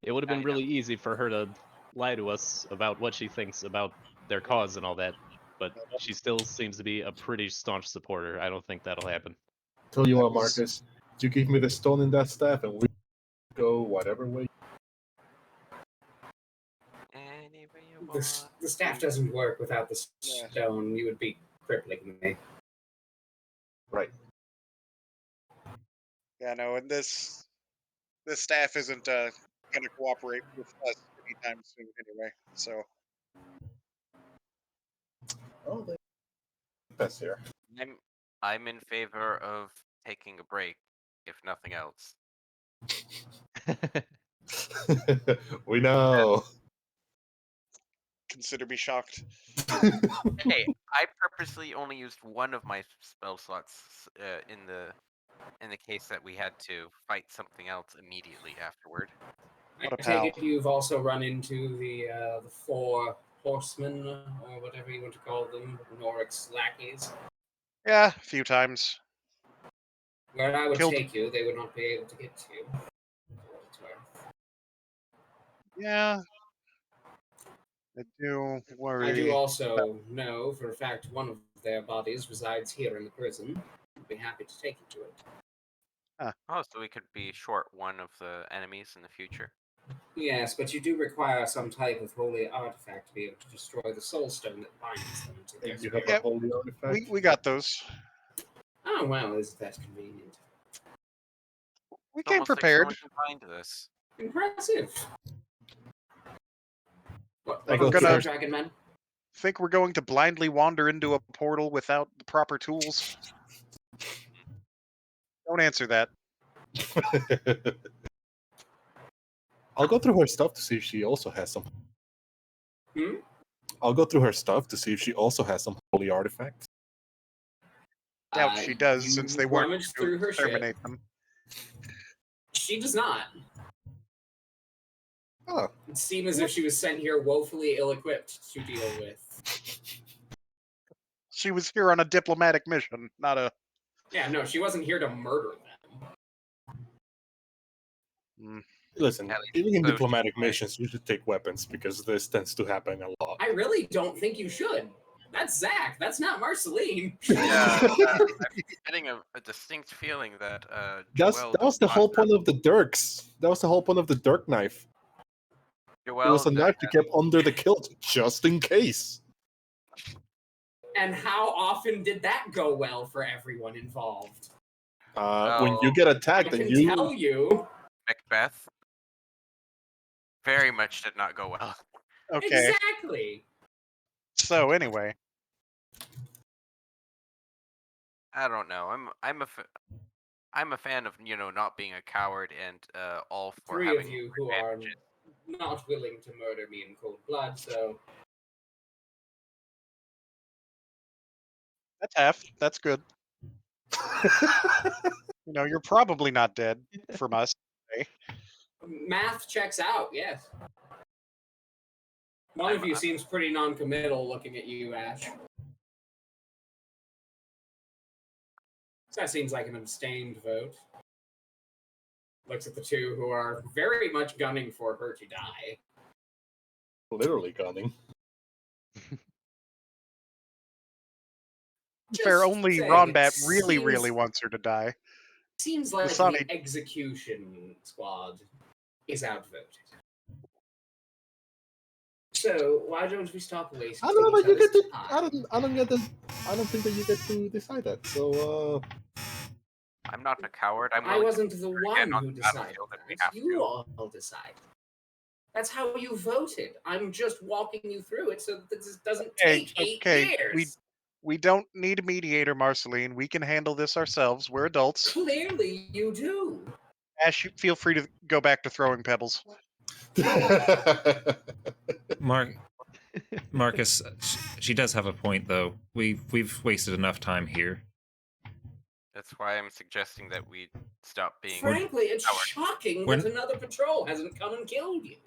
S7: it would have been
S5: I know.
S7: really easy for her to lie to us about what she thinks about their cause and all that. But she still seems to be a pretty staunch supporter. I don't think that'll happen.
S3: Tell you
S4: That
S3: what,
S4: was-
S3: Marcus, you give me the stone in that staff, and we go whatever way.
S5: Anyway you want.
S6: The staff doesn't work without the
S4: Yeah.
S6: stone. You would be crippling me.
S3: Right.
S4: Yeah, no, and this staff isn't going to cooperate with us anytime soon anyway. So
S3: Oh, that's here.
S5: I'm in favor of taking a break, if nothing else.
S3: We know.
S4: consider me shocked.
S5: Hey, I purposely only used one of my spell slots in the case that we had to fight something else immediately afterward.
S4: What a
S6: I
S4: pal.
S6: take it you've also run into the four horsemen, or whatever you want to call them, Norik's lackeys.
S4: Yeah, a few times.
S6: Where I would
S4: Killed-
S6: take you, they would not be able to get to you. For what it's worth.
S4: Yeah. I do
S6: I
S4: worry.
S6: do also know for a fact one of their bodies resides here in the prison. I'd be happy to take you to it.
S5: Oh, so we could be short one of the enemies in the future.
S6: Yes, but you do require some type of holy artifact to be able to destroy the soul stone that binds them to their
S3: You have
S6: spirit.
S3: a
S4: Yep.
S3: holy artifact.
S4: We got those.
S6: Oh, well, isn't that convenient?
S4: We
S5: It's
S4: came
S5: almost like
S4: prepared.
S5: someone combined this.
S6: Impressive. What,
S3: I
S6: like
S3: go
S6: the
S4: gonna-
S6: Dragon Men?
S4: Think we're going to blindly wander into a portal without the proper tools? Don't answer that.
S3: I'll go through her stuff to see if she also has some.
S6: Hmm?
S3: I'll go through her stuff to see if she also has some holy artifacts.
S4: Doubt she does,
S6: You
S4: since they weren't
S6: rummage
S4: to
S6: through her shit.
S4: exterminate them.
S6: She does not.
S3: Oh,
S6: It seemed as if she was sent here woefully ill-equipped to deal with.
S4: She was here on a diplomatic mission, not a.
S6: Yeah, no, she wasn't here to murder them.
S3: listen,
S5: At least
S3: even in
S5: so
S3: diplomatic
S5: she might.
S3: missions, you should take weapons because this tends to happen a lot.
S6: I really don't think you should. That's Zach. That's not Marceline.
S5: Yeah, I'm getting a distinct feeling that Joelle
S3: That was
S5: does
S3: the
S5: not
S3: whole
S5: have-
S3: point of the dirks. That was the whole point of the dirk knife. It was a
S5: Joelle
S3: knife you kept under the kilt, just in case.
S6: And how often did that go well for everyone involved?
S3: When you
S5: Oh,
S3: get
S6: I
S3: attacked
S6: can
S3: and you
S6: tell you.
S5: Macbeth very much did not go well.
S4: Okay.
S6: Exactly.
S4: So anyway,
S5: I don't know. I'm a fan of not being a coward and all for
S6: Three
S5: having
S6: of you who are
S5: advantages.
S6: not willing to murder me in cold blood, so
S4: that's half. That's good. You're probably not dead from us.
S6: math checks out, yes. One of you seems pretty non-committal looking at you, Ash. So that seems like an abstained vote. Looks at the two who are very much gunning for her to die.
S3: literally gunning.
S4: Fair,
S6: Just
S4: only
S6: saying,
S4: Ronbat
S6: it
S4: really,
S6: seems-
S4: really wants her to die.
S6: Seems like
S4: Dasani-
S6: the execution squad is outvoted. So why don't we stop wasting
S3: I don't know, but you
S6: each
S3: get to.
S6: other's
S3: I don't get the. I don't think that you get to decide that. So,
S5: I'm not a coward. I'm
S6: I
S5: willing
S6: wasn't
S5: to
S6: the
S5: again
S6: one
S5: on
S6: who
S5: the
S6: decided
S5: battlefield if we
S6: that.
S5: have
S6: You
S5: to.
S6: all decide. That's how you voted. I'm just walking you through it so that this doesn't take 8 years.
S4: We don't need a mediator, Marceline. We can handle this ourselves. We're adults.
S6: Clearly you do.
S4: Ash, feel free to go back to throwing pebbles.
S2: Marcus, she does have a point, though. We've wasted enough time here.
S5: That's why I'm suggesting that we stop being.
S6: Frankly, it's
S5: coward.
S6: shocking
S2: We're-
S6: that another patrol hasn't come and killed you.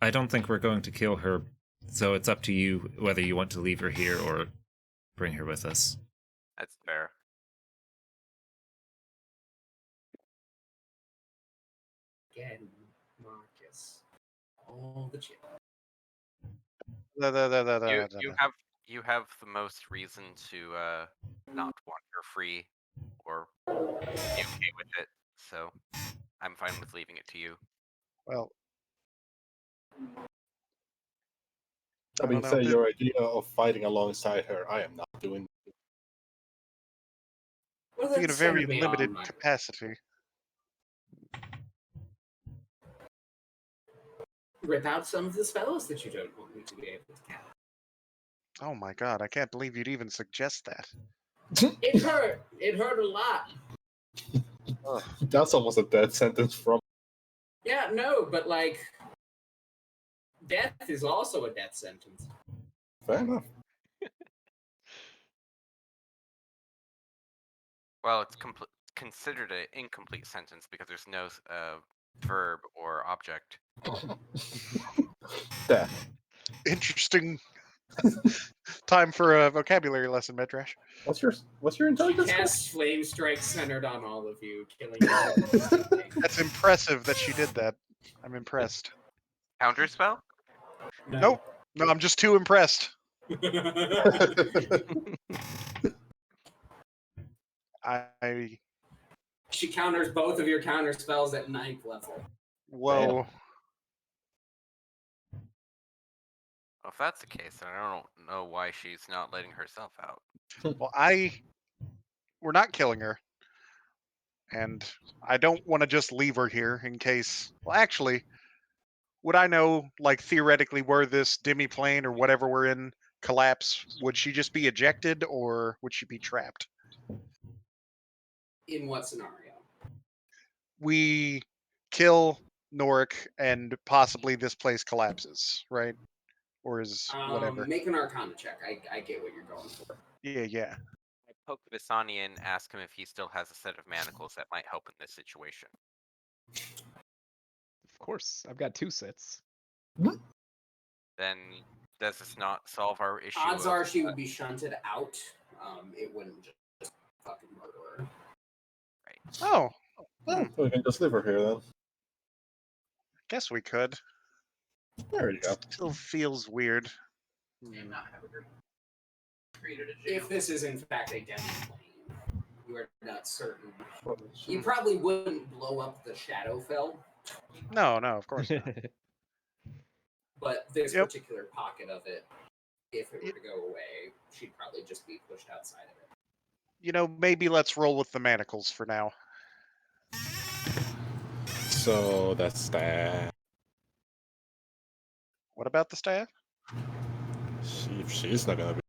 S2: I don't think we're going to kill her, so it's up to you whether you want to leave her here or bring her with us.
S5: That's fair.
S6: Again, Marcus. All the chip.
S5: You have the most reason to not want her free or be okay with it. So I'm fine with leaving it to you.
S4: Well,
S3: I mean,
S4: don't know.
S3: say your idea of fighting alongside her, I am not doing.
S6: Well,
S4: in a
S6: then
S4: very
S6: send me
S4: limited
S6: on, my-
S4: capacity.
S6: Rip out some of the spells that you don't want me to be able to cast.
S4: Oh my god, I can't believe you'd even suggest that.
S6: It hurt. It hurt a lot.
S3: That's almost a death sentence from.
S6: Yeah, no, but like, death is also a death sentence.
S3: Fair enough.
S5: Well, it's considered an incomplete sentence because there's no verb or object.
S3: Death.
S4: Interesting. Time for a vocabulary lesson, Medrash.
S3: What's your intelligence? score?
S6: Cast flame strike centered on all of you, killing you.
S4: That's impressive that she did that. I'm impressed.
S5: Counter spell?
S4: Nope. No, I'm just too impressed. I
S6: She counters both of your counter spells at 9th level.
S4: whoa.
S5: Well, if that's the case, then I don't know why she's not letting herself out.
S4: Well, we're not killing her, and I don't want to just leave her here in case. Well, actually, would I know, like theoretically, where this demi-plane or whatever we're in collapse? Would she just be ejected, or would she be trapped?
S6: In what scenario?
S4: We kill Norik, and possibly this place collapses, right? Or is whatever.
S6: Make an Arcana check. I get what you're going for.
S4: Yeah.
S5: I poke Visani and ask him if he still has a set of manacles that might help in this situation.
S7: Of course, I've got 2 sets.
S5: Then does this not solve our issue?
S6: Odds are she would be shunted out. It wouldn't just fucking murder her.
S5: Right.
S4: Oh,
S3: Oh, we can just leave her here then.
S4: guess we could.
S3: There you go.
S4: Still feels weird.
S8: And not have her created a jail.
S6: If this is in fact a demi-plane, you are not certain. You probably wouldn't blow up the Shadowfell,
S4: No, of course not.
S6: but this
S4: Yep.
S6: particular pocket of it, if it were to go away, she'd probably just be pushed outside of it.
S4: Maybe let's roll with the manacles for now.
S3: So that's that.
S4: What about the staff?
S3: She's not gonna be.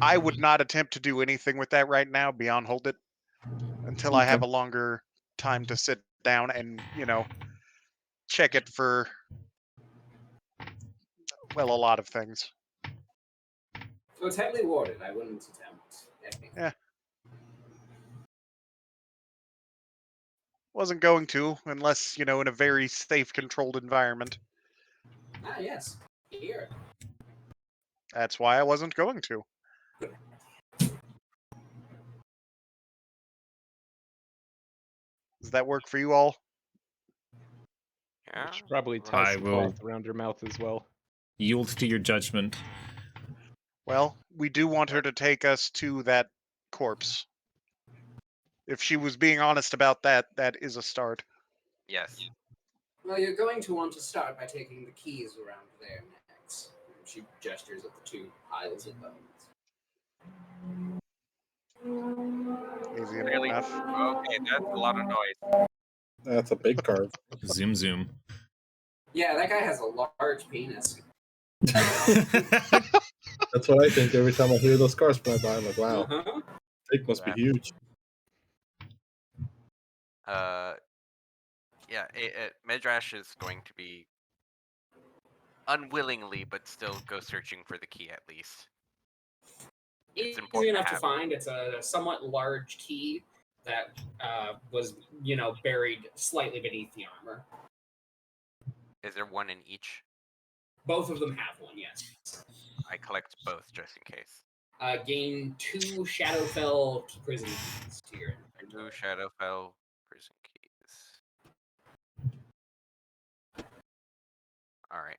S4: I would not attempt to do anything with that right now beyond hold it until I have a longer time to sit down and, check it for, well, a lot of things.
S6: So it's heavily warded. I wouldn't attempt anything.
S4: Yeah. Wasn't going to, unless, in a very safe, controlled environment.
S6: Ah, yes. Here.
S4: That's why I wasn't going to. Does that work for you all?
S5: Yeah.
S7: Should probably tie
S2: I
S7: some
S2: will-
S7: cloth around her mouth as well.
S2: Yield to your judgment.
S4: Well, we do want her to take us to that corpse. If she was being honest about that, that is a start.
S5: Yes.
S6: Well, you're going to want to start by taking the keys around their necks. She gestures at the 2 piles of bones.
S4: Easy
S5: Really?
S4: enough.
S5: Okay, that's a lot of noise.
S3: That's a big card.
S2: Zoom, zoom.
S6: Yeah, that guy has a large penis.
S3: That's what I think every time I hear those cars fly by. I'm like, wow,
S6: Uh-huh.
S3: it must be huge.
S5: Yeah, Medrash is going to be unwillingly, but still go searching for the key at least. It's
S6: Easy
S5: important
S6: enough
S5: to
S6: to
S5: have.
S6: find. It's a somewhat large key that was, buried slightly beneath the armor.
S5: Is there one in each?
S6: Both of them have one, yes.
S5: I collect both just in case.
S6: Gain 2 Shadowfell prison keys to your
S5: Two Shadowfell prison keys. All right.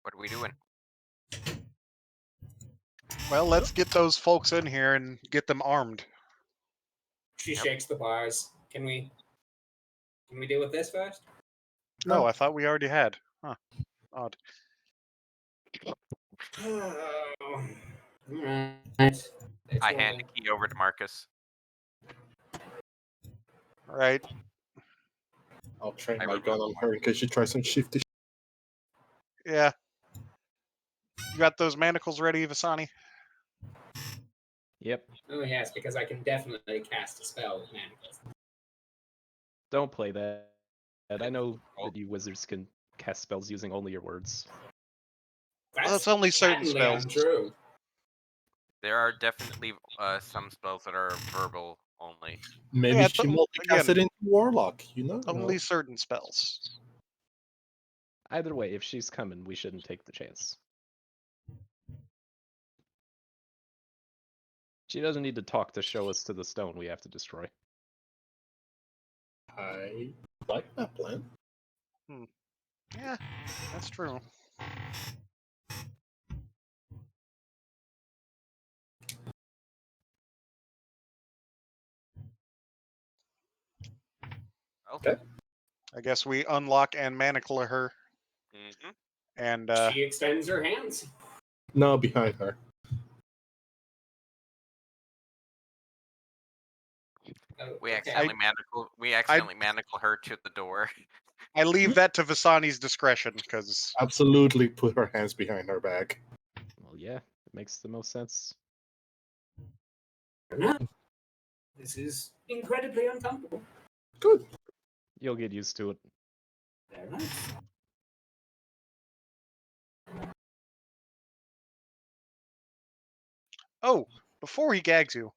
S5: What are we doing?
S4: Well, let's get those folks in here and get them armed.
S6: She
S5: Yep.
S6: shakes the bars. Can we deal with this first?
S4: No, I thought we already had. Huh. Odd.
S6: Alright.
S5: I hand the key over to Marcus.
S4: All right.
S3: I'll train
S5: I
S3: my
S5: remove
S3: gun on her in case she tries some shifty.
S4: Yeah. You got those manacles ready, Vasani?
S7: Yep.
S6: Oh yes, because I can definitely cast a spell with manacles.
S7: Don't play that. I know that you wizards can cast spells using only your words.
S4: Well, it's only certain
S6: patently
S4: spells.
S6: untrue.
S5: There are definitely some spells that are verbal only.
S3: Maybe
S4: Yeah,
S3: she
S4: again,
S3: multicasted into Warlock,
S4: Only certain spells.
S7: Either way, if she's coming, we shouldn't take the chance. She doesn't need to talk to show us to the stone we have to destroy.
S3: I like that plan.
S4: Yeah, that's true.
S5: Okay.
S4: I guess we unlock and manacle her,
S5: Mm-hmm.
S4: and
S6: She extends her hands.
S3: No, behind her.
S6: Oh,
S5: We
S6: okay.
S5: accidentally manacle her to the door.
S4: I leave that to Vasani's discretion because
S3: Absolutely put her hands behind her back.
S7: Well, yeah, it makes the most sense.
S6: This is incredibly uncomfortable.
S3: Good.
S7: You'll get used to it.
S6: Very nice.
S4: oh, before he gags you,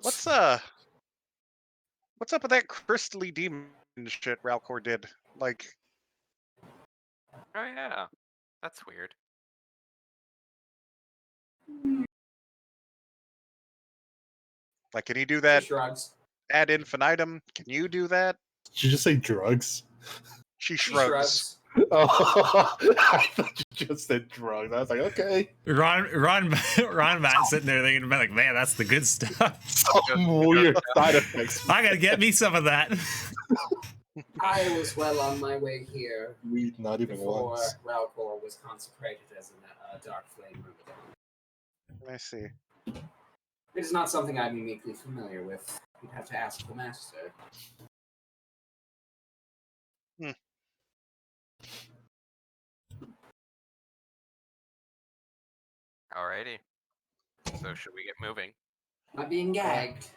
S4: what's up with that crystally demon shit Ralcor did? Like,
S5: Oh yeah, that's weird.
S4: can he do
S6: She
S4: that
S6: shrugs.
S4: ad infinitum? Can you do that?
S3: Did you just say drugs?
S4: She
S6: She
S4: shrugs.
S6: shrugs.
S3: Oh, I thought you just said drugs. I was like, okay.
S2: Ron Matt's sitting there thinking about like, man, that's the good stuff.
S3: Some weird side effects.
S2: I gotta get me some of that.
S6: I was well on my way here
S3: Weed, not even
S6: before
S3: once.
S6: Ralcor was consecrated as a dark flame Rubicon.
S4: I see.
S6: It is not something I'm uniquely familiar with. You'd have to ask the master.
S5: Alrighty. So should we get moving?
S6: Am I being gagged?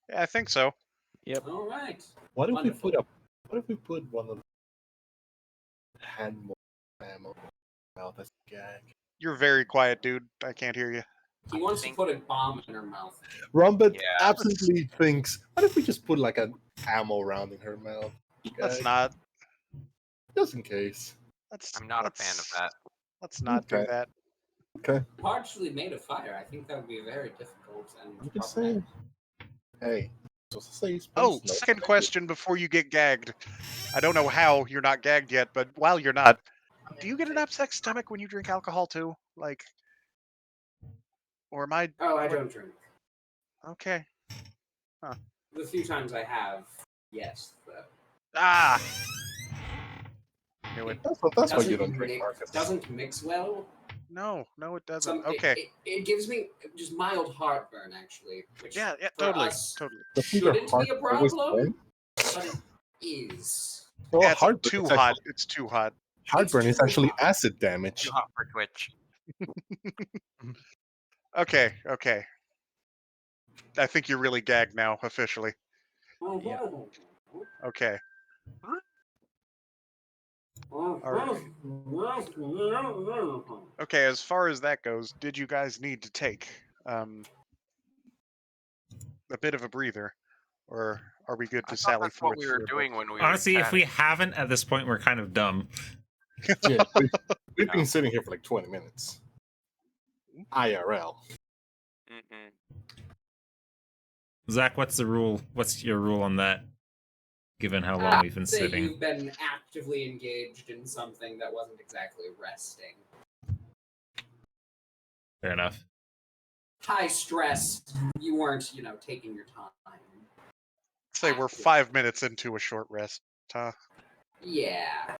S4: Yeah, I think so.
S7: Yep.
S6: All right.
S3: What if
S6: Wonderful.
S3: What if we put one of the hand ammo out as a gag?
S4: You're very quiet, dude. I can't hear you.
S6: He wants to put a bomb in her mouth.
S3: Rumbit
S5: Yeah.
S3: absolutely thinks, what if we just put like an ammo round in her mouth?
S4: Let's
S3: Gag?
S4: not.
S3: Just in case.
S5: I'm not a fan of that.
S4: Let's not do
S3: Okay.
S4: that.
S3: Okay.
S6: Partially made of fire. I think that would be very difficult and
S3: I'm just
S6: problematic.
S3: saying. Hey. Supposed to say space,
S4: Oh,
S3: no
S4: second
S3: space.
S4: question before you get gagged. I don't know how you're not gagged yet, but while you're not, do you get an upset stomach when you drink alcohol too? Like, or am I?
S6: Oh, I don't drink.
S4: Okay.
S6: The few times I have, yes. But
S4: Ah. Knew it.
S3: That's why you
S6: doesn't
S3: don't drink,
S6: mix,
S3: Marcus.
S6: doesn't mix well.
S4: No, it doesn't.
S6: Some,
S4: Okay.
S6: It gives me just mild heartburn, actually. Which
S4: Yeah,
S6: for
S4: totally,
S6: us
S4: totally.
S3: Doesn't your
S6: shouldn't
S3: heart
S6: be a
S3: always
S6: problem,
S3: burn?
S6: but it is.
S3: Well,
S4: Yeah, it's
S3: heartburn
S4: too
S3: is
S4: hot.
S3: actually-
S4: It's too hot.
S3: Heartburn is
S6: too
S3: actually
S6: hot.
S3: acid damage.
S5: Too hot for Twitch.
S4: Okay. I think you're really gagged now, officially.
S7: Yep.
S4: Okay. Okay, as far as that goes, did you guys need to take a bit of a breather, or are we good
S5: I
S4: to
S5: thought
S4: sally
S5: that's what
S4: forth?
S5: we were
S4: for a
S5: doing
S4: bit?
S5: when we
S2: Honestly,
S5: were
S2: if we
S5: chatting.
S2: haven't at this point, we're kind of dumb.
S3: Yeah, we've
S5: No.
S3: been sitting here for like 20 minutes. IRL.
S5: Mm-mm.
S2: Zach, what's the rule? What's your rule on that? Given how long we've been
S6: Say
S2: sitting.
S6: you've been actively engaged in something that wasn't exactly resting.
S2: Fair enough.
S6: High stress. You weren't, taking your time.
S4: Say we're 5 minutes into a short rest.
S6: Yeah.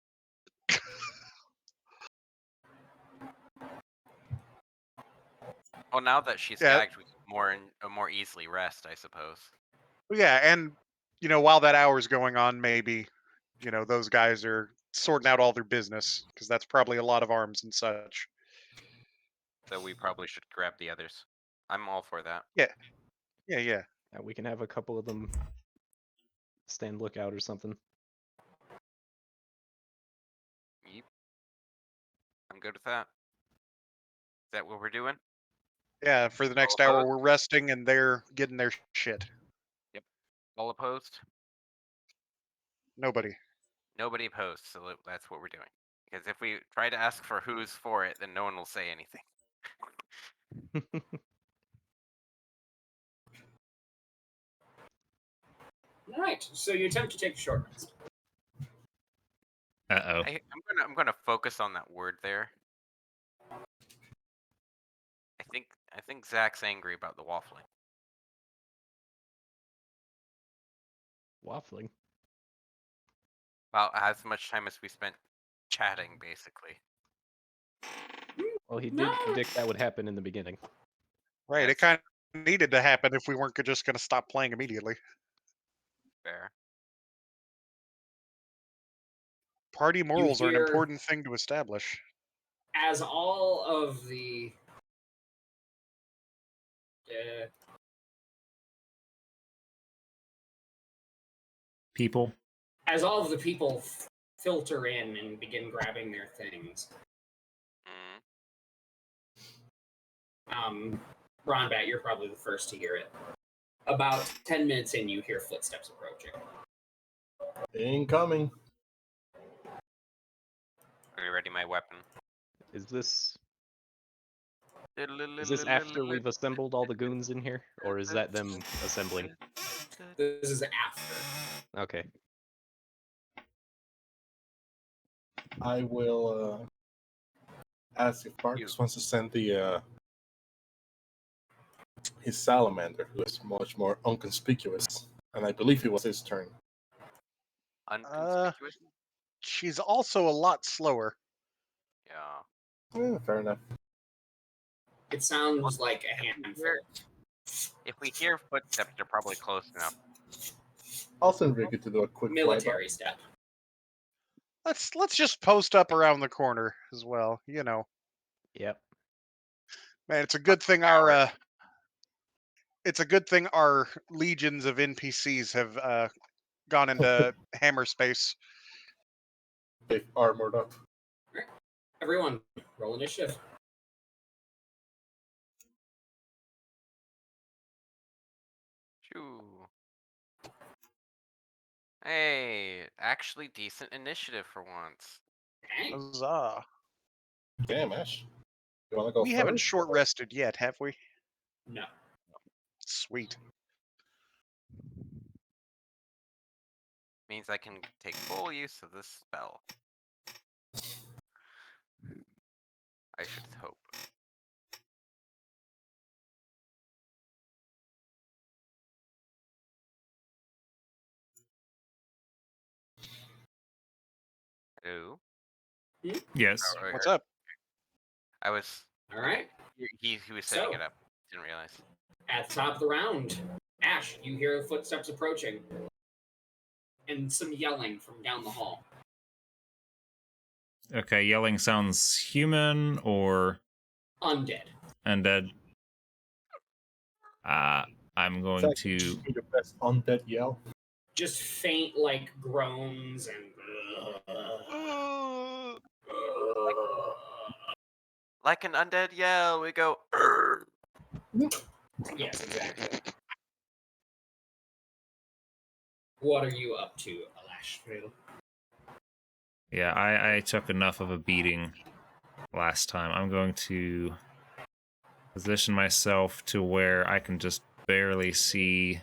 S5: Well, now that she's
S4: Yeah.
S5: gagged, we can more easily rest, I suppose.
S4: Yeah, and while that hour's going on, maybe those guys are sorting out all their business because that's probably a lot of arms and such.
S5: So we probably should grab the others. I'm all for that.
S4: Yeah.
S7: Yeah, we can have a couple of them stand lookout or something.
S5: Yep. I'm good with that. Is that what we're doing?
S4: Yeah, for the next
S5: All
S4: hour
S5: opposed?
S4: we're resting and they're getting their shit.
S5: All opposed?
S4: Nobody.
S5: Nobody opposed, so that's what we're doing. Because if we try to ask for who's for it, then no one will say anything.
S6: All right, so you attempt to take a short rest.
S2: Uh-oh.
S5: I'm gonna focus on that word there. I think Zach's angry about the waffling.
S7: Waffling.
S5: Well, as much time as we spent chatting, basically.
S7: Well, he
S6: No.
S7: did predict that would happen in the beginning.
S4: Right,
S5: Yes.
S4: it kind of needed to happen if we weren't just going to stop playing immediately.
S5: Fair.
S4: Party morals are an
S6: hear-
S4: important thing to establish.
S6: As all of the
S2: People.
S6: as all of the people filter in and begin grabbing their things, Ronbat, you're probably the first to hear it. About 10 minutes in, you hear footsteps approaching.
S3: Incoming.
S5: Are you ready, my weapon?
S7: Is this after we've assembled all the goons in here, or is that them assembling?
S6: This is after.
S7: Okay.
S3: I will ask if Marcus wants to send the his salamander, who is much more unconspicuous, and I believe it was his turn.
S5: Unconspicuous?
S4: She's also a lot slower.
S5: Yeah.
S3: Fair enough.
S6: It sounds like a handful.
S5: If we hear footsteps, they're probably close enough.
S3: I'll send Ricky to do a quick
S6: Military
S3: flyby.
S6: step.
S4: Let's just post up around the corner as well. You know,
S7: Yep.
S4: man, it's a good thing our legions of NPCs have gone into hammer space.
S3: They've armored up.
S6: Everyone, roll initiative.
S5: Shoo. Hey, actually decent initiative for once.
S6: Okay.
S4: Huzzah.
S3: Damn, Ash. You want to go
S4: We
S3: first?
S4: haven't short rested yet, have we?
S6: No.
S4: Sweet.
S5: Means I can take full use of this spell. I should hope. Hello?
S2: Yes.
S4: What's up?
S5: I was.
S6: All right.
S5: He was setting
S6: So-
S5: it up. Didn't realize.
S6: At the top of the round, Ash, you hear footsteps approaching. And some yelling from down the hall.
S2: Okay, yelling sounds human or
S6: Undead.
S2: undead. I'm going
S3: Zach,
S2: to.
S3: do your best undead yell.
S6: Just faint, like, groans and...
S5: Like an undead yell, we go.
S6: Yes, exactly. What are you up to, Alashville?
S2: Yeah, I took enough of a beating last time. I'm going to position myself to where I can just barely see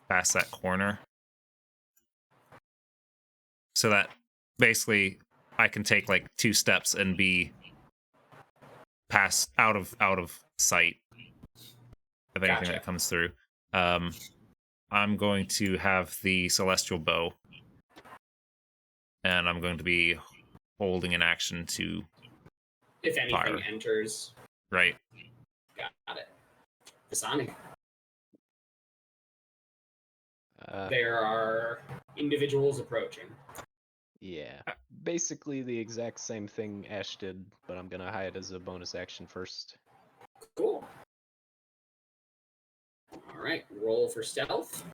S2: past that corner. So that basically I can take like 2 steps and be past out of sight of anything
S6: Gotcha.
S2: that comes through. I'm going to have the celestial bow, and I'm going to be holding an action to
S6: If anything
S2: fire.
S6: enters,
S2: Right.
S6: got it. Dasani.
S7: Uh,
S6: There are individuals approaching.
S7: yeah. Basically the exact same thing Ash did, but I'm gonna hide as a bonus action first.
S6: Cool. All right, roll for stealth.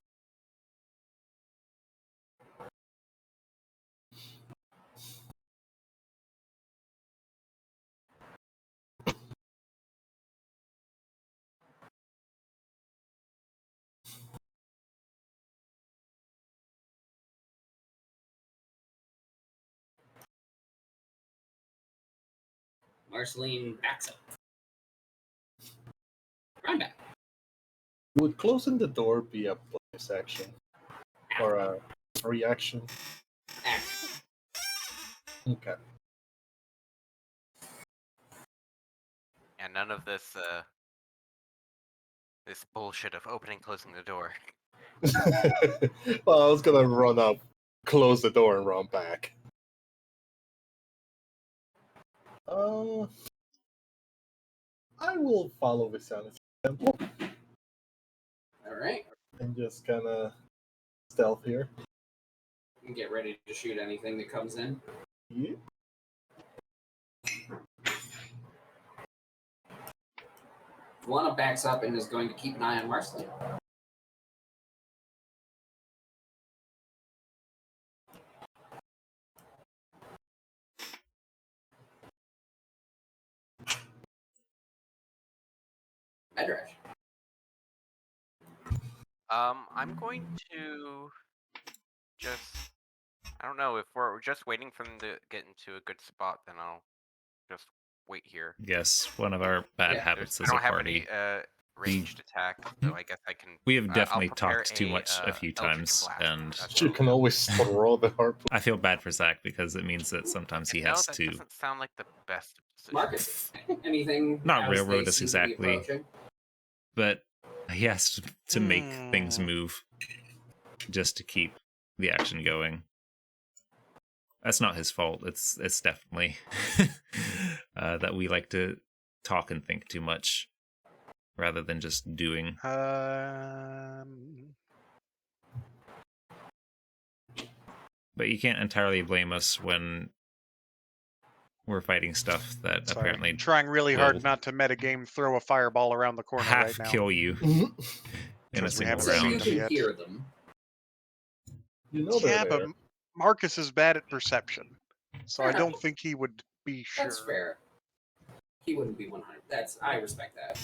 S6: Marceline backs up. Run back.
S3: Would closing the door be a bonus action or a reaction?
S6: Action.
S3: Okay.
S5: And none of this this bullshit of opening, closing the door.
S3: Well, I was gonna run up, close the door, and run back. I will follow Visana's example
S6: All right.
S3: and just kind of stealth here.
S6: And get ready to shoot anything that comes in.
S3: Yeah.
S6: Luana backs up and is going to keep an eye on Marceline. Medrash.
S5: I'm going to just, I don't know, if we're just waiting for them to get into a good spot, then I'll just wait here.
S2: Yes, one of our bad
S6: Yeah,
S2: habits
S5: I
S2: as a
S5: don't have
S2: party.
S5: any ranged attack, so I guess I can.
S2: We have
S5: I'll
S2: definitely
S5: prepare
S2: talked too much a few
S5: Eldritch
S2: times,
S5: Blast.
S2: and
S5: That's
S3: You
S5: what
S3: can
S5: I'll do.
S3: always throw the harpoon.
S2: I feel bad for Zach because it means that sometimes he
S5: No,
S2: has
S5: that
S2: to
S5: doesn't sound like the best of decisions.
S6: Marcus, anything
S2: Not
S6: as
S2: railroad
S6: they
S2: us
S6: seem to be
S2: exactly.
S6: approaching?
S2: but he has to make things move just to keep the action going. That's not his fault. It's definitely that we like to talk and think too much rather than just doing. But you can't entirely blame us when we're fighting stuff that
S4: Sorry,
S2: apparently
S4: I'm trying really
S2: will
S4: hard not to metagame throw a fireball around the corner right
S2: half
S4: now.
S2: kill you in a
S4: Because we
S2: single
S4: haven't
S6: So you
S4: seen
S2: round.
S4: them
S6: can
S4: yet.
S6: hear them.
S3: You know
S4: Yeah,
S3: they're
S4: but
S3: there.
S4: Marcus is bad at perception, so I
S6: Fair
S4: don't
S6: enough.
S4: think he would be sure.
S6: That's fair. He wouldn't be 100. I respect that.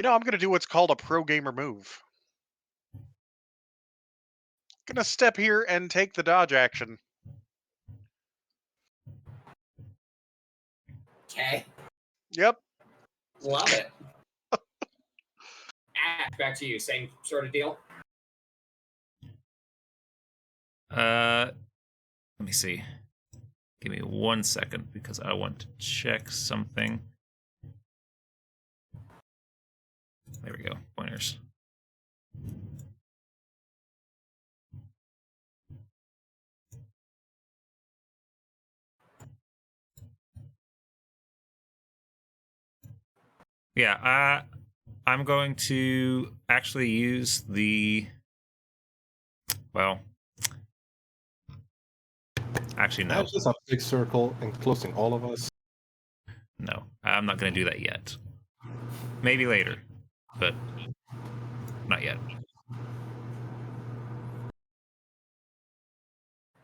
S4: I'm gonna do what's called a pro gamer move. Gonna step here and take the dodge action.
S6: Okay.
S4: Yep.
S6: Love it. Back to you. Same sort of deal.
S2: Let me see. Give me 1 second because I want to check something. There we go. Pointers. Yeah, I'm going to actually use the. Well, actually, no.
S3: That's just a big circle enclosing all of us.
S2: No, I'm not going to do that yet. Maybe later, but not yet.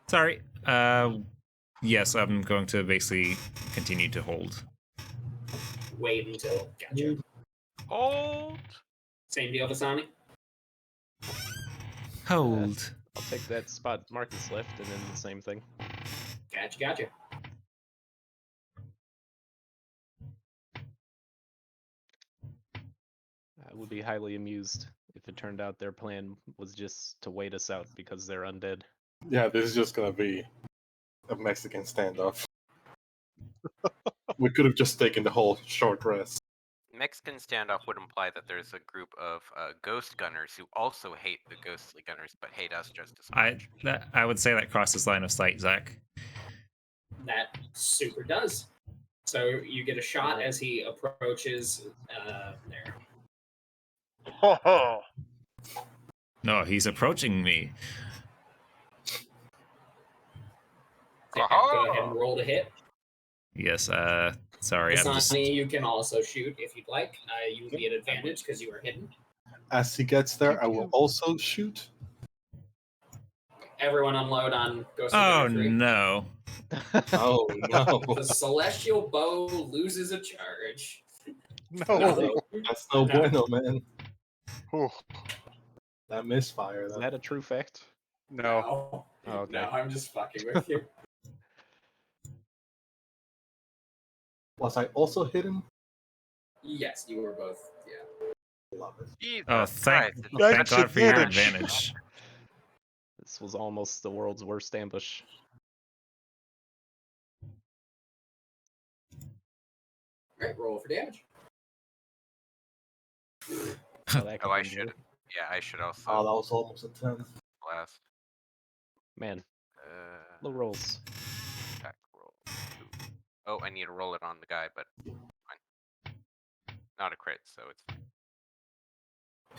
S2: Sorry. Yes, I'm going to basically continue to hold.
S6: Wait until. Gotcha.
S5: Hold.
S6: Same deal, Vasani?
S2: Hold.
S7: I'll take that spot Marcus left, and then the same thing.
S6: Gotcha.
S7: I would be highly amused if it turned out their plan was just to wait us out because they're undead.
S3: Yeah, this is just gonna be a Mexican standoff. We could have just taken the whole short rest.
S5: Mexican standoff would imply that there's a group of ghost gunners who also hate the ghostly gunners, but hate us just as much.
S2: I would say that crosses line of sight, Zach.
S6: That super does. So you get a shot as he approaches there.
S2: No, he's approaching me.
S6: Go ahead and roll to hit.
S2: Yes, sorry, I'm just...
S6: Asani, you can also shoot if you'd like. You will be at advantage because you are hidden.
S3: As he gets there, I will also shoot.
S6: Everyone unload on Ghost
S2: Oh,
S6: of 3.
S2: no.
S3: Oh, no.
S6: The celestial bow loses a charge.
S4: No.
S3: That's no bueno, man.
S4: Whew.
S3: That misfire.
S7: Is that a true fact?
S4: No.
S7: Oh, okay.
S6: No, I'm just fucking with you.
S3: Was I also hidden?
S6: Yes, you were both. Yeah.
S3: Love it.
S5: Jesus
S2: Oh, thank
S5: Christ,
S4: That's
S2: God for your
S4: advantage.
S2: advantage.
S7: This was almost the world's worst ambush.
S6: All right, roll for damage.
S7: Oh, that
S5: Oh, I
S7: confirms
S5: should.
S7: it.
S5: Yeah, I should also
S3: Oh, that was almost a 10.
S5: blast.
S7: Man, low rolls.
S5: Attack roll. Ooh. Oh, I need to roll it on the guy, but fine. Not a crit, so it's fine.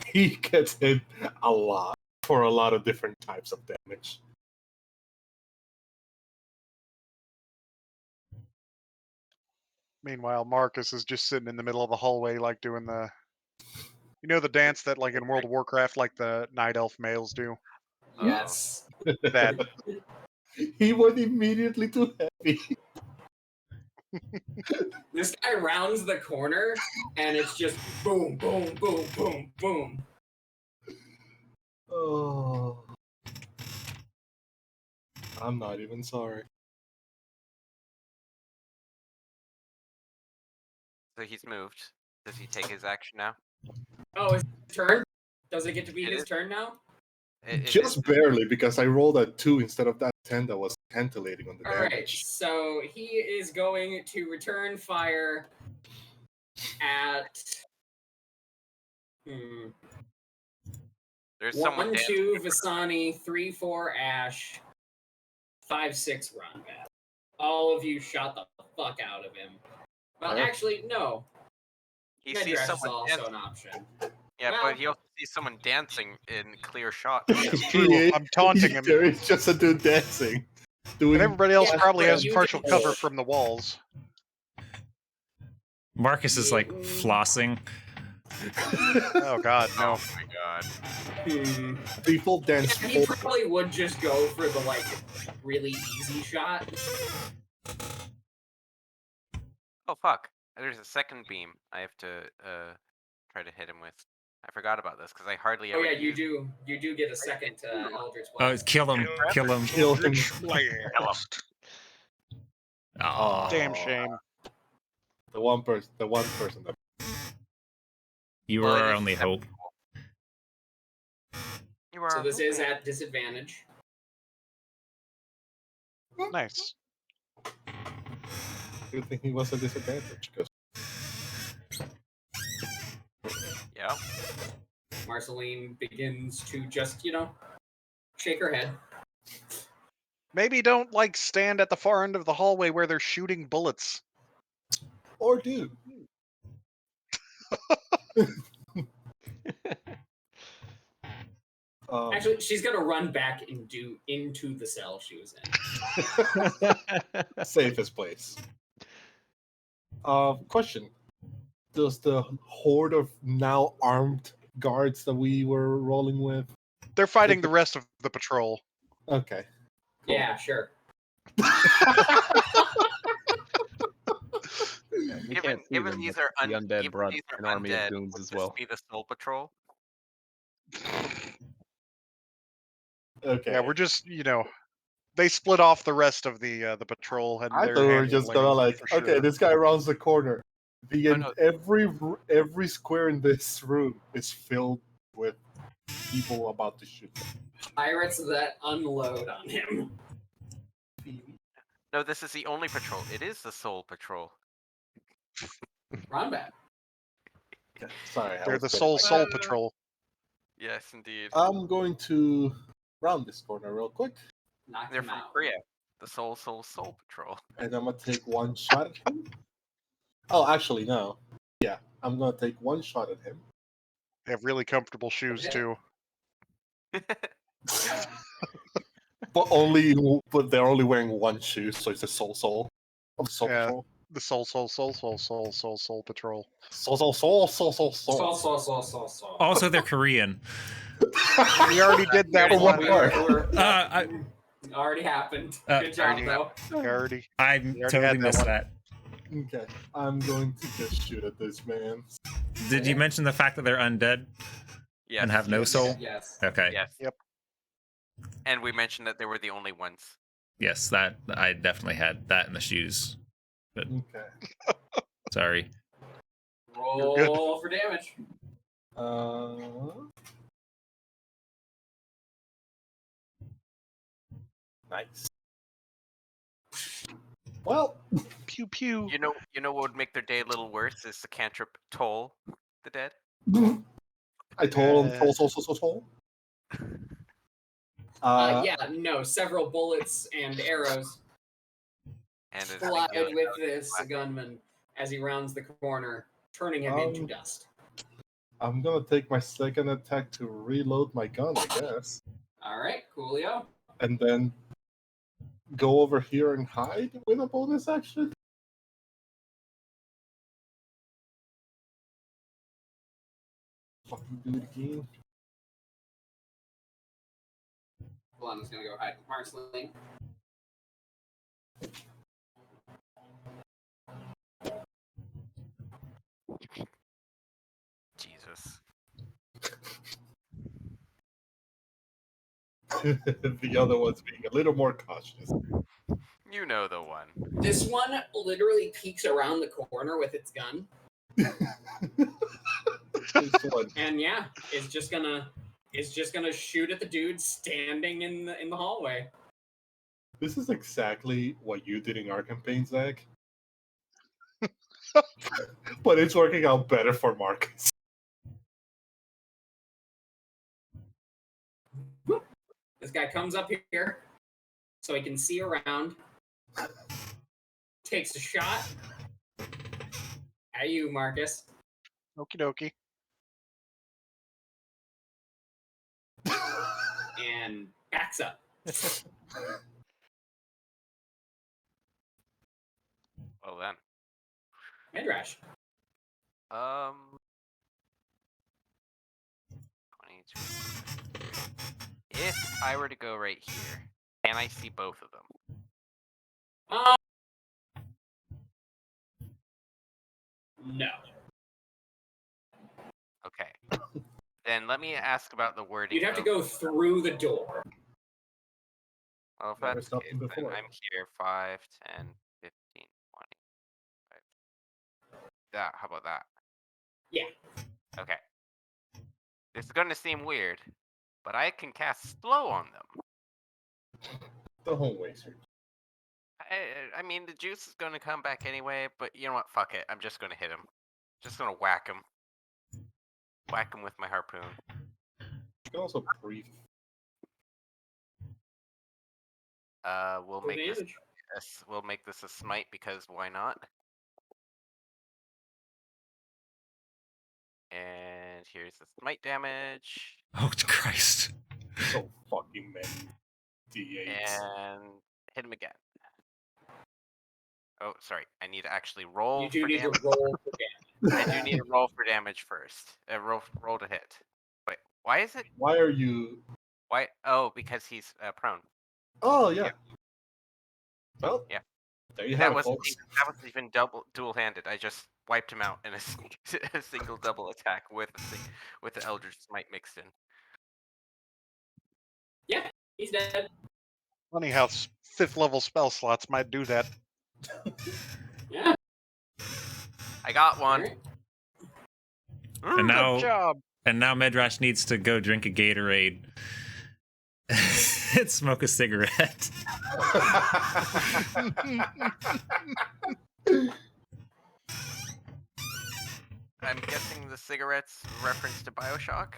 S3: He gets hit a lot for a lot of different types of damage.
S4: Meanwhile, Marcus is just sitting in the middle of the hallway, like doing the, the dance that, like in World of Warcraft, like the night elf males do.
S6: Yes.
S4: That
S3: He went immediately too heavy.
S6: This guy rounds the corner, and it's just boom, boom, boom, boom, boom.
S3: Oh. I'm not even sorry.
S5: So he's moved. Does he take his action now?
S6: Oh, his turn? Does it get to be
S5: It
S6: his
S5: is.
S6: turn now?
S5: It
S3: Just
S5: is-
S3: barely, because I rolled a 2 instead of that 10 that was tentillating on the
S6: All right,
S3: damage.
S6: so he is going to return fire at
S5: There's someone
S6: 1,
S5: dancing.
S6: 2 Vasani, 3, 4 Ash, 5, 6 Ronbat. All of you shot the fuck out of him. Well,
S3: Yeah.
S6: actually, no.
S5: He
S6: Medrash
S5: sees
S6: is
S5: someone
S6: also
S5: dancing.
S6: an option.
S5: Yeah,
S6: Well-
S5: but he also sees someone dancing in clear shot.
S4: It's true. I'm taunting him.
S3: There is just a dude dancing. Doing
S4: And everybody else
S6: Yeah,
S4: probably
S6: but
S4: has
S6: you
S4: partial
S6: did-
S4: cover from the walls.
S2: Marcus is like
S6: Mm.
S2: flossing.
S4: Oh god, no.
S5: Oh my god.
S3: People dance
S6: Yeah, he
S3: forward.
S6: probably would just go for the like really easy shot.
S5: Oh fuck. There's a second beam I have to try to hit him with. I forgot about this because I hardly
S6: Oh
S5: ever
S6: yeah, you
S5: use
S6: do get a second Eldritch
S2: Oh,
S6: Blast.
S2: kill him! Kill him!
S3: Kill him.
S4: Blast.
S2: Oh,
S4: Damn shame.
S3: The one person that
S2: you
S5: Well,
S2: were
S5: it
S2: our
S5: is
S2: only hope.
S5: You are
S6: So
S5: our
S6: this is
S5: hoping.
S6: at disadvantage.
S4: Nice.
S3: you think he was a disadvantage. 'Cause
S5: Yeah.
S6: Marceline begins to just, shake her head.
S4: Maybe don't like stand at the far end of the hallway where they're shooting bullets.
S3: or dude.
S6: Actually, she's gonna run back into the cell she was in.
S3: Safest place. Question. Does the horde of now armed guards that we were rolling with...
S4: They're fighting the rest of the patrol.
S3: Okay.
S6: Yeah, sure.
S7: We can't see
S5: Given
S7: them,
S5: these
S7: but
S5: are
S7: the undead
S5: given
S7: brought
S5: these are
S7: an army
S5: undead,
S7: of goons
S5: would
S7: as
S5: this
S7: well.
S5: be the Soul Patrol?
S3: Okay.
S4: Yeah, we're just, they split off the rest of the patrol, and
S3: I
S4: they're
S3: thought we were just
S4: handling
S3: gonna
S4: it for
S3: okay,
S4: sure.
S3: this guy rounds the corner.
S5: Oh, no.
S3: Every square in this room is filled with people about to shoot.
S6: Pirates that unload on him.
S5: No, this is the only patrol. It is the Soul Patrol.
S6: Run back.
S3: Sorry, I
S4: They're
S3: was
S4: the
S3: getting
S4: Soul
S3: my-
S4: Patrol.
S5: Yes, indeed.
S3: I'm going to round this corner real quick,
S6: Knock
S5: They're
S6: him
S5: from
S6: out.
S5: Korea. The Soul Patrol.
S3: and I'm gonna take one shot at him. Oh, actually, no. Yeah, I'm gonna take one shot at him.
S4: They have really comfortable shoes
S6: Yeah.
S4: too.
S3: But they're only wearing one shoe, so it's a soul of Soul
S4: Yeah.
S3: Patrol.
S4: The Soul Patrol.
S3: Soul.
S2: Also, they're Korean.
S4: We already did that
S3: For
S4: one.
S3: what part?
S6: Already happened.
S2: Uh,
S6: Good job,
S4: already-
S6: though.
S4: Already.
S2: I
S4: already
S2: totally
S4: had that
S2: missed
S4: one.
S2: that.
S3: Okay, I'm going to just shoot at this man.
S2: Did you mention the fact that they're undead?
S5: Yes.
S2: And have no
S5: yes,
S2: soul?
S6: Yes.
S2: Okay.
S5: Yes.
S4: Yep.
S5: And we mentioned that they were the only ones.
S2: Yes, that I definitely had that in the shoes.
S3: Okay.
S2: Sorry.
S6: Roll for damage.
S3: Nice. Well,
S4: Pew pew.
S5: You know what would make their day a little worse is the cantrip toll the dead.
S3: I told him, toll.
S6: Yeah, no, several bullets and arrows
S5: And a
S6: collide
S5: singular
S6: with this gunman as he rounds the corner, turning him into dust.
S3: I'm gonna take my second attack to reload my gun, I guess.
S6: All right, coolio.
S3: And then go over here and hide with a bonus action? Fucking do it again.
S6: Hold on, I'm just gonna go hide with Marceline.
S5: Jesus.
S3: The other one's being a little more cautious.
S5: You know the one.
S6: This one literally peeks around the corner with its gun,
S3: This one.
S6: and yeah, it's just gonna shoot at the dude standing in the hallway.
S3: This is exactly what you did in our campaign, Zach. But it's working out better for Marcus.
S6: This guy comes up here so he can see around. Takes a shot at you, Marcus.
S4: Okie dokie.
S6: And backs up.
S5: Well then.
S6: Midrash.
S5: 22. If I were to go right here, can I see both of them?
S6: No.
S5: Okay. Then let me ask about the wording.
S6: You'd have to go through the door.
S5: Well, if
S3: Never
S5: that's the
S3: stopped
S5: case,
S3: him
S5: then
S3: before.
S5: I'm here 5, 10, 15, 20. That, how about that?
S6: Yeah.
S5: Okay. This is gonna seem weird, but I can cast slow on them.
S3: Don't waste your.
S5: I mean, the juice is gonna come back anyway, but you know what? Fuck it. I'm just gonna hit him. Just gonna whack him. Whack him with my harpoon.
S3: You can also breathe.
S5: We'll
S6: For
S5: make this.
S6: damage.
S5: We'll make this a smite because why not? And here's the smite damage.
S2: Oh Christ.
S3: So fucking many D8s.
S5: And hit him again. Oh, sorry. I need to actually roll
S6: You do
S5: for
S6: need
S5: damage.
S6: to roll for damage.
S5: I do need to roll for damage first. Roll to hit. Wait, why is it?
S3: Why are you?
S5: Why? Oh, because he's prone.
S3: Oh yeah.
S5: Yeah.
S3: Well,
S5: Yeah.
S3: there you
S5: That
S3: have it,
S5: wasn't
S3: folks.
S5: even dual-handed. I just wiped him out in a single double attack with the Eldritch Smite mixed in.
S6: Yeah, he's dead.
S4: Funny how 5th level spell slots might do that.
S6: Yeah.
S5: I got one.
S6: Alright.
S2: And now,
S4: Good job.
S2: and now Medrash needs to go drink a Gatorade and smoke a cigarette.
S5: I'm guessing the cigarette's reference to Bioshock.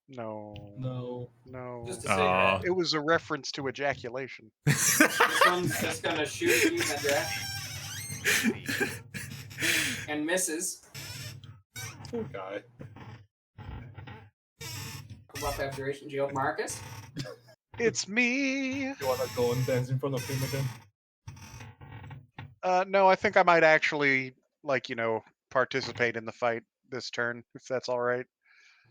S4: No.
S3: No.
S4: No.
S6: Just a
S2: Aw.
S6: cigarette.
S4: It was a reference to ejaculation.
S6: This one's just gonna shoot at you, Midrash, and misses.
S3: Poor guy.
S6: Buff abjuration shield, Marcus.
S4: It's me.
S3: You wanna go and dance in front of him again?
S4: No, I think I might actually, participate in the fight this turn, if that's all right.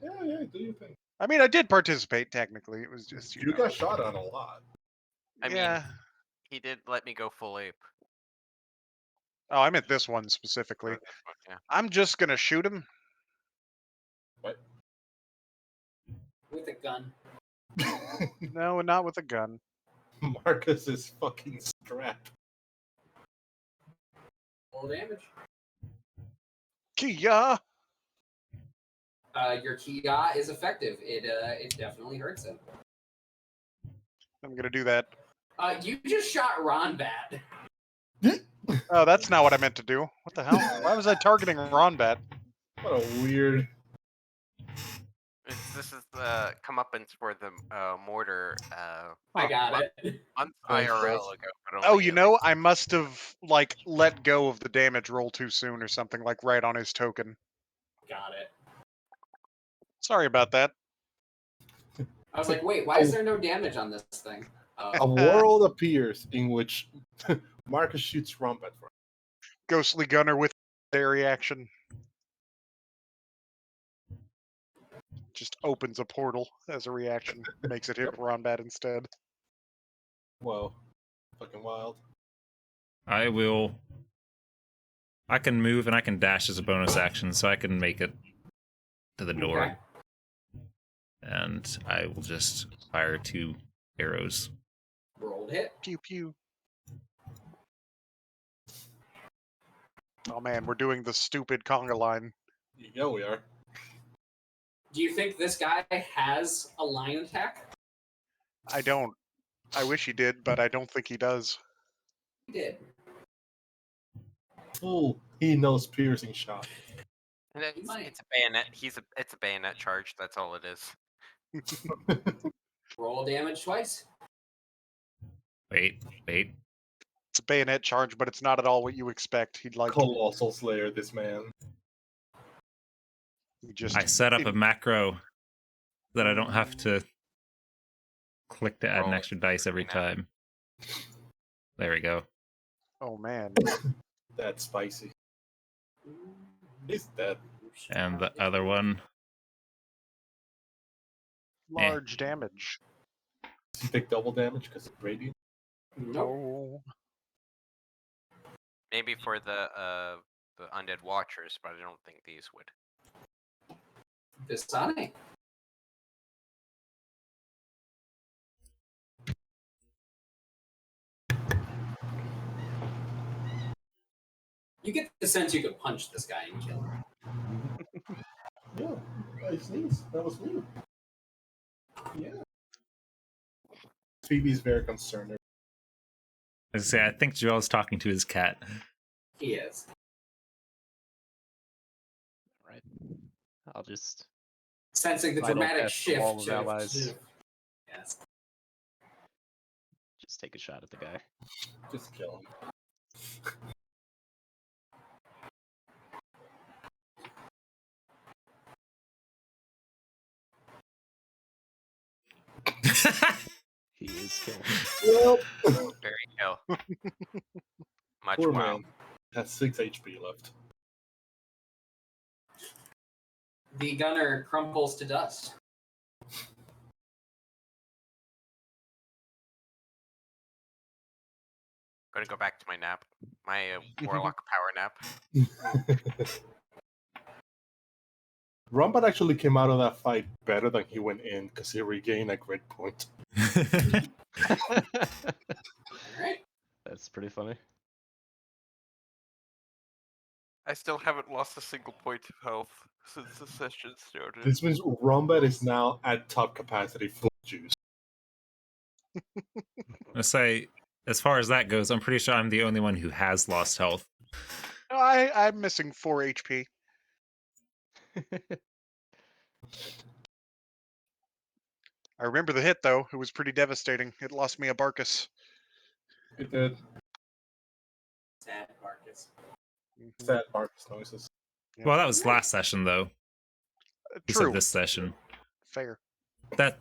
S3: Yeah, do you think?
S4: I mean, I did participate technically. It was just,
S3: You got shot at a lot.
S5: I mean,
S4: yeah.
S5: he did let me go full ape.
S4: Oh, I meant this one
S5: for
S4: specifically.
S5: this one, yeah.
S4: I'm just gonna shoot him.
S3: What?
S6: With a gun.
S4: No, not with a gun.
S3: Marcus is fucking strapped.
S6: Full damage.
S4: Kia!
S6: Your Kia is effective. It definitely hurts him.
S4: I'm gonna do that.
S6: You just shot Ronbat.
S4: Oh, that's not what I meant to do. What the hell? Why was I targeting Ronbat?
S3: What a weird.
S5: This is the comeuppance for the mortar.
S6: I got it.
S5: Months
S3: Thanks,
S5: IRL
S3: Chris.
S5: ago. But
S4: Oh,
S5: only,
S4: you know, I must have, like, let go of the damage roll too soon or something, like right on his token.
S6: Got it.
S4: Sorry about that.
S6: I was like, wait, why is there no damage on this thing?
S3: A world appears in which Marcus shoots Ronbat for
S4: Ghostly Gunner with their reaction. Just opens a portal as a reaction. Makes it hit Ronbat instead.
S3: Whoa. Fucking wild.
S2: I can move and I can dash as a bonus action, so I can make it to the door.
S6: Okay.
S2: And I will just fire 2 arrows.
S6: Rolled hit.
S4: Pew pew. Oh man, we're doing the stupid conga line.
S3: Yeah, we are.
S6: Do you think this guy has a line attack?
S4: I don't. I wish he did, but I don't think he does.
S6: He did.
S3: Fool. He knows piercing shot.
S5: And it's a bayonet. It's a bayonet charge. That's all it is.
S6: Roll damage twice.
S2: Wait.
S4: It's a bayonet charge, but it's not at all what you expect. He'd like
S3: Colossal Slayer, this man.
S4: just
S2: I set up a macro that I don't have to click to add an
S5: Roll
S2: extra dice every time. There we go.
S4: Oh man.
S3: That's spicy. He's dead.
S2: And the other one.
S4: Large damage.
S3: Does he take double damage because it's radiant?
S6: Nope.
S4: Oh.
S5: Maybe for the undead watchers, but I don't think these would.
S6: Visani. You get the sense you could punch this guy and kill him.
S3: Yeah, I sneezed. That was me. Yeah. Phoebe's very concerned.
S2: I think Joel's talking to his cat.
S6: He is.
S7: Right. I'll just
S6: Sensing the
S7: Vital
S6: dramatic
S7: test of all
S6: shift.
S7: of allies.
S6: Yes.
S7: just take a shot at the guy.
S3: Just kill him.
S7: He is killing.
S3: Well,
S5: Very kill. Much
S3: poor
S5: wow.
S3: man. Has 6 HP left.
S6: The gunner crumbles to dust.
S5: Gonna go back to my nap. My warlock power nap.
S3: Ronbat actually came out of that fight better than he went in because he regained a grid point.
S6: Alright.
S7: That's pretty funny.
S5: I still haven't lost a single point of health since the session started.
S3: This means Ronbat is now at top capacity full juice.
S2: I say, as far as that goes, I'm pretty sure I'm the only one who has lost health.
S4: No, I'm missing 4 HP. I remember the hit though. It was pretty devastating. It lost me a Barkus.
S3: It did.
S6: Sad Marcus.
S3: Sad Marcus noises.
S4: Yeah.
S2: Well, that was last session, though. He
S4: True.
S2: said this session.
S4: Fair.
S2: That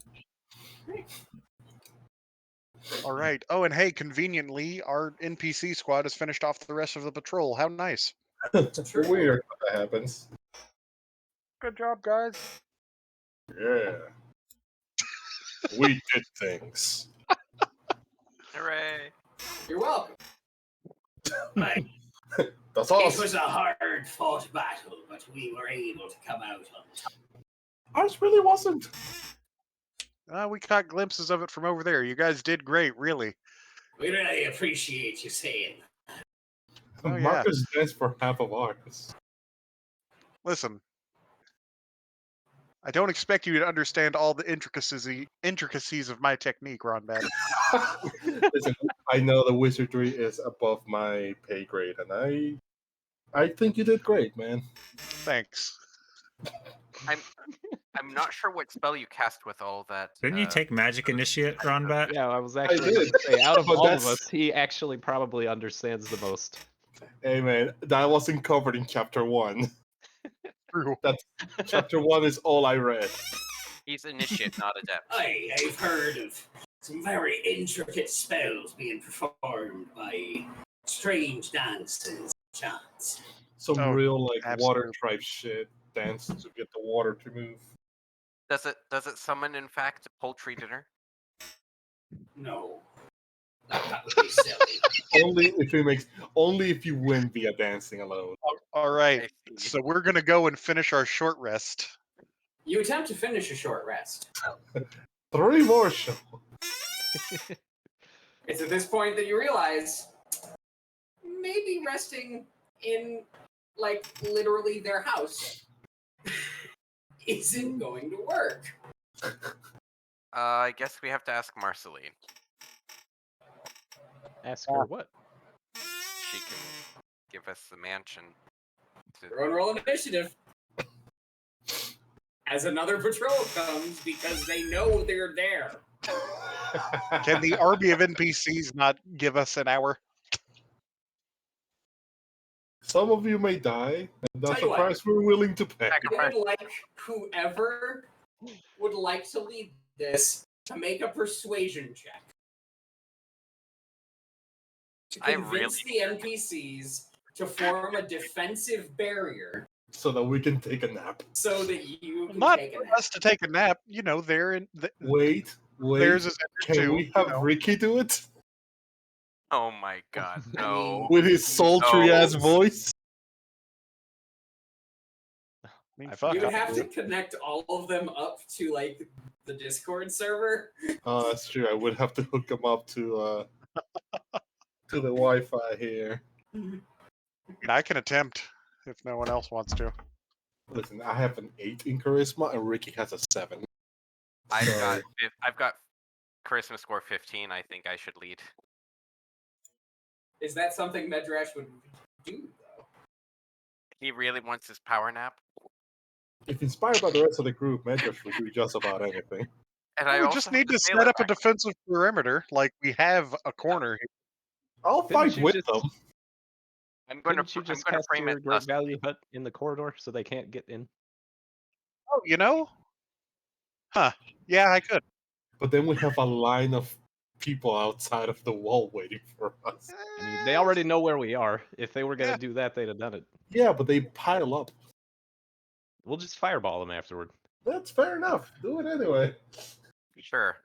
S4: All right. Oh, and hey, conveniently, our NPC squad has finished off the rest of the patrol. How nice.
S3: It's weird when that happens.
S4: Good job, guys.
S3: Yeah. We did things.
S5: Hooray!
S6: You're welcome.
S3: That's
S6: It
S3: awesome.
S6: was a hard-fought battle, but we were able to come out on top.
S3: Ours really wasn't.
S4: We caught glimpses of it from over there. You guys did great, really.
S6: We really appreciate you saying.
S4: Oh, yeah.
S3: Marcus danced for half of ours.
S4: Listen, I don't expect you to understand all the intricacies of my technique, Ron Bad.
S3: Listen, I know the wizardry is above my pay grade, and I think you did great, man.
S4: Thanks.
S5: I'm not sure what spell you cast with all that.
S2: Didn't you take Magic Initiate, Ronbat?
S7: Yeah, I was actually
S3: did.
S7: going to say, out of
S3: But
S7: all of
S3: that's-
S7: us, he actually probably understands the most.
S3: Hey, man, that wasn't covered in chapter 1.
S4: True.
S3: Chapter 1 is all I read.
S5: He's initiate, not adept.
S6: I've heard of some very intricate spells being performed by strange dances, chants.
S3: Some
S4: Oh,
S3: real like water
S4: absolutely.
S3: tribe shit dance to get the water to move.
S5: Does it summon, in fact, poultry dinner?
S6: No. That would be silly.
S3: Only if you win via dancing alone.
S4: All right.
S5: I see.
S4: So we're going to go and finish our short rest.
S6: You attempt to finish a short rest.
S3: 3 more show.
S6: It's at this point that you realize maybe resting in, like, literally their house isn't going to work.
S5: I guess we have to ask Marceline.
S7: Ask her what?
S5: She can give us the mansion.
S6: Everyone roll initiative. As another patrol comes because they know they're there.
S4: Can the army of NPCs not give us an hour?
S3: Some of you may die, and that's
S6: Tell you
S3: a
S6: what.
S3: price we're willing to pay.
S6: I would like whoever would like to lead this to make a persuasion check. To
S5: I
S6: convince the NPCs to form a defensive barrier
S3: So that we can take a nap.
S6: so that you can
S4: Not
S6: take a
S4: for
S6: nap.
S4: us to take a nap. You know, they're in.
S3: Wait.
S4: Theirs is in
S3: Can
S4: too,
S3: we have Ricky do it?
S5: Oh my god, no.
S3: With his sultry ass
S5: No.
S3: voice?
S4: I mean, fuck.
S6: You would
S4: I'll
S6: have
S4: do
S6: to
S4: it.
S6: connect all of them up to like the Discord server.
S3: Oh, that's true. I would have to hook him up to the Wi-Fi here.
S4: I can attempt if no one else wants to.
S3: Listen, I have an 8 in charisma, and Ricky has a 7.
S5: I've got charisma score 15. I think I should lead.
S6: Is that something Medrash would do though?
S5: He really wants his power nap.
S3: If inspired by the rest of the group, Medrash will do just about anything.
S5: And I
S4: We
S5: also
S4: just
S5: have
S4: need
S5: the
S4: to
S5: sailor
S4: set up a
S5: back.
S4: defensive perimeter. Like we have a corner here.
S3: I'll
S7: Didn't
S3: fight
S7: you
S3: with
S7: just-
S3: them.
S5: I'm going
S7: Didn't you
S5: to
S7: just
S5: I'm going to
S7: cast
S5: frame
S7: your
S5: it
S7: great
S5: thus.
S7: value hut in the corridor so they can't get in?
S4: Oh, you know? Huh. Yeah, I could.
S3: But then we have a line of people outside of the wall waiting for us.
S7: I mean, they already know where we are. If they were going to
S4: Yeah.
S7: do that, they'd have done it.
S3: Yeah, but they pile up.
S7: We'll just fireball them afterward.
S3: That's fair enough. Do it anyway.
S5: Sure.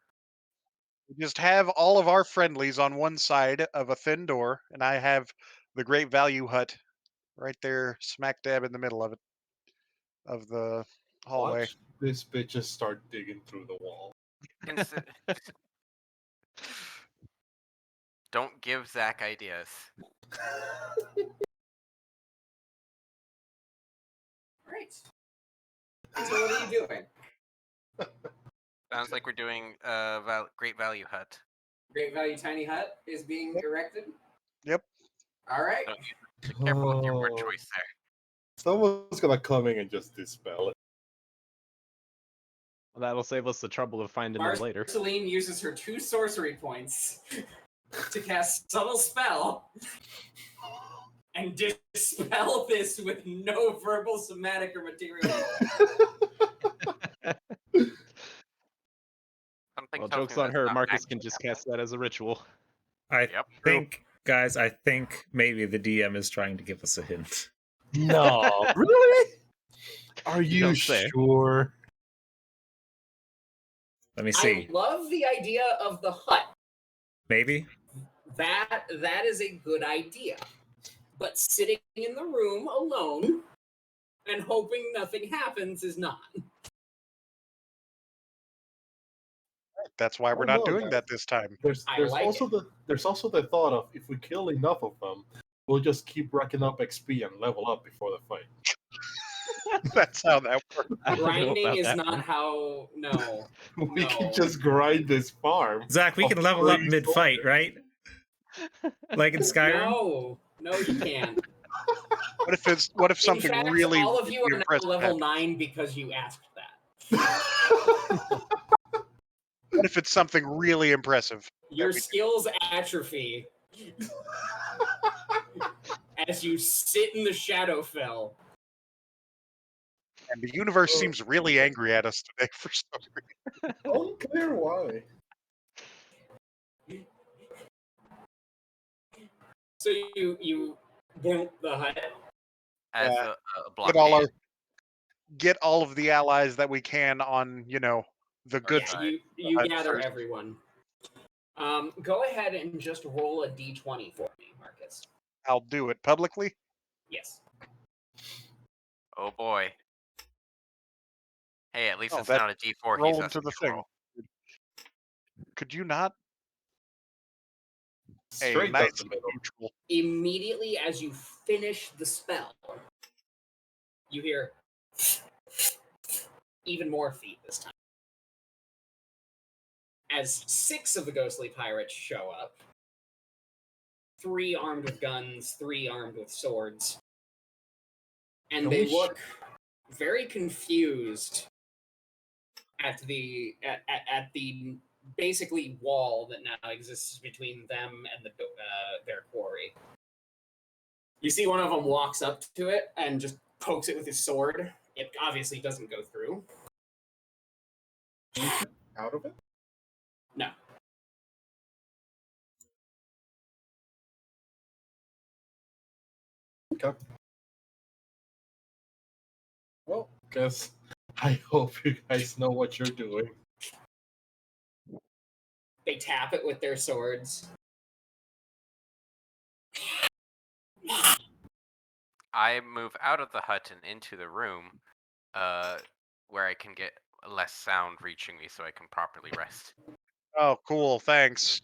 S4: We just have all of our friendlies on one side of a thin door, and I have the great value hut right there, smack dab in the middle of it, of the hallway.
S3: Watch this bitch just start digging through the wall.
S5: Consi- Don't give Zach ideas.
S6: Right. So what are you doing?
S5: Sounds like we're doing great value hut.
S6: Great Value Tiny Hut is being erected?
S4: Yep.
S6: All right.
S5: So be careful with your word
S3: Oh.
S5: choice there.
S3: Someone's gonna come in and just dispel it.
S7: Well, that'll save us the trouble of finding them later.
S6: Marceline uses her 2 sorcery points to cast Subtle Spell and dispel this with no verbal, somatic, or material.
S5: Something
S7: Well,
S5: tells
S7: joke's
S5: me
S7: on
S5: that's
S7: her.
S5: not
S7: Marcus can
S5: actually
S7: just cast that as a ritual.
S2: I
S5: Yep.
S2: think, guys, I think maybe the DM is trying to give us a hint.
S3: No, really? Are you
S7: don't say.
S3: sure?
S2: Let me see.
S6: I love the idea of the hut.
S2: Maybe?
S6: That is a good idea. But sitting in the room alone and hoping nothing happens is not.
S4: That's why we're
S3: Oh,
S4: not
S3: no,
S4: doing
S3: guys.
S4: that this time.
S3: There's
S6: I
S3: there's
S6: like
S3: also the thought of if we kill enough of them, we'll just keep racking up XP and level up before the fight.
S4: That's how that works.
S7: I don't know
S6: Grinding
S7: about
S6: is
S7: that
S6: not
S7: one.
S6: how. No.
S3: We can
S6: No.
S3: just grind this farm.
S2: Zach, we
S3: of
S2: can level up
S3: free
S2: mid-fight,
S3: soldiers.
S2: right? Like in Skyrim?
S6: No, you can't.
S4: What if
S6: In
S4: something
S6: fact,
S4: really,
S6: all of you
S4: really
S6: are now
S4: impressive
S6: level
S4: happens?
S6: 9 because you asked that.
S4: What if it's something really impressive?
S6: Your
S4: we do?
S6: skills atrophy as you sit in the Shadowfell.
S4: And the universe
S3: Oh.
S4: seems really angry at us today for some reason.
S3: Unclear why.
S6: So you boom the hut.
S5: As
S4: Yeah.
S5: a blockade.
S4: Get all of the allies that we can on, the good
S6: Yeah,
S5: side.
S6: you
S4: side
S6: gather
S4: first.
S6: everyone. Go ahead and just roll a d20 for me, Marcus.
S4: I'll do it publicly.
S6: Yes.
S5: Oh boy. Hey, at least
S4: Oh,
S5: it's
S4: that
S5: not a D4.
S4: roll
S5: He's
S4: into the
S5: asking you to
S4: thing.
S5: roll.
S4: Could you not? Hey,
S3: Straight
S4: nice
S3: down the middle.
S4: neutral.
S6: Immediately as you finish the spell, you hear even more feet this time. As 6 of the ghostly pirates show up, 3 armed with guns, 3 armed with swords, and
S3: Can
S6: they
S3: we
S6: look very confused at the basically wall that now exists between them and their quarry. You see one of them walks up to it and just pokes it with his sword. It obviously doesn't go through.
S3: Out of it?
S6: No.
S3: Okay. Well, guess I hope you guys know what you're doing.
S6: They tap it with their swords.
S5: I move out of the hut and into the room, where I can get less sound reaching me, so I can properly rest.
S4: Oh, cool. Thanks.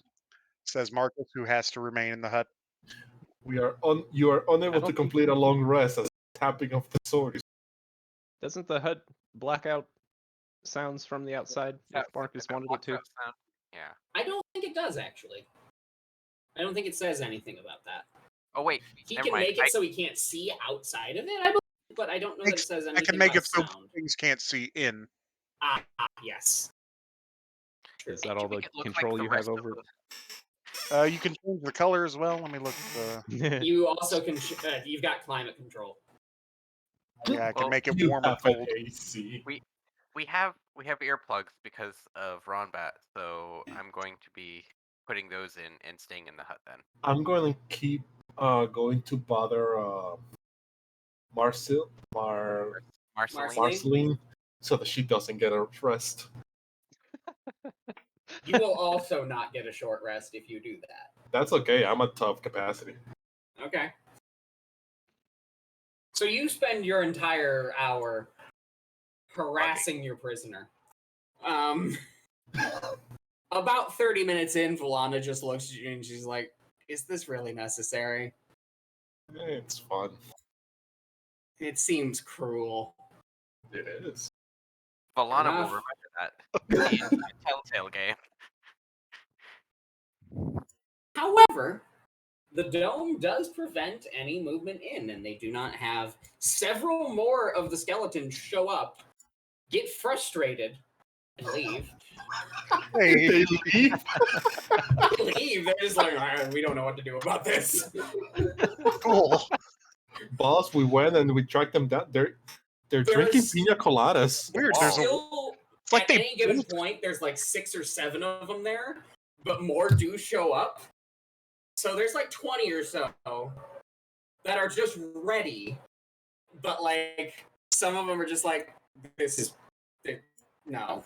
S4: Says Marcus, who has to remain in the hut.
S3: You are unable
S7: don't
S3: to
S7: think-
S3: complete a long rest as tapping of the sword is.
S7: Doesn't the hut block out sounds from the outside
S5: Yeah,
S7: if Marcus
S5: if it
S7: wanted it
S5: blocks
S7: to?
S5: out sound. Yeah.
S6: I don't think it does, actually. I don't think it says anything about that.
S5: Oh wait,
S6: He
S5: never
S6: can
S5: mind.
S6: make it so he can't see outside of it, I believe, but I don't know that it says
S4: I
S6: anything
S4: can make
S6: about
S4: it so
S6: sound.
S4: things can't see in.
S6: Yes.
S7: Is
S5: Hey,
S7: that
S5: can
S7: all
S5: we
S7: the
S5: make it look
S7: control
S5: like the
S7: you
S5: rest
S7: have
S5: of
S7: over?
S4: You can change the color as well. Let me look.
S6: You also can. You've got climate control.
S4: Yeah, I can
S5: Well,
S4: make it
S3: You
S4: warm or
S3: have an
S4: cold.
S3: AC.
S5: We have earplugs because of Ronbat, so I'm going to be putting those in and staying in the hut then.
S3: I'm going to keep going to bother
S5: Marceline?
S3: Marceline so that she doesn't get a rest.
S6: You will also not get a short rest if you do that.
S3: That's okay. I'm at top capacity.
S6: Okay. So you spend your entire hour harassing your prisoner. About 30 minutes in, Valana just looks at you and she's like, "Is this really necessary?
S3: It's fun.
S6: It seems cruel."
S3: It is.
S5: Valana will
S6: Enough.
S5: remember that. The Telltale game.
S6: However, the dome does prevent any movement in, and they do not have several more of the skeletons show up, get frustrated, and leave.
S4: Hey,
S3: They leave.
S6: They leave. They're just like, we don't know what to do about this.
S4: cool.
S3: Boss, we went and we tracked them down. They're drinking
S6: There's-
S3: pina coladas.
S4: Weird. There's a.
S6: Still,
S4: It's like
S6: at
S4: they
S6: any given
S4: built-
S6: point, there's like 6 or 7 of them there, but more do show up. So there's like 20 or so that are just ready, but like some of them are just like, this is no.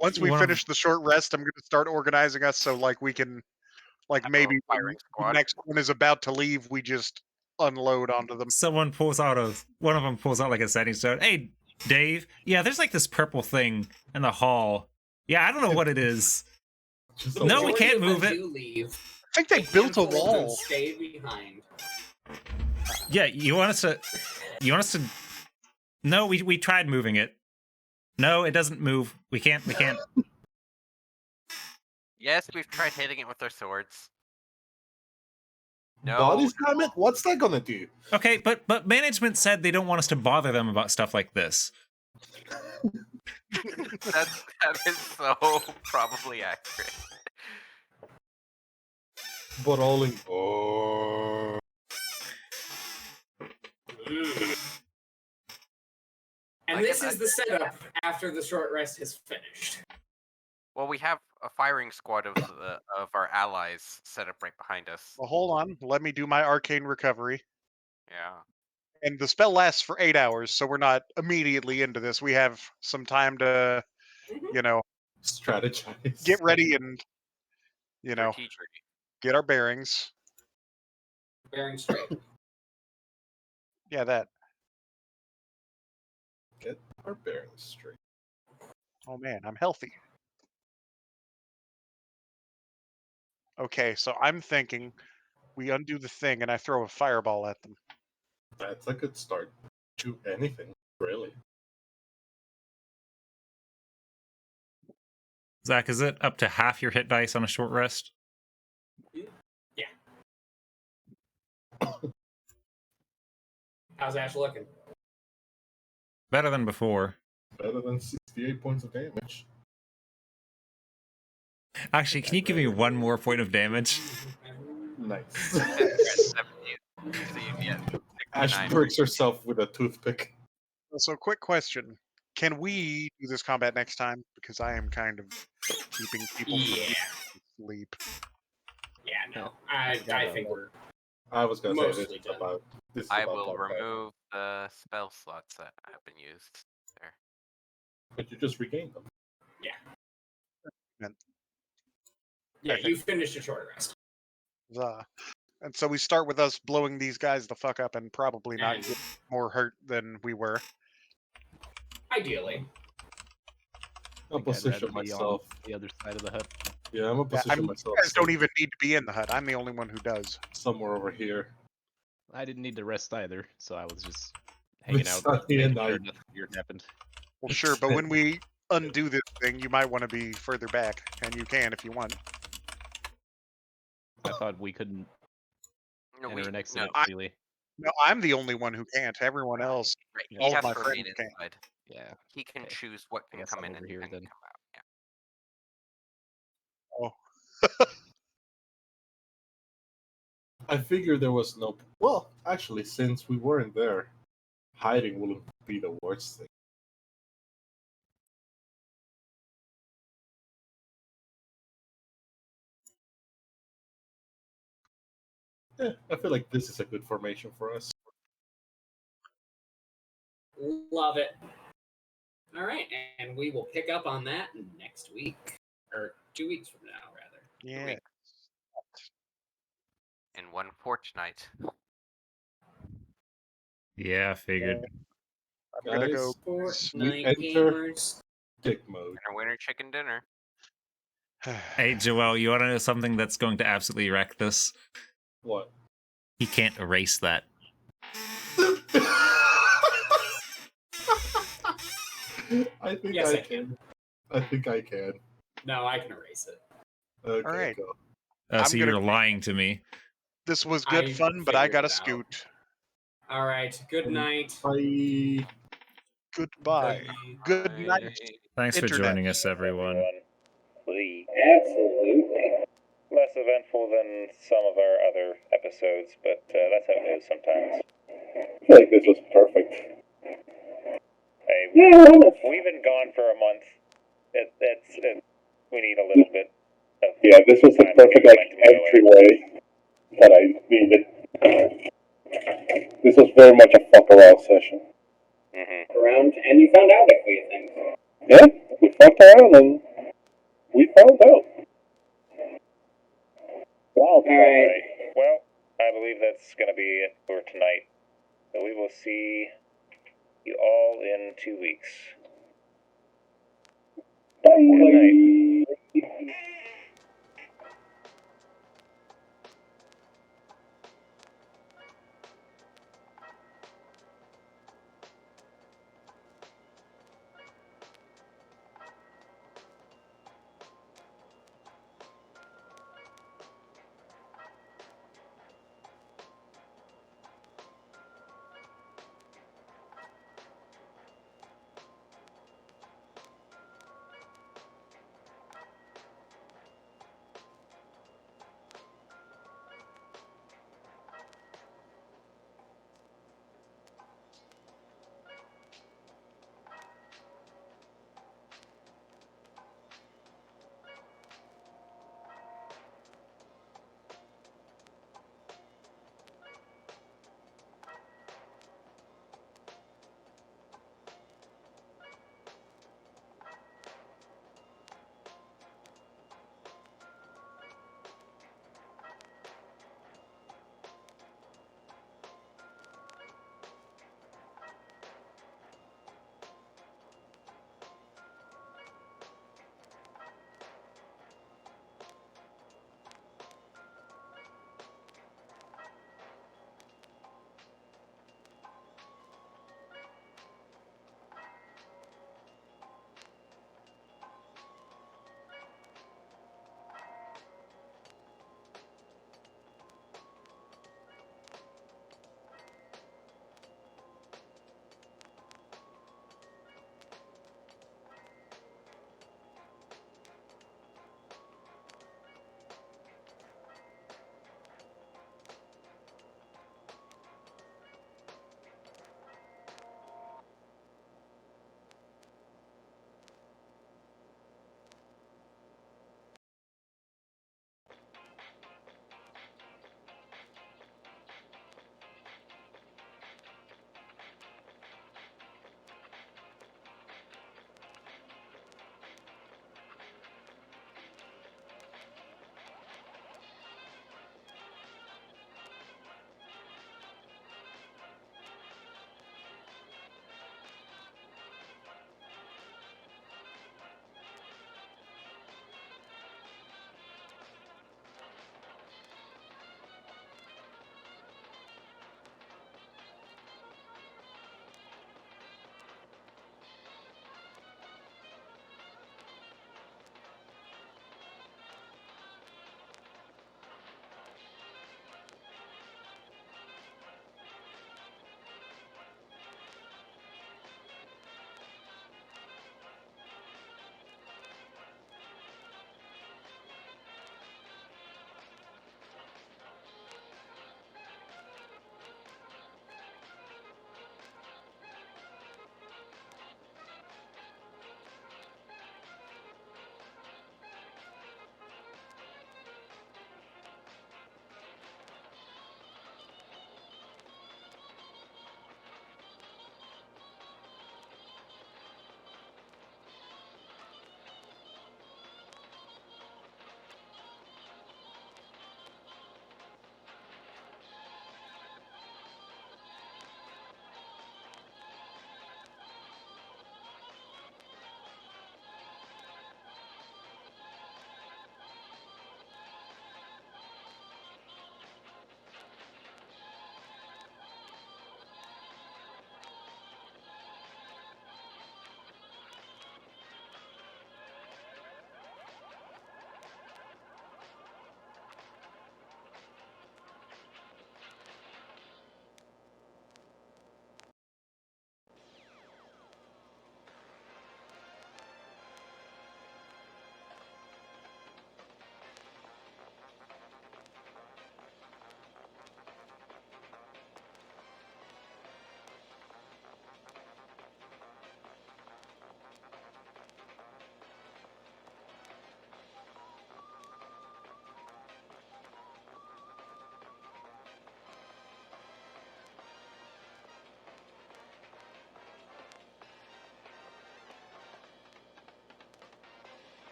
S4: Once we
S2: One of-
S4: finish the short rest, I'm going to start organizing us so like we can, like
S5: Have a
S4: maybe when
S5: firing
S4: the
S5: squad.
S4: next one is about to leave, we just unload onto them.
S2: One of them pulls out like a setting stone. Hey, Dave. Yeah, there's like this purple thing in the hall. Yeah, I don't know what it is.
S3: Just
S2: No, we
S6: Majority
S2: can't
S6: of
S2: move
S6: them
S2: it.
S6: do leave.
S4: I think they built a
S6: handful of them
S4: wall.
S6: stay behind.
S2: Yeah, you want us to... No, we tried moving it. No, it doesn't move. We can't.
S5: Yes, we've tried hitting it with our swords. No.
S3: Body slam it? What's that gonna do?
S2: Okay, but management said they don't want us to bother them about stuff like this.
S5: that is so probably accurate.
S3: But all in. Oh.
S6: And this is the setup after the short rest has finished.
S5: Well, we have a firing squad of our allies set up right behind us.
S4: Well, hold on. Let me do my arcane recovery.
S5: Yeah.
S4: And the spell lasts for 8 hours, so we're not immediately into this. We have some time to,
S3: Strategize.
S4: get ready and,
S5: Strategy.
S4: get our bearings.
S6: Bearing straight.
S4: Yeah, that.
S3: Get our bearings straight.
S4: Oh man, I'm healthy. Okay, so I'm thinking we undo the thing and I throw a fireball at them.
S3: That's a good start to anything, really.
S2: Zach, is it up to half your hit dice on a short rest?
S6: Yeah. How's Ash looking?
S2: Better than before.
S3: Better than 68 points of damage.
S2: Actually, can you give me one more point of damage?
S3: Nice.
S5: So you get 69.
S3: Ash pricks herself with a toothpick.
S4: So, quick question. Can we do this combat next time? Because I am kind of keeping people from sleep.
S6: Yeah, no. I think we're...
S3: I was going to say
S6: Mostly
S3: this is about... This is
S5: I
S3: about
S5: will
S3: podcast.
S5: remove the spell slots that have been used there.
S3: But you just regained them.
S6: Yeah, you finished a short rest.
S4: And so we start with us blowing these guys the fuck up and probably not
S6: And
S4: get more hurt than we were.
S6: ideally.
S3: I'll position myself.
S7: The other side of the hut.
S3: Yeah, I'm going to position myself.
S4: You guys don't even need to be in the hut. I'm the only one who does.
S3: Somewhere over here.
S7: I didn't need to rest either, so I was just hanging out.
S3: Sunny and
S7: making sure
S3: night.
S7: nothing weird happened.
S4: Well, sure, but when we undo this thing, you might want to be further back, and you can if you want.
S7: I thought we couldn't
S5: No,
S7: enter an exit
S5: no,
S7: freely.
S4: No, I'm the only one who can't. Everyone else,
S5: right. He
S4: all of
S5: has
S4: my
S5: to
S4: friends
S5: remain
S4: can't.
S5: inside.
S7: Yeah.
S5: He can
S7: Okay.
S5: choose what
S7: I
S5: can
S7: guess
S5: come
S7: I'm
S5: in
S7: over
S5: and
S7: here
S5: can
S7: then.
S5: come out. Yeah.
S3: I figured there was no... Well, actually, since we weren't there, hiding wouldn't be the worst thing. Yeah, I feel like this is a good formation for us.
S6: Love it. All right, and we will pick up on that next week. Or 2 weeks from now, rather.
S4: Yeah.
S5: In one fortnight.
S2: Yeah, figured.
S4: I'm gonna go.
S6: Fortnite
S3: enter-
S6: gamers.
S3: Dick mode.
S5: Winner chicken dinner.
S2: Hey, Joel, you want to know something that's going to absolutely wreck this?
S3: What?
S2: He can't erase that.
S3: I think
S6: Yes,
S3: I
S6: I
S3: can. I think I can.
S6: No, I can erase it.
S3: Okay,
S4: All right.
S3: go.
S4: I'm
S2: So
S4: gonna-
S2: you're lying to me.
S4: This was good
S6: I
S4: fun, but I
S6: figured
S4: gotta
S6: it out.
S4: scoot.
S6: All right, good night.
S3: Bye.
S4: Goodbye. Good night.
S2: Thanks for
S4: Internet.
S2: joining us, everyone.
S1: Absolutely. Less eventful than some of our other episodes, but that's how it is sometimes. I feel like this was perfect. Hey, we've been gone for a month. We need a little bit of... Yeah, this was the perfect entryway that I needed. This was very much a fuck around session.
S6: Around, and you found out a few things.
S1: Yeah, we fucked around and we found out. Wow. Alright. Well, I believe that's going to be it for tonight. So we will see you all in 2 weeks. Good night.